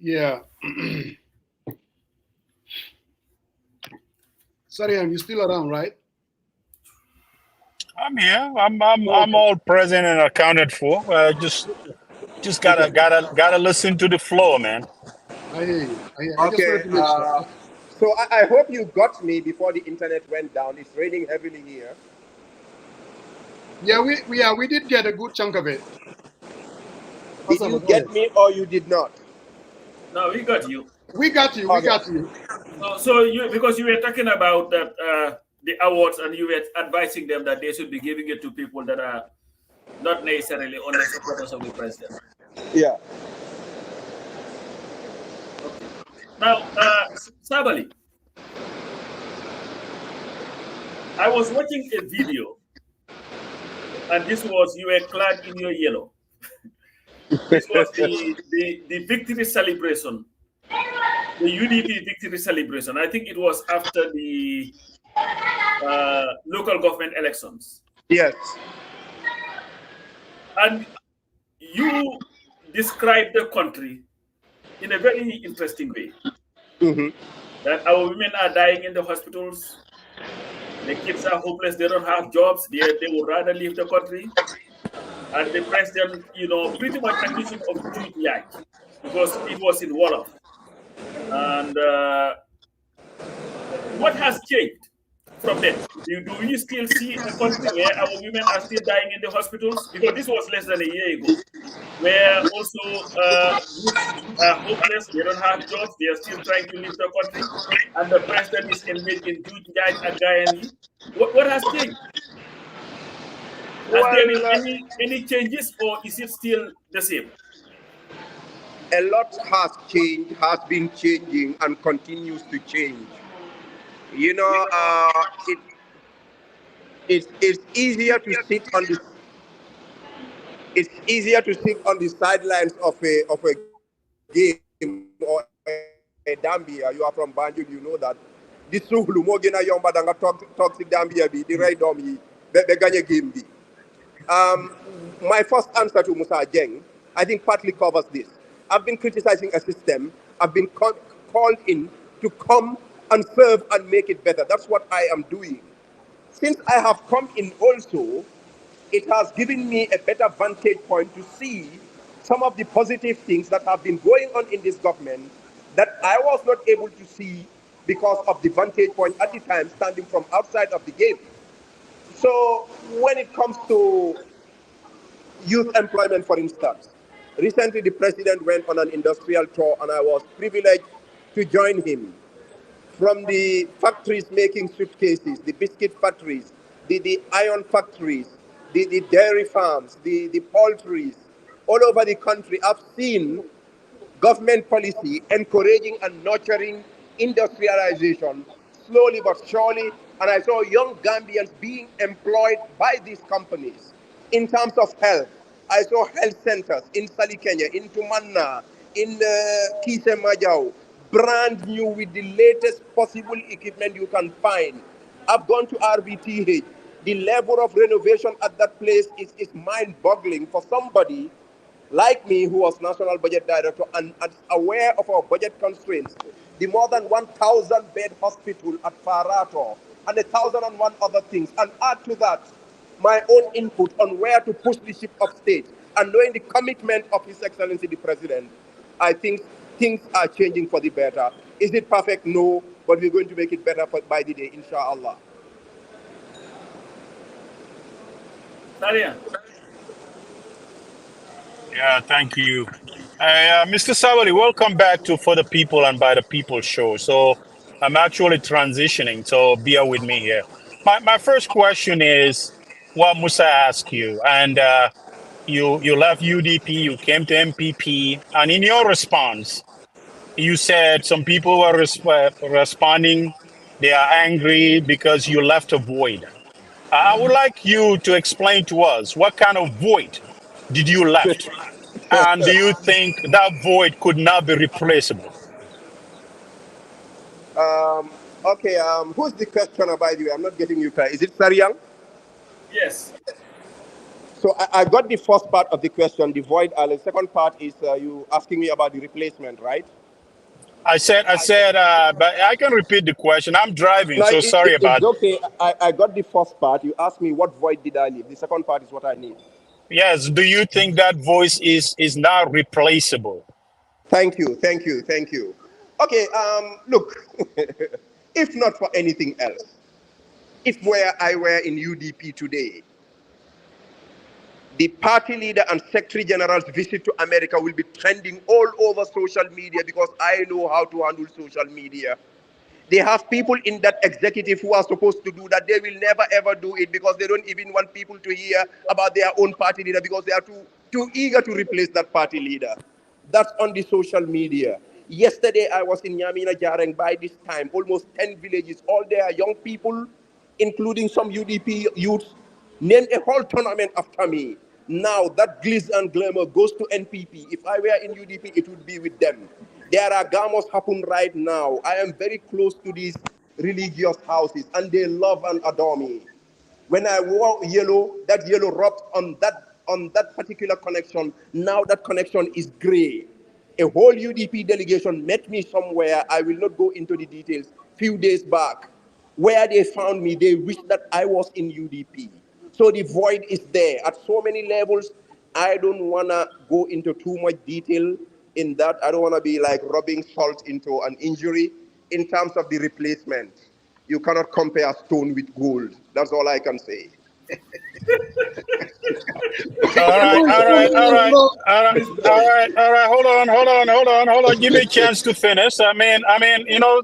Yeah. Sorry, you still around, right? I'm here. I'm all present and accounted for. Just gotta listen to the flow, man. I hear you. Okay. So I hope you got me before the internet went down. It's raining heavily here. Yeah, we did get a good chunk of it. Did you get me or you did not? No, we got you. We got you. We got you. So you, because you were talking about that the awards, and you were advising them that they should be giving it to people that are not necessarily only supporters of the president. Yeah. Okay. Now, Sabally, I was watching a video, and this was, you were clad in your yellow. This was the victory celebration, the UDP victory celebration. I think it was after the local government elections. Yes. And you described the country in a very interesting way. Mm-hmm. That our women are dying in the hospitals, the kids are hopeless, they don't have jobs, they would rather leave the country. And the president, pretty much accused him of GTI because it was in Wolof. And what has changed from then? Do we still see a country where our women are still dying in the hospitals? Because this was less than a year ago, where also youth are hopeless, they don't have jobs, they are still trying to leave the country, and the president is engaged in GTI and Guyani. What has changed? Has there been any changes, or is it still the same? A lot has changed, has been changing, and continues to change. It's easier to sit on the sidelines of a game or a Gambia. You are from Banjul, you know that this Suhulu Mogena Yomba Danga toxic Gambia be the right dom he ganye game be. My first answer to Musa Jeng, I think partly covers this. I've been criticizing a system. I've been called in to come and serve and make it better. That's what I am doing. Since I have come in also, it has given me a better vantage point to see some of the positive things that have been going on in this government that I was not able to see because of the vantage point at the time standing from outside of the game. So when it comes to youth employment, for instance, recently the president went on an industrial tour and I was privileged to join him. From the factories making suitcases, the biscuit factories, the iron factories, the dairy farms, the poultries, all over the country, I've seen government policy encouraging and nurturing industrialization slowly but surely. And I saw young Gambians being employed by these companies. In terms of health, I saw health centers in Sali, Kenya, in Tumanna, in Kise Majau, brand new with the latest possible equipment you can find. I've gone to RBTH. The level of renovation at that place is mind-boggling for somebody like me, who was National Budget Director and aware of our budget constraints. The more than 1,000 bed hospital at Farato and 1,001 other things. And add to that my own input on where to push the ship of state, and knowing the commitment of His Excellency the President, I think things are changing for the better. Is it perfect? No, but we're going to make it better by the day, inshallah. Nadia. Yeah, thank you. Mr. Sabally, welcome back to For the People and By the People show. So I'm actually transitioning, so bear with me here. My first question is what Musa asked you. And you left UDP, you came to NPP, and in your response, you said some people were responding, they are angry because you left a void. I would like you to explain to us what kind of void did you left? And do you think that void could not be replaceable? Okay, who's the questioner, by the way? I'm not getting you clear. Is it Sariang? Yes. So I got the first part of the question, the void. The second part is you asking me about the replacement, right? I said, but I can repeat the question. I'm driving, No, so sorry about it. It's okay. I got the first part. You asked me what void did I leave. The second part is what I need. Yes, do you think that voice is not replaceable? Thank you. Okay, look, if not for anything else, if I were in UDP today, the party leader and secretary general's visit to America will be trending all over social media because I know how to handle social media. They have people in that executive who are supposed to do that. They will never ever do it because they don't even want people to hear about their own party leader because they are too eager to replace that party leader. That's on the social media. Yesterday I was in Nyamina Jareng. By this time, almost 10 villages, all their young people, including some UDP youths, named a whole tournament after me. Now that glitz and glamour goes to NPP. If I were in UDP, it would be with them. There are gamos happen right now. I am very close to these religious houses and they love and adore me. When I wore yellow, that yellow rubbed on that particular connection. Now that connection is gray. A whole UDP delegation met me somewhere. I will not go into the details. Few days back, where they found me, they wished that I was in UDP. So the void is there at so many levels. I don't want to go into too much detail in that. I don't want to be like rubbing salt into an injury. In terms of the replacement, you cannot compare stone with gold. That's all I can say. All right. Hold on. Give me a chance to finish. I mean,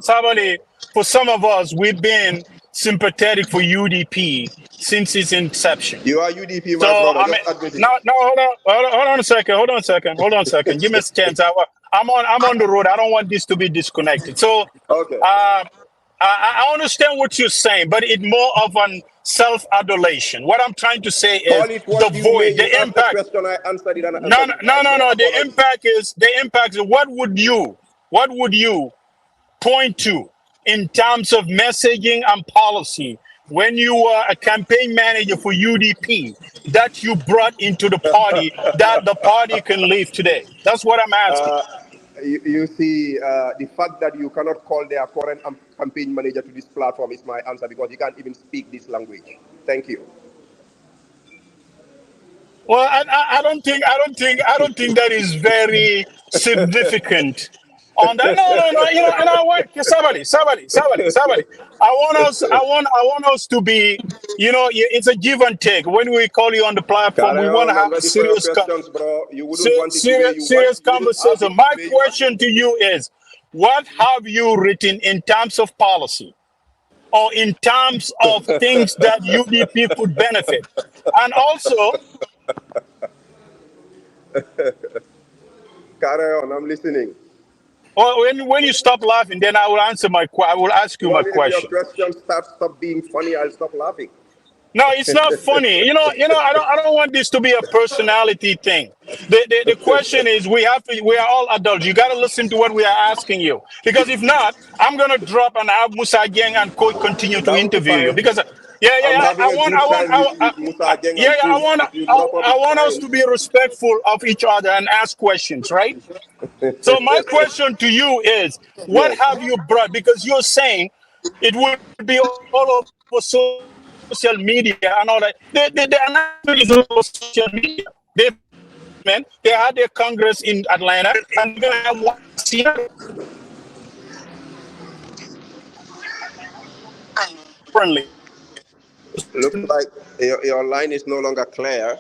Sabally, for some of us, we've been sympathetic for UDP since its inception. You are UDP, my So brother. I mean, hold on a second. Give me a chance. I'm on the road. I don't want this to be disconnected. So, Okay. I understand what you're saying, but it's more of an self-adulation. What I'm trying to say is Call it what the you void, may. the You asked impact. the question, I answered it, and I No. answered it. The impact is what would you point to in terms of messaging and policy when you were a campaign manager for UDP that you brought into the party that the party can live today? That's what I'm asking. You see, the fact that you cannot call their current campaign manager to this platform is my answer, because he can't even speak this language. Thank you. Well, I don't think that is very significant. On that, no. And I want somebody. I want us to be, it's a give and take. When we call you on the platform, we Carry want to on. I'm have a ready for your serious, questions, bro. You wouldn't want it the way you serious want. You wouldn't have conversation. it My the way you want question it. to you is, what have you written in terms of policy, or in terms of things that UDP could benefit, and also? Carry on. I'm listening. Well, when you stop laughing, then I will answer I will ask you my Well, if your question. question stop being funny, I'll stop laughing. No, it's not funny. I don't want this to be a personality thing. The question is, we are all adults. You got to listen to what we are asking you, because if not, I'm gonna drop and have Musa Gang and Coach continue to That would be interview you, fine. because I'm having a good time with Musa Jeng and I Coach. want If you drop up, I it's want us fine. to be respectful of each other and ask questions, right? So my question to you is, what Yes. have you brought? Because you're saying it would be all over social media and all that. The announcement is all over social media. They had their Congress in Atlanta, and they're gonna have one in Seattle. Friendly. Looks like your line is no longer clear.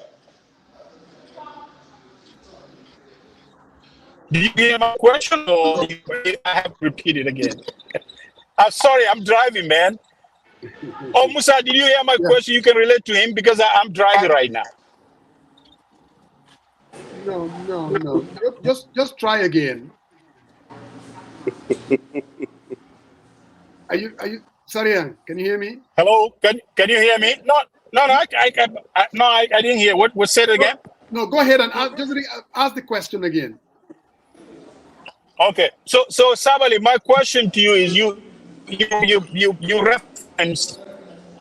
Did you hear my question, or I have to repeat it again? I'm sorry, I'm driving, man. Oh, Musa, did you hear my Yeah. question? You can relate to him, because I'm driving right now. No. Just try again. Are you Sarian, can you hear me? Hello, can you hear me? No, I didn't hear. What said again? No, go ahead and ask the question again. Okay, so Sabally, my question to you is, you referenced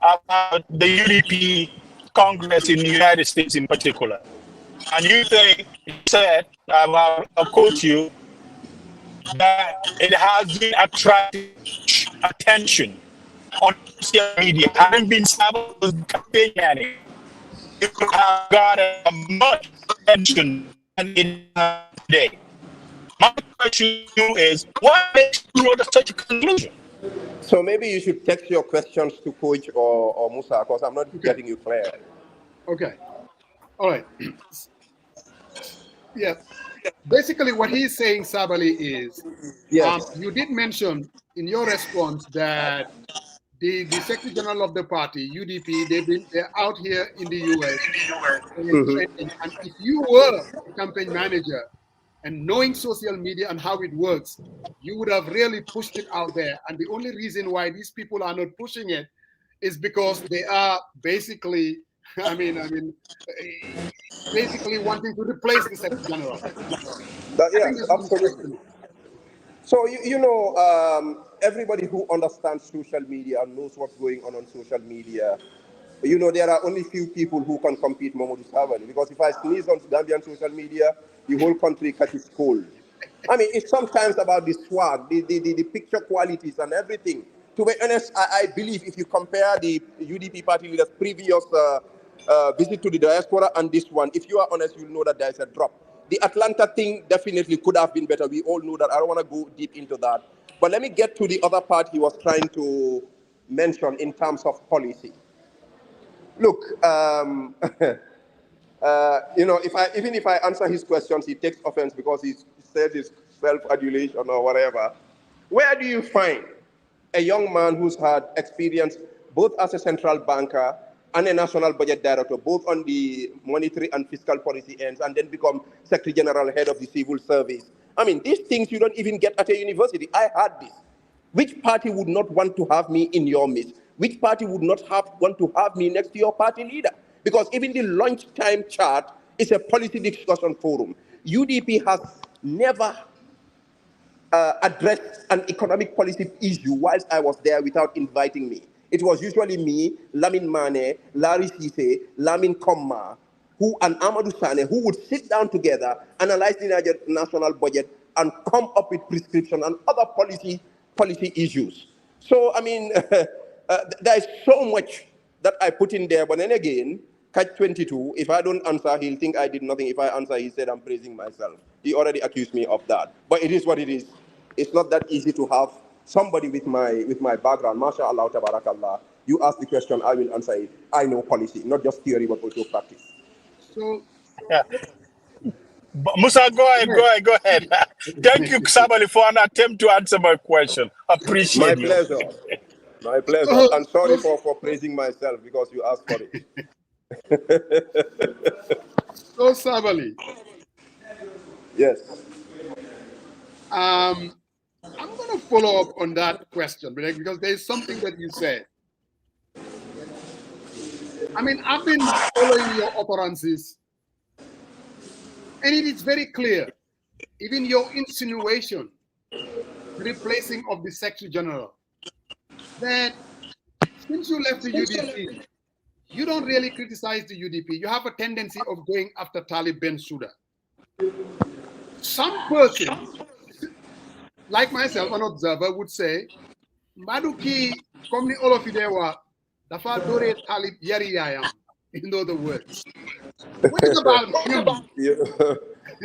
about the UDP Congress in the United States in particular, and you said, I'll quote you, that it has been attracting attention on social media. Having been Sabally's campaign manager, it could have gotten much attention than it has today. My question to you is, what makes you draw such a conclusion? So maybe you should text your questions to Coach or Musa, because I'm not getting you clear. Okay. All right. Yeah. Basically, what he's saying, Sabally, is Yes. you did mention in your response that the Secretary General of the party, UDP, they're out here in the US training. And if you were a campaign manager and knowing social media and how it works, you would have really pushed it out there. And the only reason why these people are not pushing it is because they are basically, basically wanting to replace the Secretary General. I think Yes, that's what he's trying to absolutely. do. So, everybody who understands social media and knows what's going on social media, there are only few people who can compete Momodou Sabally, because if I sneeze on Gambian social media, the whole country catches cold. I mean, it's sometimes about the swag, the picture qualities and everything. To be honest, I believe if you compare the UDP party leader's previous visit to the diaspora and this one, if you are honest, you'll know that there's a drop. The Atlanta thing definitely could have been better. We all know that. I don't want to go deep into that. But let me get to the other part he was trying to mention in terms of policy. Look, even if I answer his questions, he takes offense because he said it's self-adulation or whatever. Where do you find a young man who's had experience both as a central banker and a national budget director, both on the monetary and fiscal policy ends, and then become Secretary General, head of the civil service? I mean, these things you don't even get at a university. I had this. Which party would not want to have me in your midst? Which party would not want to have me next to your party leader? Because even the lunchtime chat is a policy discussion forum. UDP has never addressed an economic policy issue whilst I was there without inviting me. it was usually me, Lamin Mane, Larry Sise, Lamin Komma, and Amadou Sane, who would sit down together, analyze the national budget, and come up with prescription and other policy issues. So, I mean, there is so much that I put in there, but then again, catch 22, if I don't answer, he'll think I did nothing. If I answer, he said I'm praising myself. He already accused me of that. But it is what it is. It's not that easy to have somebody with my background. MashaAllah, tabarakallah. You ask the question, I will answer it. I know policy, not just theory, but also practice. So, yeah. Musa, go ahead. Thank you, Sabally, for an attempt to answer my question. Appreciate you. My pleasure. And sorry for praising myself because you asked for it. So, Sabally. Yes. I'm going to follow up on that question because there's something that you said. I mean, I've been following your utterances, and it is very clear, even your insinuation, replacing of the Secretary General, that since you left the UDP, you don't really criticize the UDP. You have a tendency of going after Talib Bensouda. Some person, like myself, an observer, would say, Maduki, comme ni Olof Idewa, dafa dore Talib yari yayam, in other words. What is about him?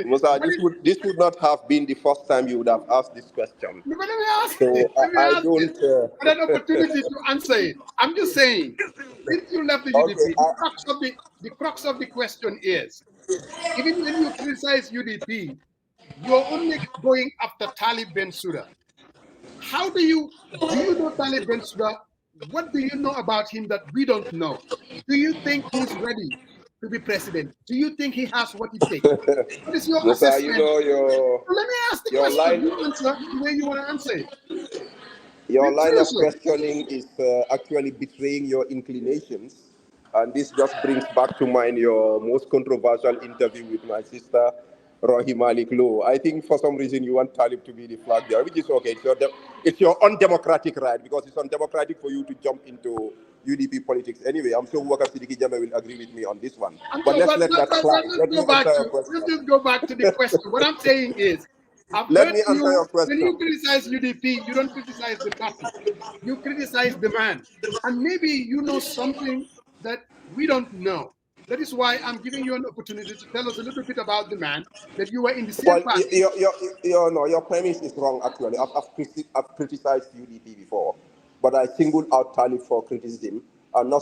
Musa, this would not have been the first time you would have asked this question. No, but let me ask so it. I don't had an opportunity to answer it. I'm just saying, since you left the UDP, the crux of the question is, even when you criticize UDP, you're only going after Talib Bensouda. How do you know Talib Bensouda? What do you know about him that we don't know? Do you think he's ready to be president? Do you think he has what it takes? What is your Musa, assessment? Let me ask the question. You answer the way you want to answer it. Your line of questioning is actually betraying your inclinations. And this just brings back to mind your most controversial interview with my sister, Rohi Malik Low. I think for some reason you want Talib to be the flag there, which is okay. It's your undemocratic right, because it's undemocratic for you to jump into UDP politics. Anyway, I'm sure Waka Sidiki Jame will agree with me on this one. But let's let that slide. Let's just go back to the question. What I'm saying is, let me answer your question. When you criticize UDP, you don't criticize the party. You criticize the man. And maybe you know something that we don't know. That is why I'm giving you an opportunity to tell us a little bit about the man that you were in the same party. Your premise is wrong, actually. I've criticized UDP before, but I singled out Talib for criticism, and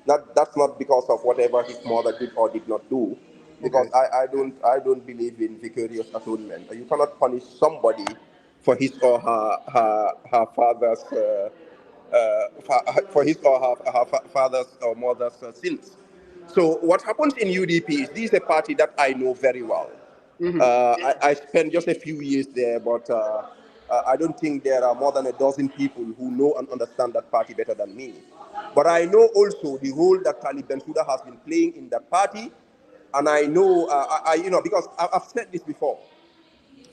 that's not because of whatever his mother did or did not do, because okay. I don't believe in vicarious atonement. You cannot punish somebody for his or her father's father's or mother's sins. So what happens in UDP is this is a party that I know very well. Mm-hmm. I spent just a few years there, but I don't think there are more than a dozen people who know and understand that party better than me. But I know also the role that Talib Bensouda has been playing in that party, and I know, because I've said this before,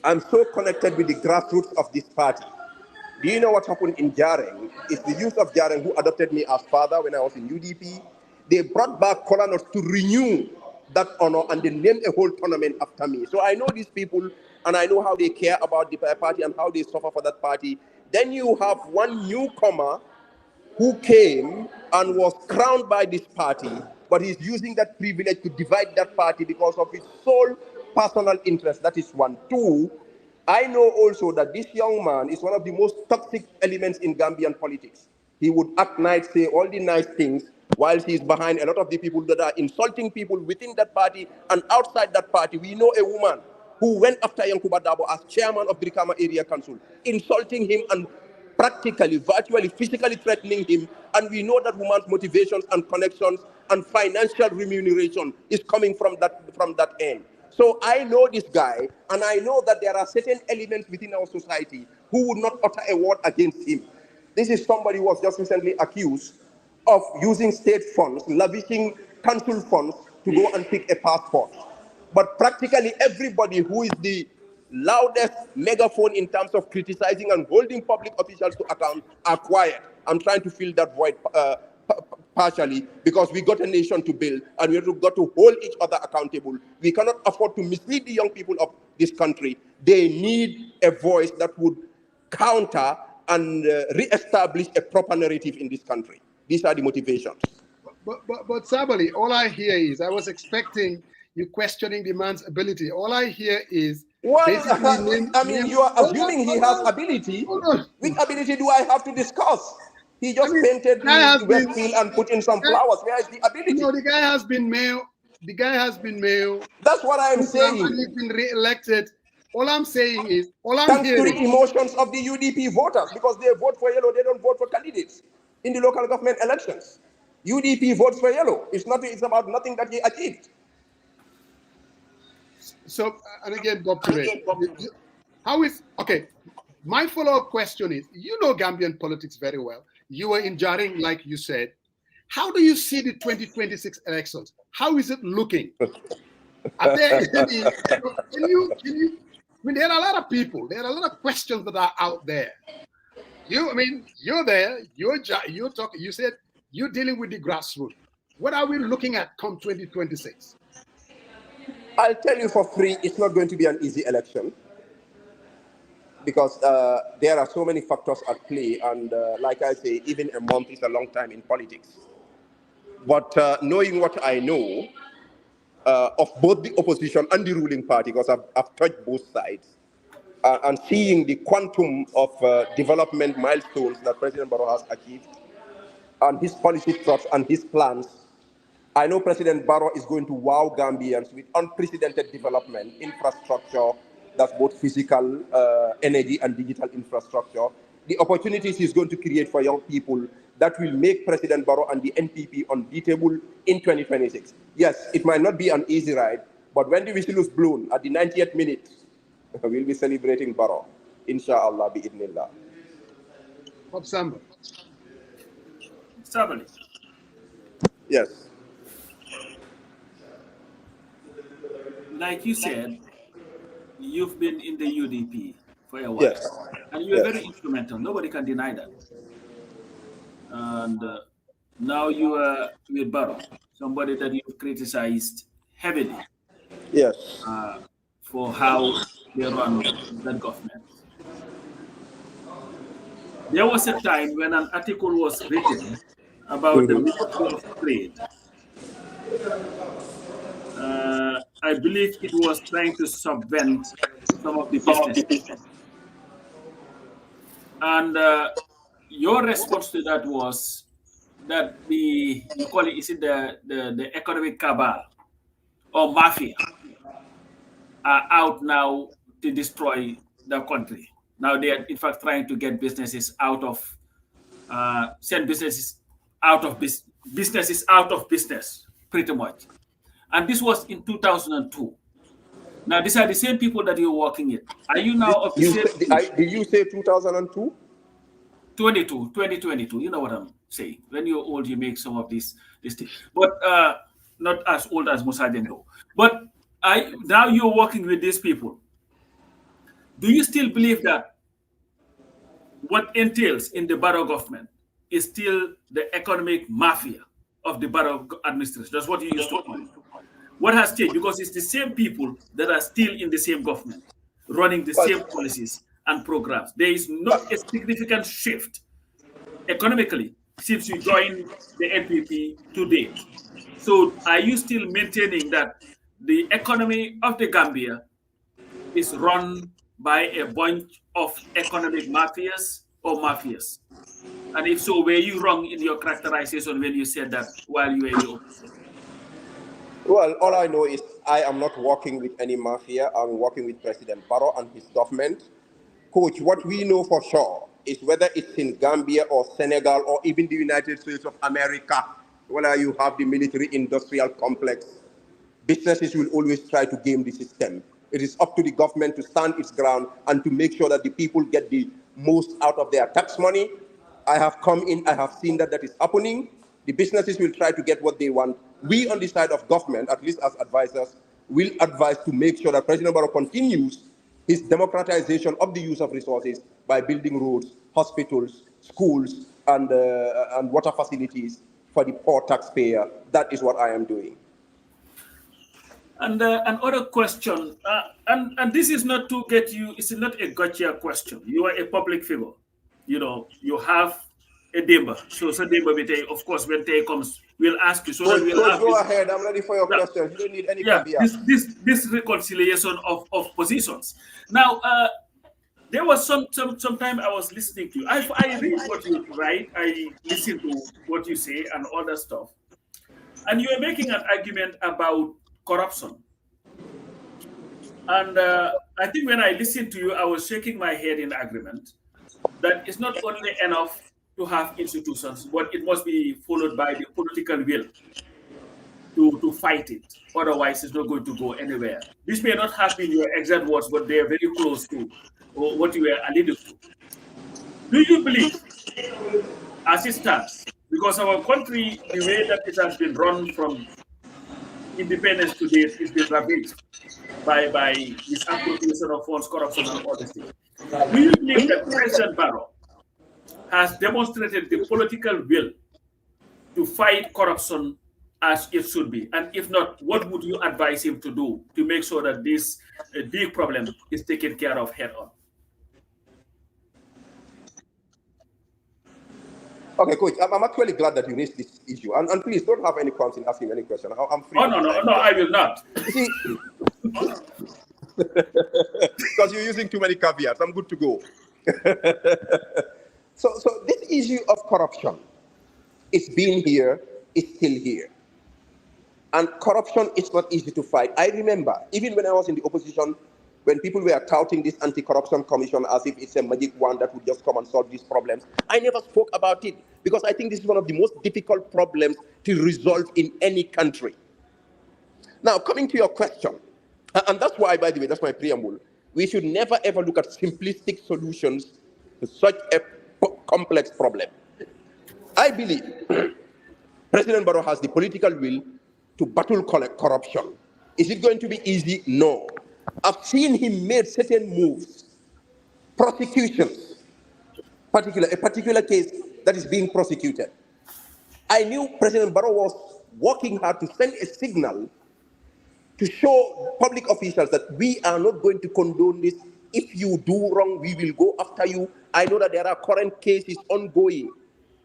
I'm so connected with the grassroots of this party. Do you know what happened in Jareng? It's the youth of Jareng who adopted me as father when I was in UDP. They brought back Colanos to renew that honor, and they named a whole tournament after me. So I know these people, and I know how they care about the party and how they suffer for that party. Then you have one newcomer who came and was crowned by this party, but he's using that privilege to divide that party because of his sole personal interest. That is one. Two, I know also that this young man is one of the most toxic elements in Gambian politics. He would act nice, say all the nice things, while he's behind a lot of the people that are insulting people within that party and outside that party. We know a woman who went after Yankuba Dabo as chairman of the Brikama Area Council, insulting him and practically, virtually, physically threatening him. And we know that woman's motivations and connections and financial remuneration is coming from that end. So I know this guy, and I know that there are certain elements within our society who would not utter a word against him. This is somebody who was just recently accused of using state funds, lavishing council funds to go and pick a passport. But practically everybody who is the loudest megaphone in terms of criticizing and holding public officials to account are quiet. I'm trying to fill that void partially, because we got a nation to build and we've got to hold each other accountable. We cannot afford to mislead the young people of this country. They need a voice that would counter and re-establish a proper narrative in this country. These are the motivations. But Sabally, all I hear is, I was expecting you questioning the man's ability. All I hear is, well, you are assuming he has ability. Which ability do I have to discuss? He just painted the Westfield and put in some flowers. Where is the ability? No, the guy has been male. The guy has been male. That's what I'm saying. And he's been re-elected. All I'm saying is, thanks to the emotions of the UDP voters, because they vote for yellow, they don't vote for candidates in the local government elections. UDP votes for yellow. It's about nothing that he achieved. So, and again, Dr. How is, okay, my follow-up question is, you know Gambian politics very well. You were in Jaring, like you said. How do you see the 2026 elections? How is it looking? Are there any, I mean, there are a lot of people. There are a lot of questions that are out there. You're there. You're talking. You said you're dealing with the grassroots. What are we looking at come 2026? I'll tell you for free, it's not going to be an easy election, because there are so many factors at play, and like I say, even a month is a long time in politics. But knowing what I know of both the opposition and the ruling party, because I've touched both sides, and seeing the quantum of development milestones that President Barrow has achieved, and his policy thoughts and his plans, I know President Barrow is going to wow Gambians with unprecedented development, infrastructure, that's both physical, energy, and digital infrastructure. The opportunities he's going to create for young people that will make President Barrow and the NPP unbeatable in 2026. Yes, it might not be an easy ride, but when the whistle is blown at the 90th minute, we'll be celebrating Barrow, inshallah, bi'idnillah. Sabally. Yes. Like you said, you've been in the UDP for a while. Yes. And you were very instrumental. Nobody can deny that. And now you are with Barrow, somebody that you've criticized heavily. Yes. For how they run that government. There was a time when an article was written about the Ministry of Trade. I believe it was trying to subvent some of the businesses. And your response to that was that you call it, is it the economic cabal or mafia are out now to destroy the country. Now they are in fact trying to get businesses out of, send businesses out of business, pretty much. And this was in 2002. Now these are the same people that you're working in. Are you now of the same? Did you say 2002? 2022. You know what I'm saying. When you're old, you make some of these things. But not as old as Musa Dendo. But now you're working with these people. Do you still believe that what entails in the Barrow government is still the economic mafia of the Barrow administration? That's what you used to call it. What has changed? Because it's the same people that are still in the same government, running the same policies and programs. There is not a significant shift economically since you joined the NPP to date. So are you still maintaining that the economy of the Gambia is run by a bunch of economic mafias or mafias? And if so, were you wrong in your characterization when you said that while you were in the opposition? Well, all I know is I am not working with any mafia. I'm working with President Barrow and his government. Coach, what we know for sure is whether it's in Gambia or Senegal or even the United States of America, whether you have the military-industrial complex, businesses will always try to game the system. It is up to the government to stand its ground and to make sure that the people get the most out of their tax money. I have come in, I have seen that is happening. The businesses will try to get what they want. We on the side of government, at least as advisors, will advise to make sure that President Barrow continues his democratization of the use of resources by building roads, hospitals, schools, and water facilities for the poor taxpayer. That is what I am doing. And another question, and this is not to get you, it's not a gotcha question. You are a public figure. You know, you have a dimba. So dimba will take, of course, when day comes, we'll ask you. So that we'll have go this, ahead. I'm ready for your question. You don't need any caveat. This reconciliation of positions. Now, there was some time I was listening to you. I read what you write. I listen to what you say and all that stuff. And you are making an argument about corruption. And I think when I listened to you, I was shaking my head in agreement that it's not only enough to have institutions, but it must be followed by the political will to fight it. Otherwise, it's not going to go anywhere. This may not have been your exact words, but they are very close to what you were alluding to. Do you believe, as it stands, because our country, the way that it has been run from independence to date, is been ravaged by misappropriation of funds, corruption, and all these things. Do you believe that President Barrow has demonstrated the political will to fight corruption as it should be? And if not, what would you advise him to do to make sure that this big problem is taken care of head on? Okay, Coach, I'm actually glad that you raised this issue. And please don't have any qualms in asking any question. I'm free. Oh, no, I will not. See, because you're using too many caveats. I'm good to go. So this issue of corruption, it's been here, it's still here. And corruption is not easy to fight. I remember, even when I was in the opposition, when people were touting this anti-corruption commission as if it's a magic wand that would just come and solve these problems, I never spoke about it because I think this is one of the most difficult problems to resolve in any country. Now, coming to your question, and that's why, by the way, that's my preamble, we should never ever look at simplistic solutions to such a complex problem. I believe President Barrow has the political will to battle corruption. Is it going to be easy? No. I've seen him make certain moves, prosecutions, a particular case that is being prosecuted. I knew President Barrow was working hard to send a signal to show public officials that we are not going to condone this. If you do wrong, we will go after you. I know that there are current cases ongoing,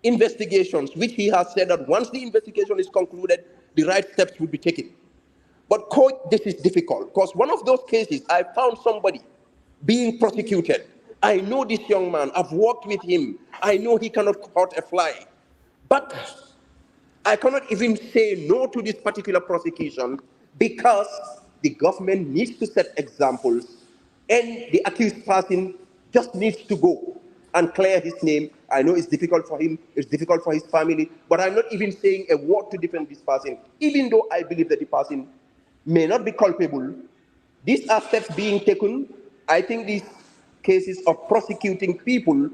investigations, which he has said that once the investigation is concluded, the right steps will be taken. But Coach, this is difficult because one of those cases, I found somebody being prosecuted. I know this young man. I've worked with him. I know he cannot hurt a fly. But I cannot even say no to this particular prosecution because the government needs to set examples and the accused person just needs to go and clear his name. I know it's difficult for him, it's difficult for his family, but I'm not even saying a word to defend this person, even though I believe that the person may not be culpable. These are steps being taken. I think these cases of prosecuting people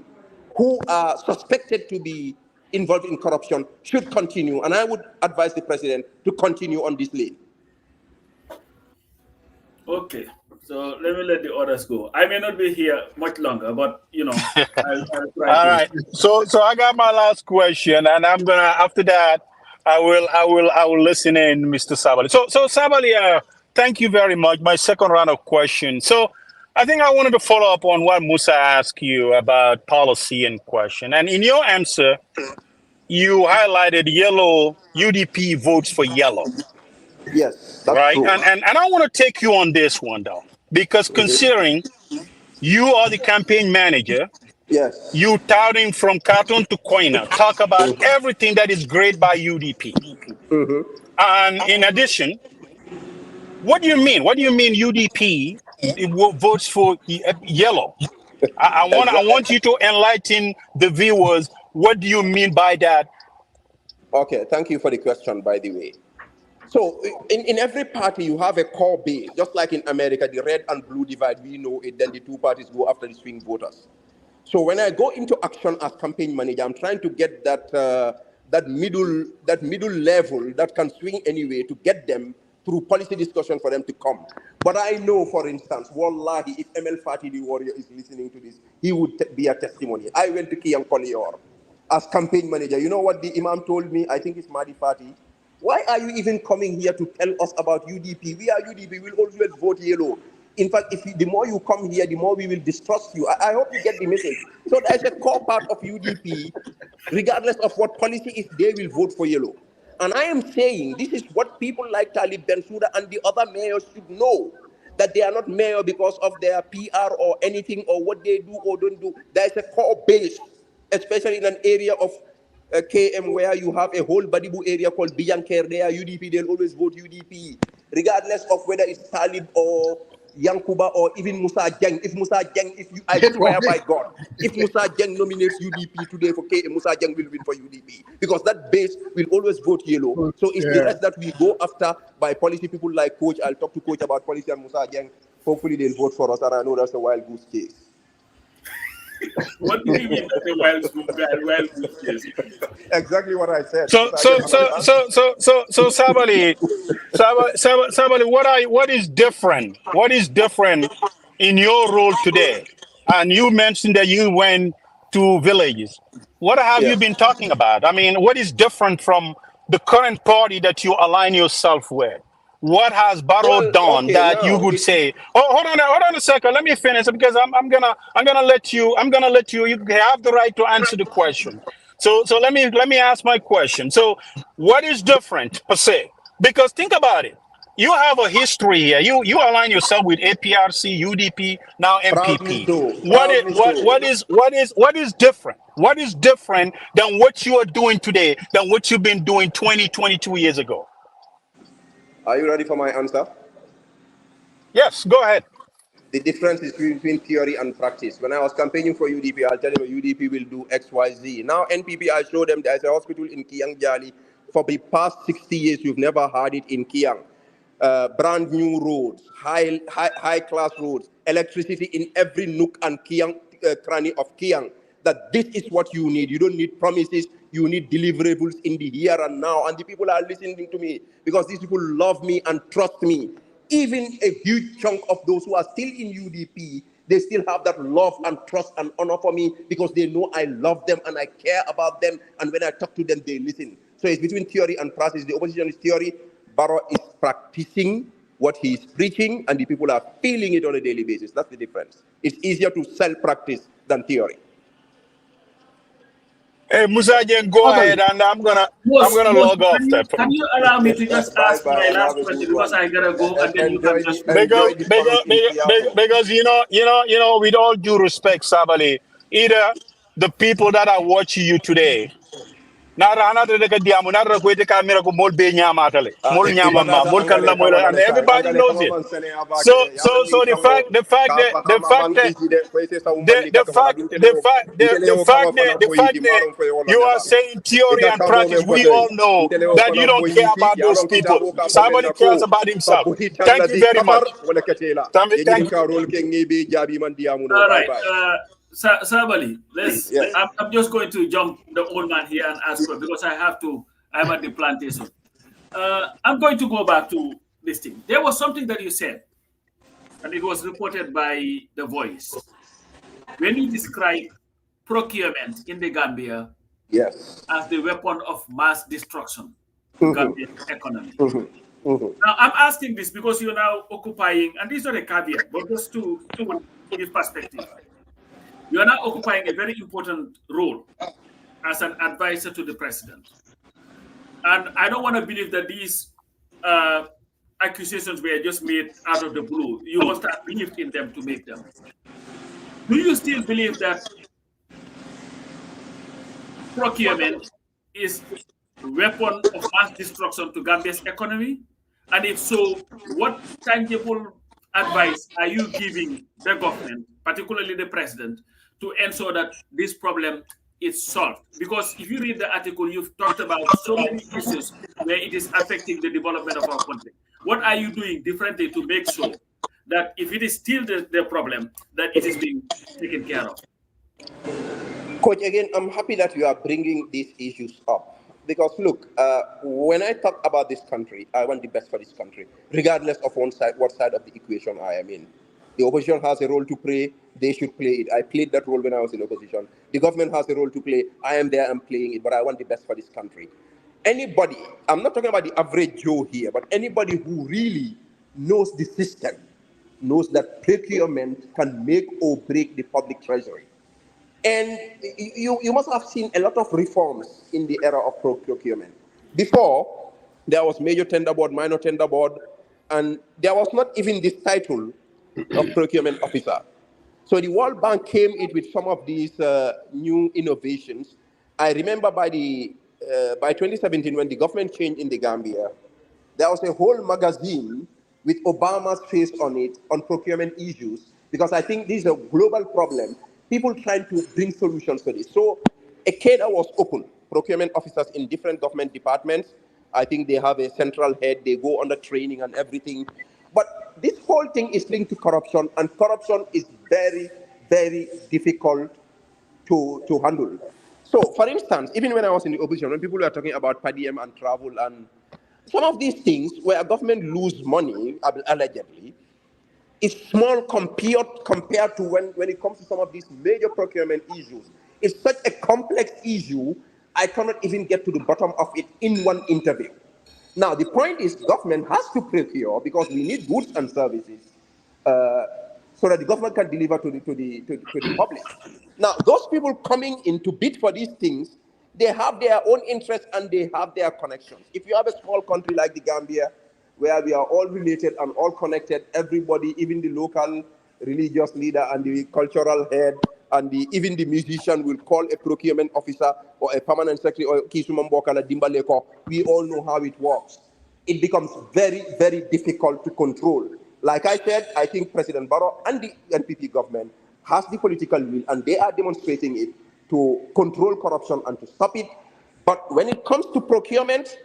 who are suspected to be involved in corruption should continue, and I would advise the president to continue on this lane. Okay, so let me let the others go. I may not be here much longer, but I'll try. All right. So I got my last question, and I'm gonna after that I will listen in, Mr. Sabally. So Sabally, thank you very much. My second round of questions. So I think I wanted to follow up on what Musa asked you about policy and question. And in your answer, you highlighted yellow. UDP votes for yellow. Yes, that's right. True. And I want to take you on this one though, because considering you are the campaign manager, yes, you touting from Carton to Koina, talk about everything that is great by UDP. And in addition, what do you mean? What do you mean UDP votes for yellow? I want you to enlighten the viewers. What do you mean by that? Okay, thank you for the question, by the way. So in every party, you have a core base, just like in America, the red and blue divide, we know it, then the two parties go after the swing voters. So when I go into action as campaign manager, I'm trying to get that middle level that can swing anyway to get them through policy discussion for them to come. But I know, for instance, wallahi, if ML Fati the warrior is listening to this, he would be a testimony. I went to Kiang Kolior. as campaign manager. You know what the Imam told me? I think it's Mahdi Fati. Why are you even coming here to tell us about UDP? We are UDP. We'll always vote yellow. In fact, the more you come here, the more we will distrust you. I hope you get the message. So there's a core part of UDP, regardless of what policy is, they will vote for yellow. And I am saying this is what people like Talib Bensouda and the other mayors should know, that they are not mayor because of their PR or anything or what they do or don't do. There's a core base, especially in an area of KM where you have a whole Badibu area called Bianker there, UDP, they'll always vote UDP, regardless of whether it's Talib or Yankuba or even Musa Jeng. If Musa Jeng, I swear by God, if Musa Jeng nominates UDP today for KM, Musa Jeng will win for UDP because that base will always vote yellow. So it's the rest that we go after by policy people like Coach. I'll talk to Coach about policy and Musa Jeng. Hopefully they'll vote for us, and I know that's a wild goose chase. What do you mean that the wild goose chase? Exactly what I said. So Sabally, what is different? What is different in your role today? And you mentioned that you went to villages. What have you been talking about? I mean, what is different from the current party that you align yourself with? What has Barrow done that you would say? Oh, hold on a second. Let me finish because I'm gonna let you. You have the right to answer the question. So let me ask my question. So what is different per se? Because think about it. You have a history here. You align yourself with APRC, UDP, now NPP. What is different? What is different than what you are doing today than what you've been doing 22 years ago? Are you ready for my answer? Yes, go ahead. The difference is between theory and practice. When I was campaigning for UDP, I'll tell them UDP will do X, Y, Z. Now NPP, I show them there's a hospital in Kiang Jali. For the past 60 years, you've never had it in Kiang. Brand new roads, high class roads, electricity in every nook and cranny of Kiang. That this is what you need. You don't need promises. You need deliverables in the here and now. And the people are listening to me because these people love me and trust me. Even a huge chunk of those who are still in UDP, they still have that love and trust and honor for me because they know I love them and I care about them. And when I talk to them, they listen. So it's between theory and practice. The opposition is theory. Barrow is practicing what he is preaching, and the people are feeling it on a daily basis. That's the difference. It's easier to sell practice than theory. Hey, Musa, go ahead, and I'm gonna log off. Can you allow me to just ask my last question because I gotta go and then you can just because you know, with all due respect, Sabally, either the people that are watching you today. And everybody knows it. So the fact that you are saying theory and practice, we all know that you don't care about those people. Somebody cares about himself. Thank you very much. All right. Sabally, I'm just going to jump the old man here and ask her because I'm at the plantation. I'm going to go back to this thing. There was something that you said, and it was reported by The Voice. When you describe procurement in the Gambia as the weapon of mass destruction to Gambian economy. Now, I'm asking this because you're now occupying, and this is not a caveat, but just to give perspective. You are now occupying a very important role as an advisor to the president. And I don't want to believe that these accusations were just made out of the blue. You must have believed in them to make them. Do you still believe that procurement is a weapon of mass destruction to Gambia's economy? And if so, what tangible advice are you giving the government, particularly the president, to ensure that this problem is solved? Because if you read the article, you've talked about so many issues where it is affecting the development of our country. What are you doing differently to make sure that if it is still the problem, that it is being taken care of? Coach, again, I'm happy that you are bringing these issues up. Because look, when I talk about this country, I want the best for this country, regardless of what side of the equation I am in. The opposition has a role to play. They should play it. I played that role when I was in opposition. The government has a role to play. I am there, I'm playing it, but I want the best for this country. Anybody, I'm not talking about the average Joe here, but anybody who really knows the system knows that procurement can make or break the public treasury. And you must have seen a lot of reforms in the era of procurement. Before, there was major tender board, minor tender board, and there was not even this title of procurement officer. So the World Bank came in with some of these new innovations. I remember by 2017, when the government changed in the Gambia, there was a whole magazine with Obama's face on it on procurement issues, because I think this is a global problem. People trying to bring solutions to this. So a cadre was open, procurement officers in different government departments. I think they have a central head, they go under training and everything. But this whole thing is linked to corruption, and corruption is very, very difficult to handle. So, for instance, even when I was in the opposition, when people were talking about per diem and travel and some of these things where a government lose money, allegedly, is small compared to when it comes to some of these major procurement issues. It's such a complex issue, I cannot even get to the bottom of it in one interview. Now, the point is government has to procure because we need goods and services so that the government can deliver to the public. Now, those people coming in to bid for these things, they have their own interests and they have their connections. If you have a small country like the Gambia, where we are all related and all connected, everybody, even the local religious leader and the cultural head and even the musician will call a procurement officer or a permanent secretary or Kisumambokala Dimbaleko. We all know how it works. It becomes very, very difficult to control. Like I said, I think President Barrow and the NPP government has the political will and they are demonstrating it to control corruption and to stop it. But when it comes to procurement,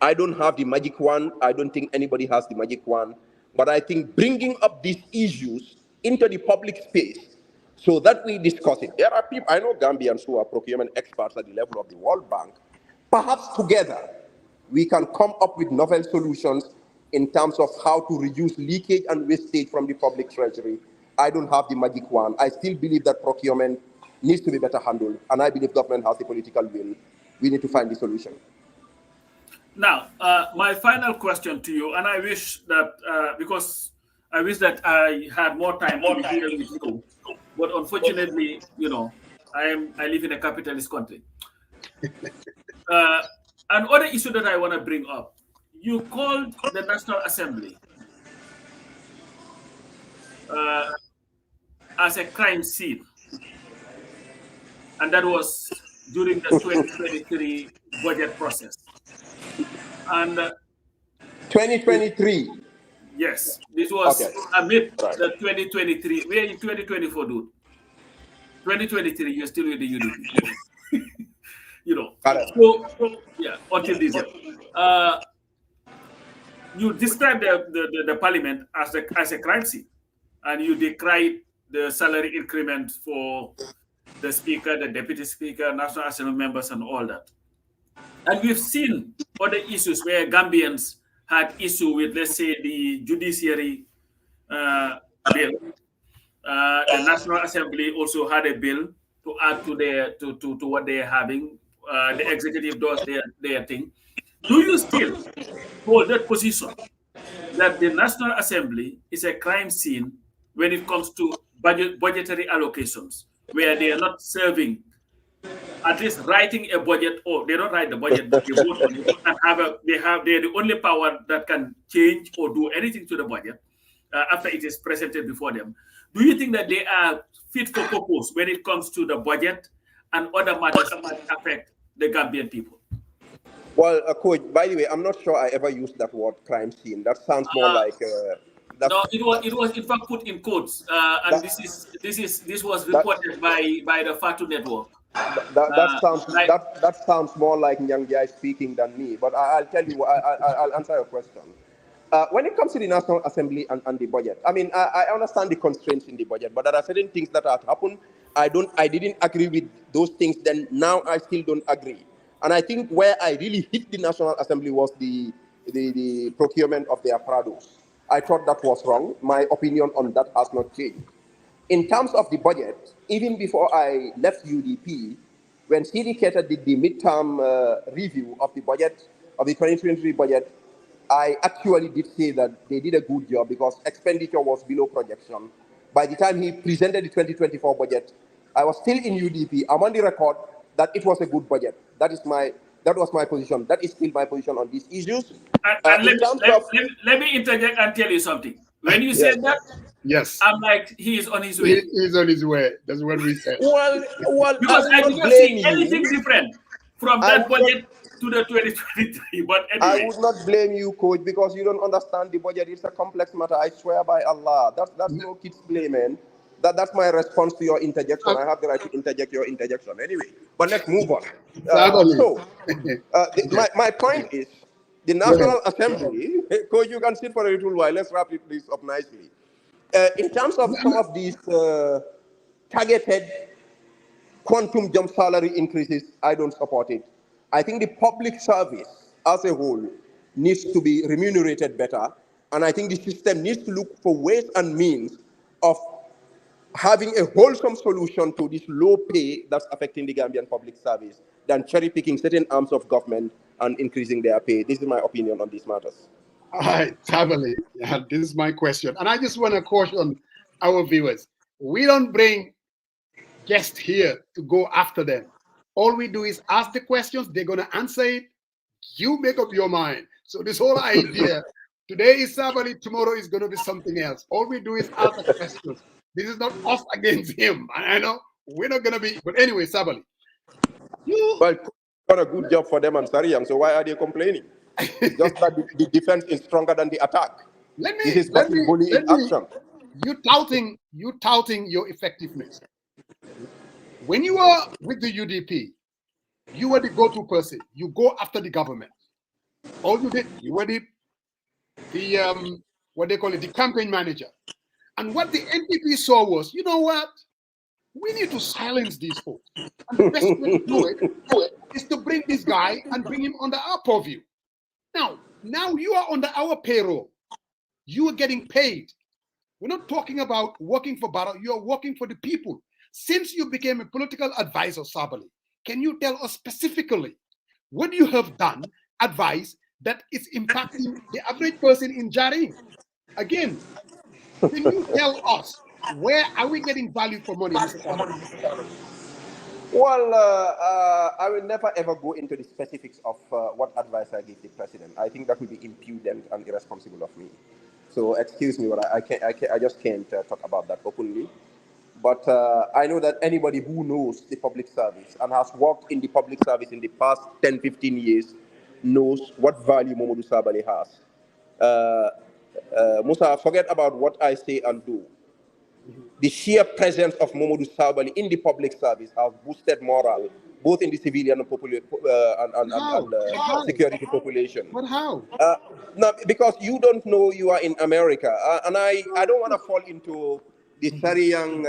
I don't have the magic wand. I don't think anybody has the magic wand. But I think bringing up these issues into the public space so that we discuss it. There are people, I know Gambians who are procurement experts at the level of the World Bank. Perhaps together we can come up with novel solutions in terms of how to reduce leakage and wastage from the public treasury. I don't have the magic wand. I still believe that procurement needs to be better handled. And I believe government has the political will. We need to find the solution. Now, my final question to you, and I wish that, because I wish that I had more time to be here with you, but unfortunately, you know, I live in a capitalist country. Another issue that I want to bring up, you called the National Assembly as a crime scene, and that was during the 2023 budget process. And 2023. Yes, this was amid the 2023. We're in 2024, dude. 2023, you're still with the UDP. You know. So yeah, until this year. You described the parliament as a crime scene, and you decried the salary increment for the speaker, the deputy speaker, National Assembly members, and all that. And we've seen other issues where Gambians had issue with, let's say, the judiciary bill. The National Assembly also had a bill to add to what they are having. The executive does their thing. Do you still hold that position that the National Assembly is a crime scene when it comes to budgetary allocations, where they are not serving, at least writing a budget, or they don't write the budget, but they vote on it, and they're the only power that can change or do anything to the budget after it is presented before them? Do you think that they are fit for purpose when it comes to the budget and other matters that might affect the Gambian people? Well, Coach, by the way, I'm not sure I ever used that word crime scene. That sounds more like no, it was in fact put in quotes, and this was reported by the Fatu Network. That sounds more like Nyangyai speaking than me. But I'll tell you, I'll answer your question. When it comes to the National Assembly and the budget, I mean, I understand the constraints in the budget, but there are certain things that have happened. I didn't agree with those things then. Now I still don't agree. And I think where I really hit the National Assembly was the procurement of the apparatus. I thought that was wrong. My opinion on that has not changed. In terms of the budget, even before I left UDP, when CD Keita did the midterm review of the budget, of the 2023 budget, I actually did say that they did a good job because expenditure was below projection. By the time he presented the 2024 budget, I was still in UDP. I'm on the record that it was a good budget. That was my position. That is still my position on these issues. And let me interject and tell you something. When you said that, yes, I'm like, he is on his way. He is on his way. That's what we said. Well, because I did not see anything different from that budget to the 2023. But anyway. I would not blame you, Coach, because you don't understand the budget. It's a complex matter. I swear by Allah. That's no kids' play, man. That's my response to your interjection. I have the right to interject your interjection. Anyway, but let's move on. My point is, the National Assembly, Coach, you can sit for a little while. Let's wrap this up nicely. In terms of some of these targeted quantum jump salary increases, I don't support it. I think the public service as a whole needs to be remunerated better. And I think the system needs to look for ways and means of having a wholesome solution to this low pay that's affecting the Gambian public service than cherry picking certain arms of government and increasing their pay. This is my opinion on these matters. All right, Sabally, this is my question. And I just want to caution our viewers. We don't bring guests here to go after them. All we do is ask the questions. They're going to answer it. You make up your mind. So this whole idea, today is Sabally, tomorrow is going to be something else. All we do is ask the questions. This is not us against him. I know we're not going to be, but anyway, Sabally. Well, done a good job for them and Sariang, so why are they complaining? Just that the defense is stronger than the attack. This is bully in action. You touting your effectiveness. When you were with the UDP, you were the go-to person. You go after the government. All you did, you were the what they call it, the campaign manager. And what the NPP saw was, you know what? We need to silence these folks. And the best way to do it is to bring this guy and bring him under our purview. Now you are under our payroll. You are getting paid. We're not talking about working for Barrow. You are working for the people. Since you became a political advisor, Sabally, can you tell us specifically what you have done, advice that is impacting the average person in Jaring? Again, can you tell us where are we getting value for money, Mr. Sabally? Well, I will never ever go into the specifics of what advice I give the president. I think that would be impudent and irresponsible of me. So excuse me, but I just can't talk about that openly. But I know that anybody who knows the public service and has worked in the public service in the past 10, 15 years knows what value Momodou Sabally has. Musa, forget about what I say and do. The sheer presence of Momodou Sabally in the public service has boosted morale, both in the civilian and security population. But how? No, because you don't know you are in America. And I don't want to fall into the Sariang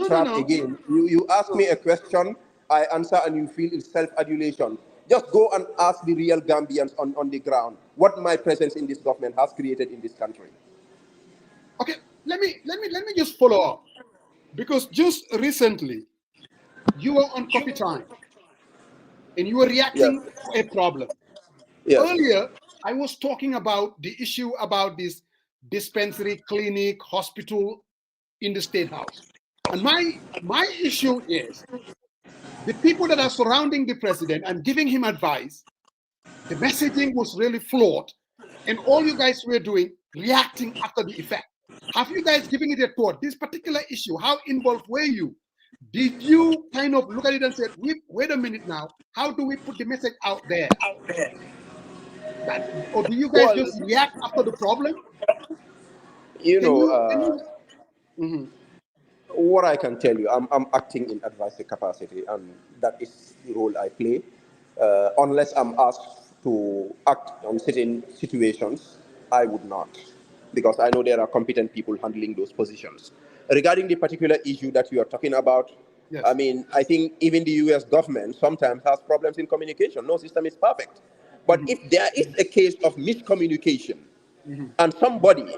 trap again. You ask me a question, I answer, and you feel it's self-adulation. Just go and ask the real Gambians on the ground what my presence in this government has created in this country. Okay, let me just follow up, because just recently you were on Coffee Time and you were reacting to a problem. Yes. Earlier, I was talking about the issue about this dispensary, clinic, hospital in the State House. And my issue is the people that are surrounding the president and giving him advice, the messaging was really flawed, and all you guys were doing, reacting after the effect. Have you guys given it a thought? This particular issue, how involved were you? Did you kind of look at it and say, wait a minute now, how do we put the message out there? Or do you guys just react after the problem? What I can tell you, I'm acting in advisory capacity, and that is the role I play. Unless I'm asked to act on certain situations, I would not, because I know there are competent people handling those positions. Regarding the particular issue that you are talking about, yes. I mean, I think even the US government sometimes has problems in communication. No system is perfect. But if there is a case of miscommunication and somebody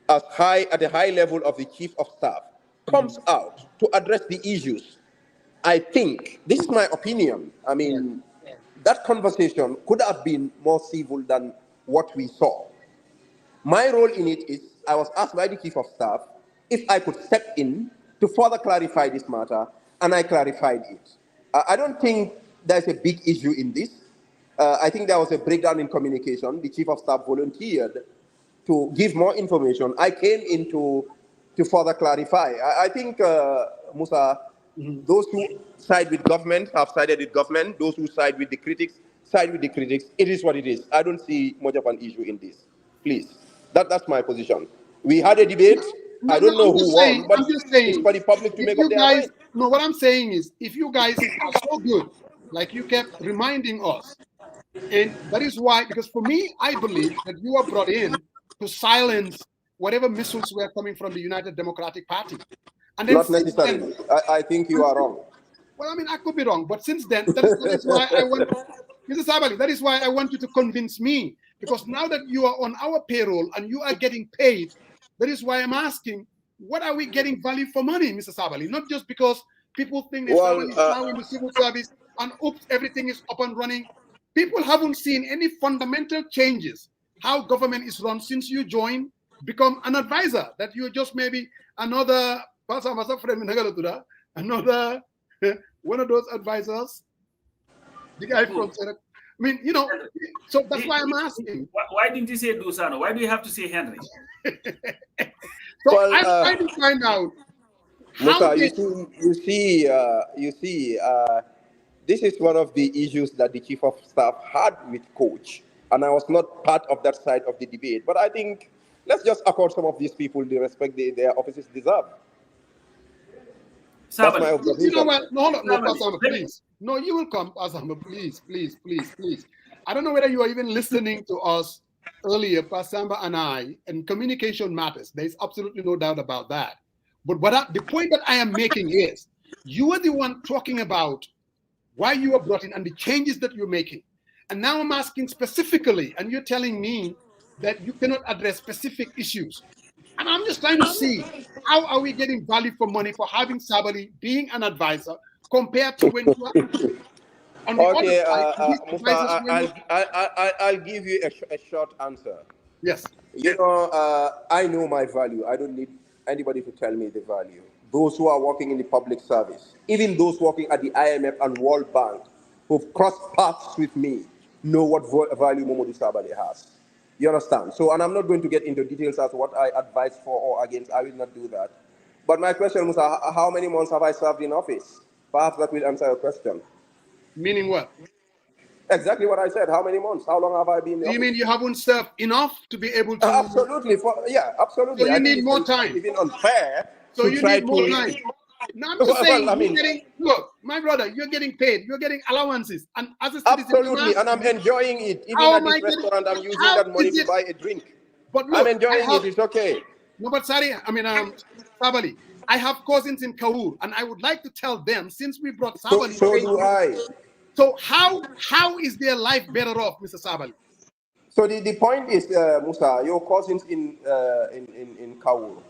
at the high level of the chief of staff comes out to address the issues, I think, this is my opinion, I mean, that conversation could have been more civil than what we saw. My role in it is, I was asked by the chief of staff if I could step in to further clarify this matter, and I clarified it. I don't think there's a big issue in this. I think there was a breakdown in communication. The chief of staff volunteered to give more information. I came in to further clarify. I think, Musa, those who side with government have sided with government. Those who side with the critics side with the critics. It is what it is. I don't see much of an issue in this. Please, that's my position. We had a debate. I don't know who won, but it's for the public to make up their mind. No, what I'm saying is, if you guys are so good, like you kept reminding us, and that is why, because for me, I believe that you were brought in to silence whatever missiles were coming from the United Democratic Party. And then not necessarily. I think you are wrong. Well, I mean, I could be wrong, but since then, that is why I want, Mr. Sabally, that is why I want you to convince me, because now that you are on our payroll and you are getting paid, that is why I'm asking, what are we getting value for money, Mr. Sabally? Not just because people think that Sabally is now in the civil service and oops, everything is up and running. People haven't seen any fundamental changes, how government is run since you joined, become an advisor, that you're just maybe another one of those advisors, the guy from I mean, you know, so that's why I'm asking. Why didn't you say Dusano? Why do you have to say Henry? So well, I'm trying to find out. Musa, you see, this is one of the issues that the chief of staff had with Coach, and I was not part of that side of the debate. But I think let's just accord some of these people the respect their offices deserve. That's my observation. You know what? No, Pasamba, please. No, you will come, Pasamba, please. I don't know whether you are even listening to us earlier, Pasamba and I, and communication matters. There's absolutely no doubt about that. But the point that I am making is, you are the one talking about why you are brought in and the changes that you're making. And now I'm asking specifically, and you're telling me that you cannot address specific issues. And I'm just trying to see, how are we getting value for money for having Sabally being an advisor compared to when you are on the other side? I'll give you a short answer. Yes. You know, I know my value. I don't need anybody to tell me the value. Those who are working in the public service, even those working at the IMF and World Bank, who've crossed paths with me, know what value Momodou Sabally has. You understand? So, and I'm not going to get into details as to what I advise for or against. I will not do that. But my question was, how many months have I served in office? Perhaps that will answer your question. Meaning what? Exactly what I said. How many months? How long have I been in office? You mean you haven't served enough to be able to? Absolutely. Absolutely. So you need more time. Even unfair. So you need more time. No, I'm just saying, look, my brother, you're getting paid, you're getting allowances, and as a citizen, absolutely, and I'm enjoying it. Even at this restaurant, I'm using that money to buy a drink. But look, I'm enjoying it. It's okay. No, but Sabally, I have cousins in Kaur, and I would like to tell them, since we brought Sabally. So do I. So how is their life better off, Mr. Sabally? So the point is, Musa, your cousins in Kaur,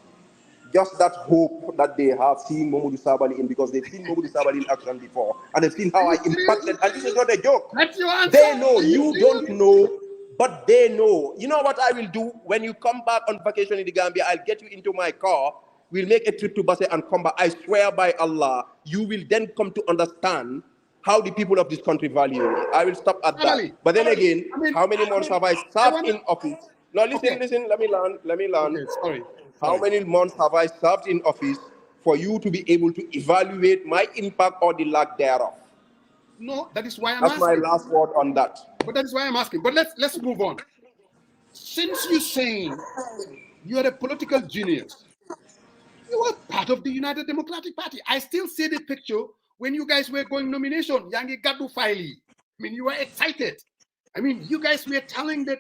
just that hope that they have seen Momodou Sabally in, because they've seen Momodou Sabally in action before, and they've seen how I impacted, and this is not a joke. That's your answer. They know, you don't know, but they know. You know what I will do? When you come back on vacation in the Gambia, I'll get you into my car, we'll make a trip to Basse and come back. I swear by Allah, you will then come to understand how the people of this country value me. I will stop at that. But then again, how many months have I served in office? No, listen, let me learn. Okay, sorry. How many months have I served in office for you to be able to evaluate my impact or the lack thereof? No, that is why I'm asking. That's my last word on that. But that is why I'm asking. But let's move on. Since you're saying you're a political genius, you were part of the United Democratic Party. I still see the picture when you guys were going nomination, Yangi Gadu Filey. I mean, you were excited. I mean, you guys were telling that,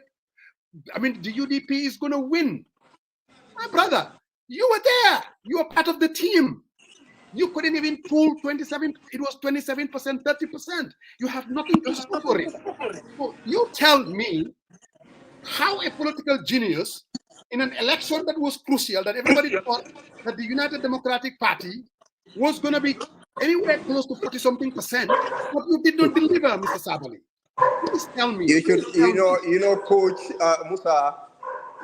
the UDP is going to win. My brother, you were there. You were part of the team. You couldn't even pull 27. It was 27%, 30%. You have nothing to show for it. So you tell me how a political genius in an election that was crucial, that everybody thought that the United Democratic Party was going to be anywhere close to 40-something%, but you did not deliver, Mr. Sabally. Please tell me. You should, Coach Musa,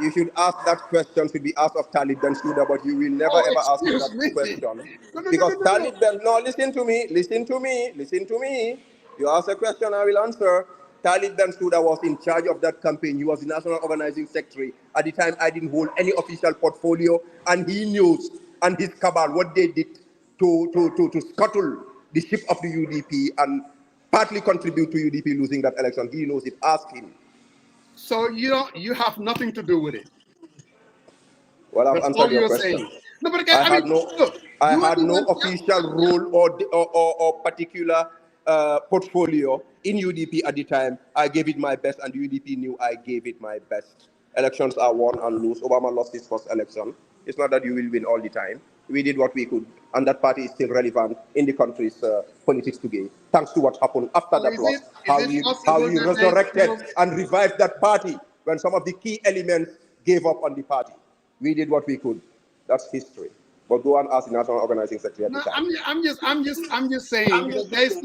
you should ask that question, should be asked of Talib Bensouda, but you will never ever ask him that question. Because Talib Ben, no, listen to me. You ask a question, I will answer. Talib Bensouda was in charge of that campaign. He was the national organizing secretary. At the time, I didn't hold any official portfolio, and he knows, and his cabal, what they did to scuttle the ship of the UDP and partly contribute to UDP losing that election. He knows it. Ask him. So you have nothing to do with it. Well, I've That's answered all your you're question. saying. No, but again, I had no official role or particular portfolio in UDP at the time. I gave it my best, and UDP knew I gave it my best. Elections are won and lose. Obama lost his first election. It's not that you will win all the time. We did what we could, and that party is still relevant in the country's politics today, thanks to what happened after that loss, how we resurrected and revived that party when some of the key elements gave up on the party. We did what we could. That's history. But go and ask the National Organizing Secretary at the time. I'm just saying there's a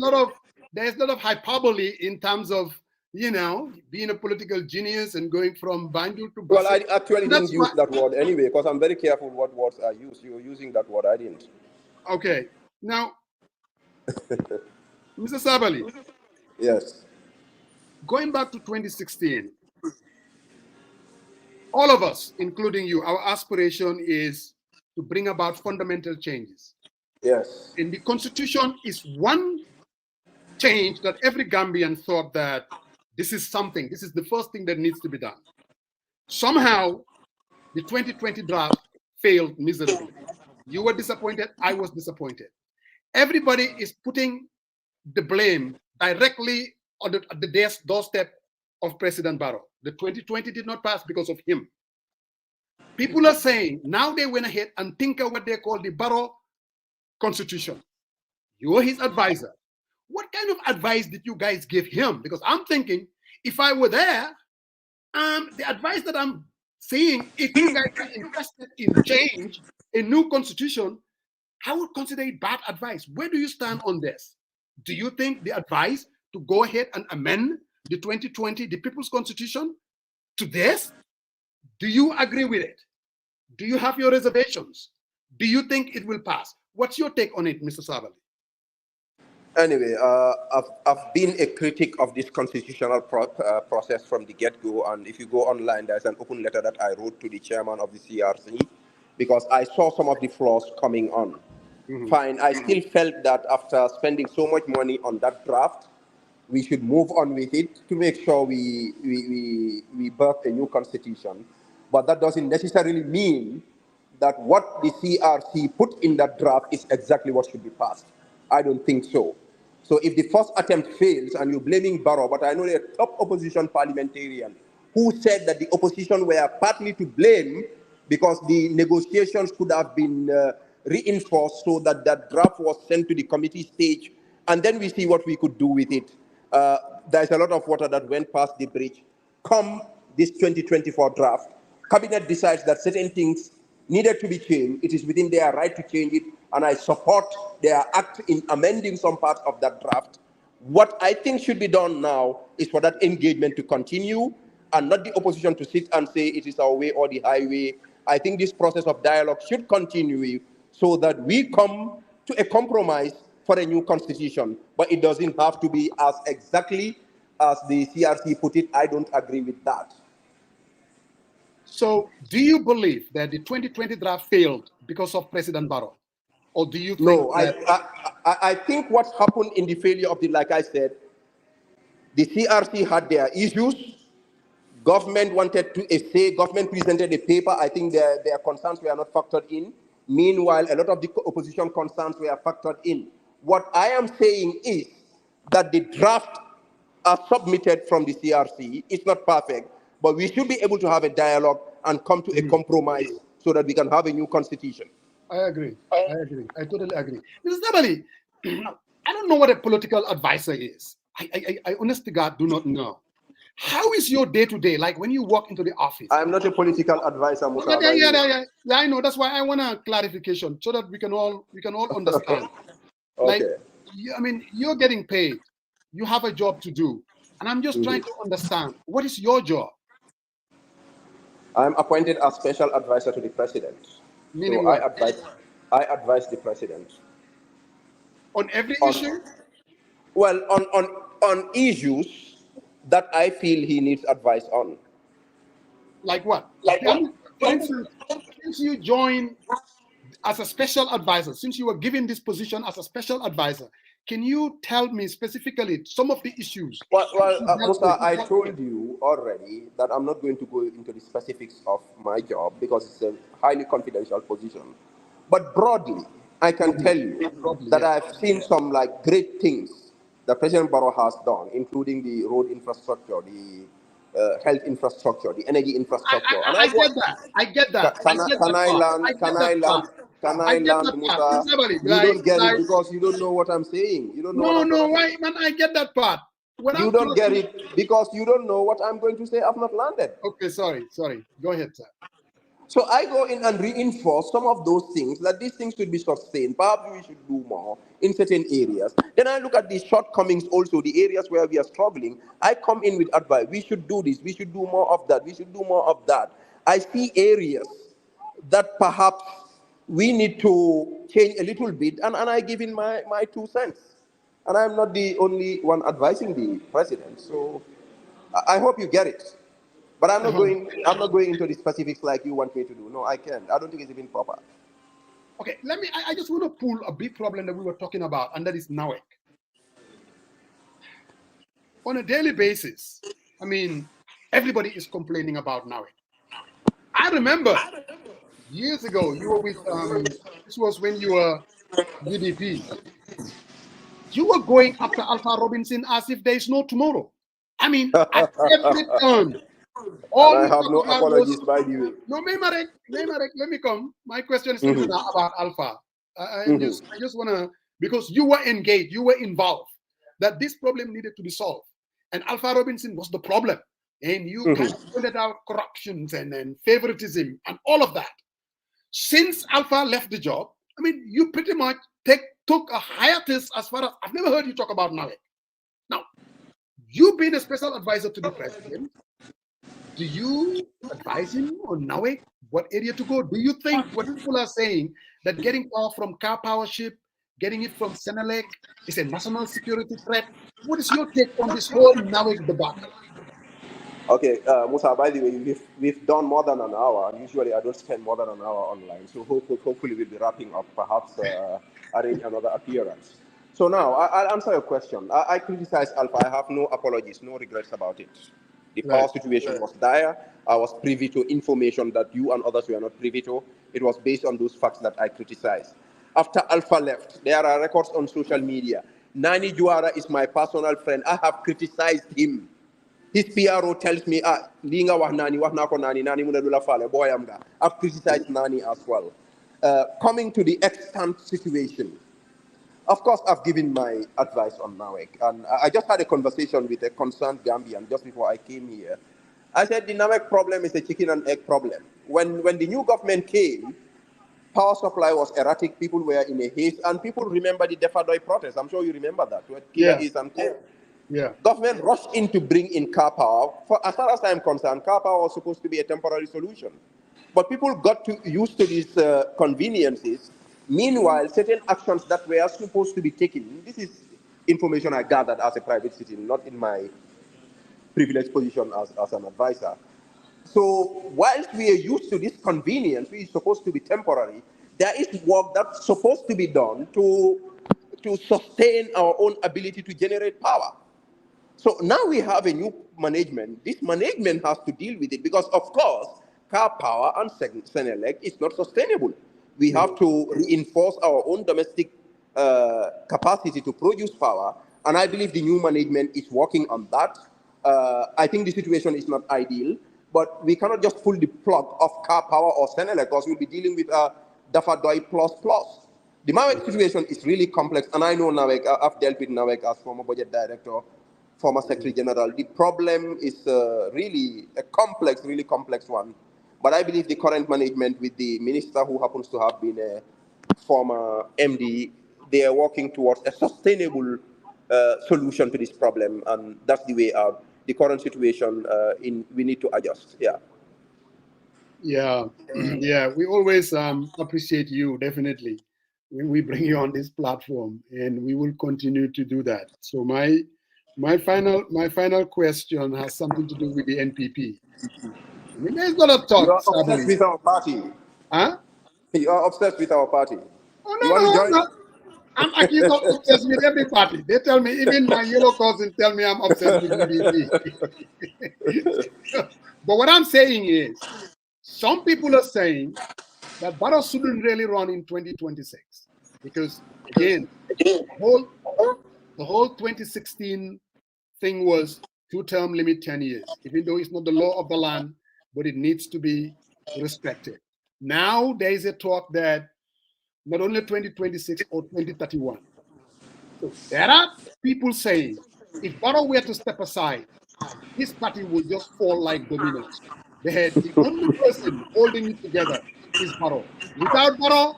lot of hyperbole in terms of being a political genius and going from Banjul to Basel. Well, I actually didn't use that word anyway, because I'm very careful what words I use. You're using that word, I didn't. Okay. Now, Mr. Sabally. Yes. Going back to 2016, all of us, including you, our aspiration is to bring about fundamental changes. Yes. And the Constitution is one change that every Gambian thought that this is the first thing that needs to be done. Somehow, the 2020 draft failed miserably. You were disappointed, I was disappointed. Everybody is putting the blame directly on the doorstep of President Barrow. The 2020 did not pass because of him. People are saying now they went ahead and think of what they call the Barrow Constitution. You were his advisor. What kind of advice did you guys give him? Because I'm thinking, if I were there, the advice that I'm saying, if you guys are interested in change, a new constitution, I would consider it bad advice. Where do you stand on this? Do you think the advice to go ahead and amend the 2020, the People's Constitution to this? Do you agree with it? Do you have your reservations? Do you think it will pass? What's your take on it, Mr. Sabally? Anyway, I've been a critic of this constitutional process from the get-go, and if you go online, there's an open letter that I wrote to the chairman of the CRC, because I saw some of the flaws coming on. Fine, I still felt that after spending so much money on that draft, we should move on with it to make sure we birth a new constitution. But that doesn't necessarily mean that what the CRC put in that draft is exactly what should be passed. I don't think so. So if the first attempt fails and you're blaming Barrow, but I know a top opposition parliamentarian who said that the opposition were partly to blame because the negotiations could have been reinforced so that that draft was sent to the committee stage, and then we see what we could do with it. There's a lot of water that went past the bridge. Come this 2024 draft, Cabinet decides that certain things needed to be changed. It is within their right to change it, and I support their act in amending some parts of that draft. What I think should be done now is for that engagement to continue and not the opposition to sit and say it is our way or the highway. I think this process of dialogue should continue so that we come to a compromise for a new constitution, but it doesn't have to be as exactly as the CRC put it. I don't agree with that. So do you believe that the 2020 draft failed because of President Barrow? Or do you think No, I think what happened in the failure of like I said, the CRC had their issues. Government wanted to say, government presented a paper. I think their concerns were not factored in. Meanwhile, a lot of the opposition concerns were factored in. What I am saying is that the draft are submitted from the CRC. It's not perfect, but we should be able to have a dialogue and come to a compromise so that we can have a new constitution. I agree. I totally agree. Mr. Sabally, I don't know what a political advisor is. I honestly, God, do not know. How is your day-to-day, like when you walk into the office? I'm not a political advisor, Musa. Yeah, I know. That's why I want a clarification so that we can all understand. Like, Okay. I mean, you're getting paid. You have a job to do. And I'm just trying to understand, what is your job? I'm appointed as special advisor to the president. Meaning so what? I advise the president. On every issue? Well, on issues that I feel he needs advice on. Like what? For instance, since you joined as a special advisor, since you were given this position as a special advisor, can you tell me specifically some of the issues? Well, Musa, I told you already that I'm not going to go into the specifics of my job because it's a highly confidential position. But broadly, I can tell you that I've seen some like great things that President Barrow has done, including the road infrastructure, the health infrastructure, the energy infrastructure. I get that. Can I land, Musa? You don't get it because you don't know what I'm saying. You don't know. Why, man? I get that part. You don't get it because you don't know what I'm going to say. I've not landed. Okay, sorry. Go ahead, sir. So I go in and reinforce some of those things, that these things should be sustained. Perhaps we should do more in certain areas. Then I look at the shortcomings also, the areas where we are struggling. I come in with advice. We should do this. We should do more of that. We should do more of that. I see areas that perhaps we need to change a little bit, and I give in my 2 cents. And I'm not the only one advising the president. So I hope you get it. But I'm not going into the specifics like you want me to do. No, I can't. I don't think it's even proper. Okay, I just want to pull a big problem that we were talking about, and that is NAWEC. On a daily basis, I mean, everybody is complaining about NAWEC. I remember years ago, you were with, this was when you were UDP. You were going after Alpha Robinson as if there is no tomorrow. I mean, at every turn. I have no apologies, by the way. No, Marek, let me come. My question is not about Alpha. I just want to, because you were engaged, you were involved, that this problem needed to be solved. And Alpha Robinson was the problem. And you kind of pointed out corruptions and favoritism and all of that. Since Alpha left the job, I mean, you pretty much took a hiatus as far as, I've never heard you talk about NAWEC. Now, you've been a special advisor to the president. Do you advise him on NAWEC, what area to go? Do you think what people are saying, that getting power from car power ship, getting it from Senelec is a national security threat? What is your take on this whole NAWEC debacle? Okay, Musa, by the way, we've done more than an hour. Usually I don't spend more than an hour online. So hopefully we'll be wrapping up, perhaps arrange another appearance. So now, I'll answer your question. I criticize Alpha. I have no apologies, no regrets about it. The power situation was dire. I was privy to information that you and others were not privy to. It was based on those facts that I criticized. After Alpha left, there are records on social media. Nani Juara is my personal friend. I have criticized him. His PRO tells me, Linga wa Nani, Nani Munadula Fale, boy amga. I've criticized Nani as well. Coming to the extant situation, of course, I've given my advice on NAWEC. And I just had a conversation with a concerned Gambian just before I came here. I said the NAWEC problem is a chicken and egg problem. When the new government came, power supply was erratic. People were in a haste. And people remember the Defadoi protest. I'm sure you remember that. Government rushed in to bring in car power. As far as I'm concerned, car power was supposed to be a temporary solution. But people got used to these conveniences. Meanwhile, certain actions that were supposed to be taken, this is information I gathered as a private citizen, not in my privileged position as an advisor. So whilst we are used to this convenience, which is supposed to be temporary, there is work that's supposed to be done to sustain our own ability to generate power. So now we have a new management. This management has to deal with it because, of course, car power and Senelec is not sustainable. We have to reinforce our own domestic capacity to produce power, and I believe the new management is working on that. I think the situation is not ideal, but we cannot just pull the plug of car power or Senelec because we'll be dealing with Dafadoi plus. The NAWEC situation is really complex, and I know NAWEC. I've dealt with NAWEC as former budget director. former Secretary General. The problem is really complex one. But I believe the current management with the minister who happens to have been a former MD, they are working towards a sustainable solution to this problem, and that's the way out. The current situation, we need to adjust. Yeah. Yeah, yeah. We always appreciate you, definitely, when we bring you on this platform, and we will continue to do that. So my final question has something to do with the NPP. We may as well You talk, are obsessed Sabally. with our party. Huh? You are obsessed with our party. Oh, You no, want to join? no. I'm accused of obsessed with every party. They tell me, even my yellow cousin tell me I'm obsessed with UDP. But what I'm saying is, some people are saying that Barrow shouldn't really run in 2026 because, again, the whole 2016 thing was 2-term limit 10 years, even though it's not the law of the land, but it needs to be respected. Now there is a talk that not only 2026 or 2031. So there are people saying if Barrow were to step aside, this party will just fall like dominoes. The only person holding it together is Barrow. Without Barrow,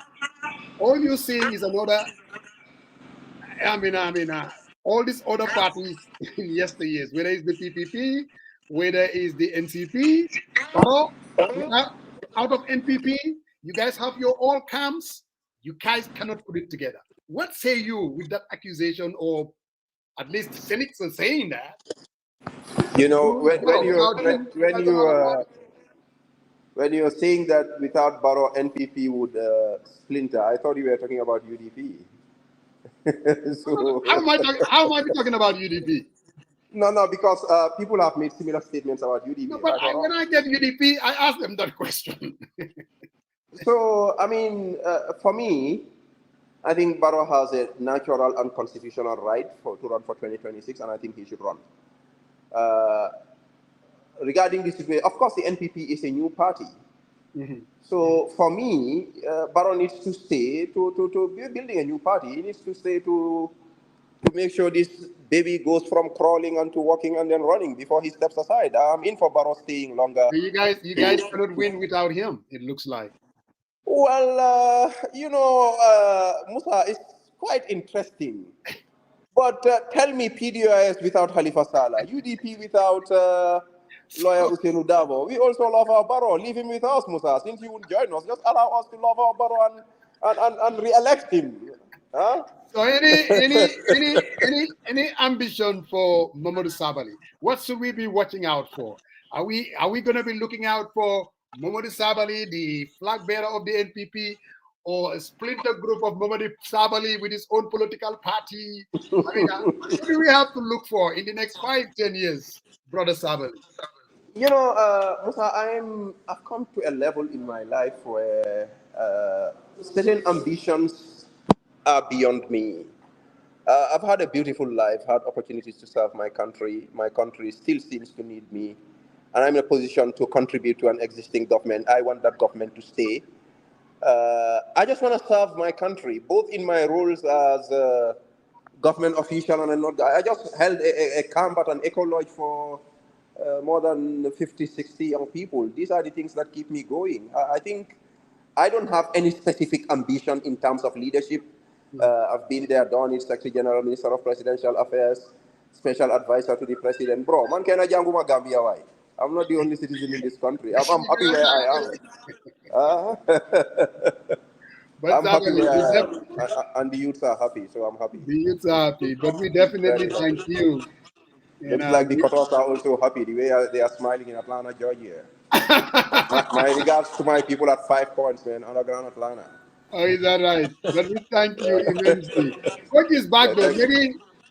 all you're seeing is another, all these other parties in yesteryears, whether it's the PPP, whether it's the NCP, Barrow, out of NPP, you guys have your all camps, you guys cannot put it together. What say you with that accusation, or at least the cynics are saying that? You know, when you're saying that without Barrow, NPP would splinter, I thought you were talking about UDP. So, how am I talking about UDP? No, because people have made similar statements about UDP. No, but when I get UDP, I ask them that question. So, I mean, for me, I think Barrow has a natural and constitutional right to run for 2026, and I think he should run. Regarding this situation, of course, the NPP is a new party. Mm-hmm. So for me, Barrow needs to stay to be building a new party. He needs to stay to make sure this baby goes from crawling onto walking and then running before he steps aside. I'm in for Barrow staying longer. You guys cannot win without him, it looks like. Well, Musa, it's quite interesting. But tell me, PDIS without Khalifa Saleh, UDP without lawyer Usainu Dabo. We also love our Barrow. Leave him with us, Musa. Since you would join us, just allow us to love our Barrow and re-elect him. Huh? So any ambition for Momodou Sabally? What should we be watching out for? Are we going to be looking out for Momodou Sabally, the flag bearer of the NPP, or a splinter group of Momodou Sabally with his own political party? I mean, what do we have to look for in the next 5-10 years, Brother Sabally? You know, Musa, I've come to a level in my life where certain ambitions are beyond me. I've had a beautiful life, had opportunities to serve my country. My country still seems to need me, and I'm in a position to contribute to an existing government. I want that government to stay. I just want to serve my country, both in my roles as a government official and not. I just held a camp at an eco lodge for more than 50, 60 young people. These are the things that keep me going. I think I don't have any specific ambition in terms of leadership. I've been there, done it, Secretary General, Minister of Presidential Affairs, Special Advisor to the President. Bro, man, can I janguma Gambia? Why? I'm not the only citizen in this country. I'm happy where I am. I'm happy where I am. And the youths are happy, so I'm happy. The youths are happy, but we definitely thank you. Looks like the Kotos are also happy, the way they are smiling in Atlanta, Georgia. my regards to my people at 5 Points, man, underground Atlanta. Oh, is that right? But we thank you immensely. Coach is back though.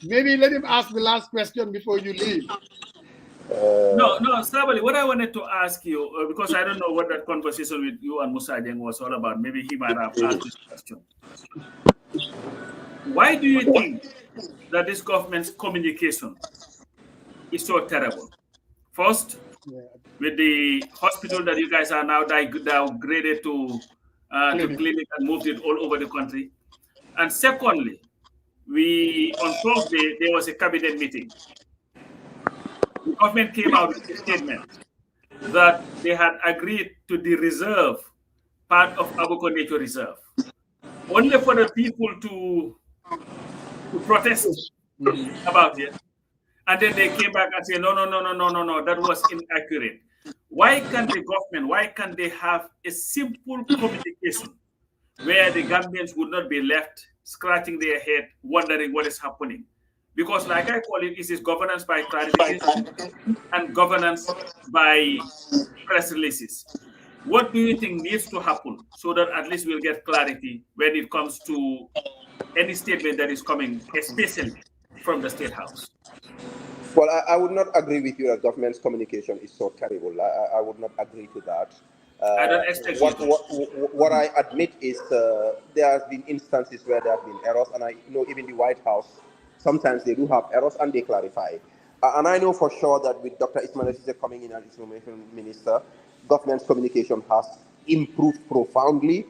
Maybe let him ask the last question before you leave. No, Sabally, what I wanted to ask you, because I don't know what that conversation with you and Musa Jeng was all about. Maybe he might have asked this question. Why do you think that this government's communication is so terrible? First, with the hospital that you guys are now downgraded to clinic and moved it all over the country. And secondly, on Thursday, there was a cabinet meeting. the government came out with a statement that they had agreed to the reserve, part of Abuko Nature Reserve, only for the people to protest about it. And then they came back and said, no, that was inaccurate. Why can't the government, why can't they have a simple communication where the Gambians would not be left scratching their head, wondering what is happening? Because like I call it, this is governance by clarification and governance by press releases. What do you think needs to happen so that at least we'll get clarity when it comes to any statement that is coming, especially from the State House? Well, I would not agree with you that government's communication is so terrible. I would not agree to that. I don't expect what I admit is there have been instances where there have been errors, and I know even the White House, sometimes they do have errors and they clarify. And I know for sure that with Dr. Ismail Assise coming in as information minister, government's communication has improved profoundly.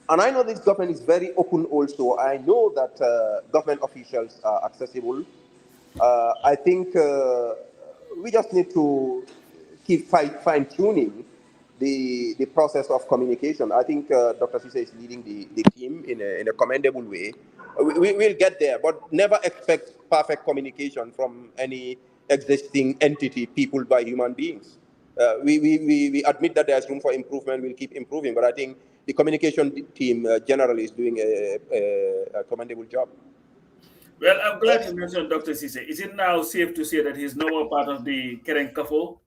And I know this government is very open also. I know that government officials are accessible. I think we just need to keep fine-tuning the process of communication. I think Dr. Sise is leading the team in a commendable way. We'll get there, but never expect perfect communication from any existing entity, people by human beings. We admit that there's room for improvement. We'll keep improving, but I think the communication team generally is doing a commendable job. Well, I'm glad you mentioned Dr. Sise. Is it now safe to say that he's no more part of the Keren Kafo?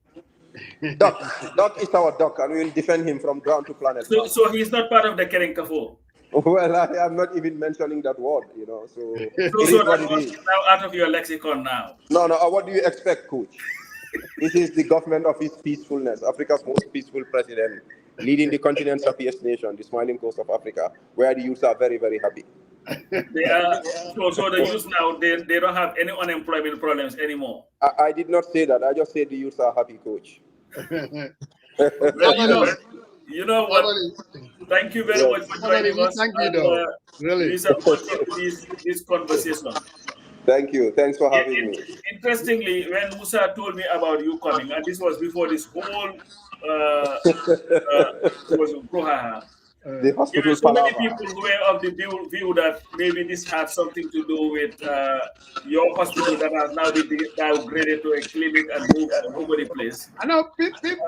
Doc is our doc, and we will defend him from ground to planet. So he's not part of the Keren Kafo? Well, I am not even mentioning that word, you know. So that word is now out of your lexicon now. No. What do you expect, Coach? This is the government of his peacefulness, Africa's most peaceful president, leading the continent's happiest nation, the smiling coast of Africa, where the youths are very, very happy. They are, so the youth now, they don't have any unemployment problems anymore. I did not say that. I just said the youths are happy, Coach. Well, you know what? Thank you very much for joining us. Thank you, though. Really. This conversation. Thank you. Thanks for having me. Interestingly, when Musa told me about you coming, and this was before this whole was Prohaha. So many people were of the view that maybe this had something to do with your hospital that has now been downgraded to a clinic and moved all over the place. I know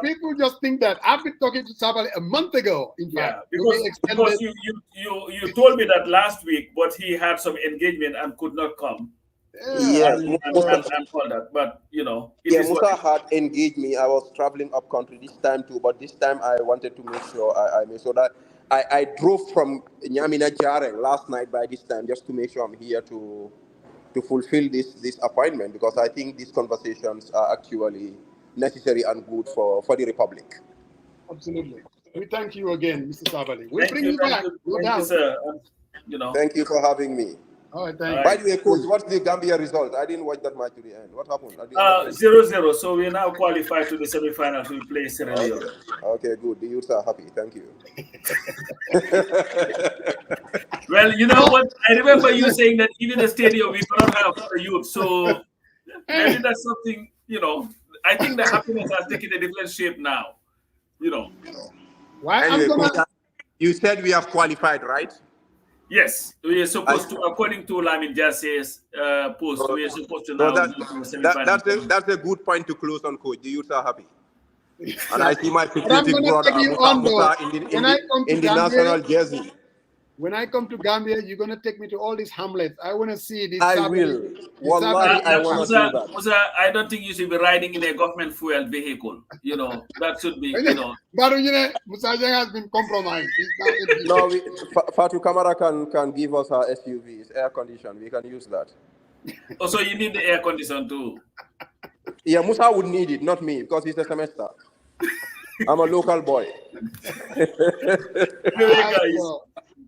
people just think that. I've been talking to Sabally a month ago. In fact, because you told me that last week, but he had some engagement and could not come. Yes, and all that, but you know, Musa had engaged me. I was traveling up country this time too, but this time I wanted to make sure I made so that I drove from Nyamina Jareng last night by this time just to make sure I'm here to fulfill this appointment, because I think these conversations are actually necessary and good for the Republic. Absolutely. We thank you again, Mr. Sabally. We'll bring you back. Thank you, sir. Thank you for having me. All right, thank you. By the way, Coach, what's the Gambia result? I didn't watch that match to the end. What happened? 0-0. So we now qualify to the semi-finals. We play Sierra Leone. Okay, good. The youths are happy. Thank you. Well, you know what? I remember you saying that even the stadium we don't have for youth. So maybe that's something, you know. I think the happiness has taken a different shape now. You know. Why? Anyway, you said we have qualified, right? Yes, we are supposed to, according to Lamin Jass's post, we are supposed to now. That's a good point to close on, Coach. The youths are happy. And I see my patriotic brother Musa in the national jersey. When I come to Gambia, you're going to take me to all these hamlets. I want to see this. I will. Wallahi, I want to do that. Musa, I don't think you should be riding in a government fuel vehicle. You know, that should be, you know. But, you know, Musa has been compromised. No, Fatu Kamara can give us her SUV. It's air conditioned. We can use that. Oh, so you need the air condition too? Yeah, Musa would need it, not me, because he's a semester. I'm a local boy.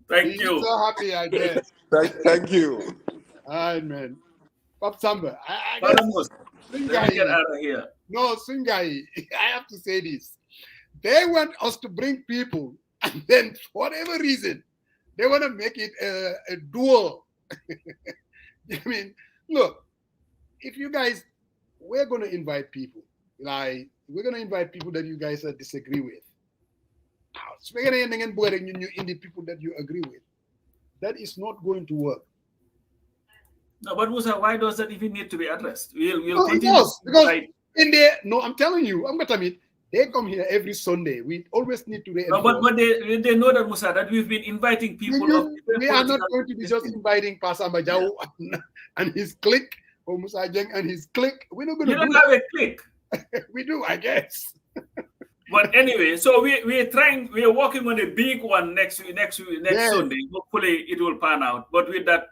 Thank you. So happy, I guess. Thank you. All right, man. Pop Samba. I get out of here. No, Sungai, I have to say this. They want us to bring people, and then for whatever reason, they want to make it a duel. I mean, look, if you guys we're going to invite people. Like, we're going to invite people that you guys disagree with. So we're going to invite people that you agree with. That is not going to work. No, but Musa, why does that even need to be addressed? We'll It continue. does, because in there, no, I'm telling you, I'm going to admit, they come here every Sunday. We always need to no, but they know that, Musa, that we've been inviting people. We are not going to be just inviting Pastor Majau and his clique, or Musa Jeng and his clique. We're not going to do have a clique. We do, I guess. But anyway, so we're working on a big one next Sunday. Hopefully it will pan out. But with that,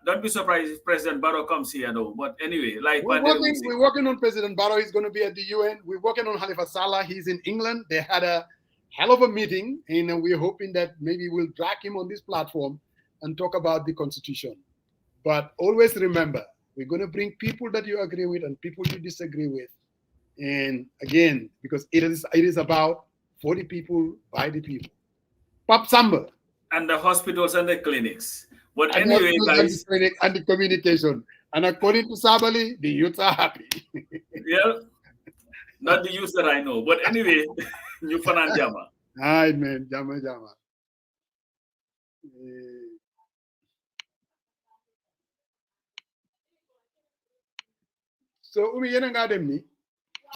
don't be surprised if President Barrow comes here though. But anyway, like we're working on President Barrow. He's going to be at the UN. We're working on Halifa Sallah. He's in England. They had a hell of a meeting, and we're hoping that maybe we'll drag him on this platform and talk about the Constitution. But always remember, we're going to bring people that you agree with and people you disagree with. And again, because it is about 40 people by the people. Pop Samba. And the hospitals and the clinics. But and anyway, guys. And the communication. And according to Sabally, the youths are happy. Yeah. Not the youths that I know. But anyway, you fanan jama. Hi, man. Jama. So, Umi, yena nga dem ni?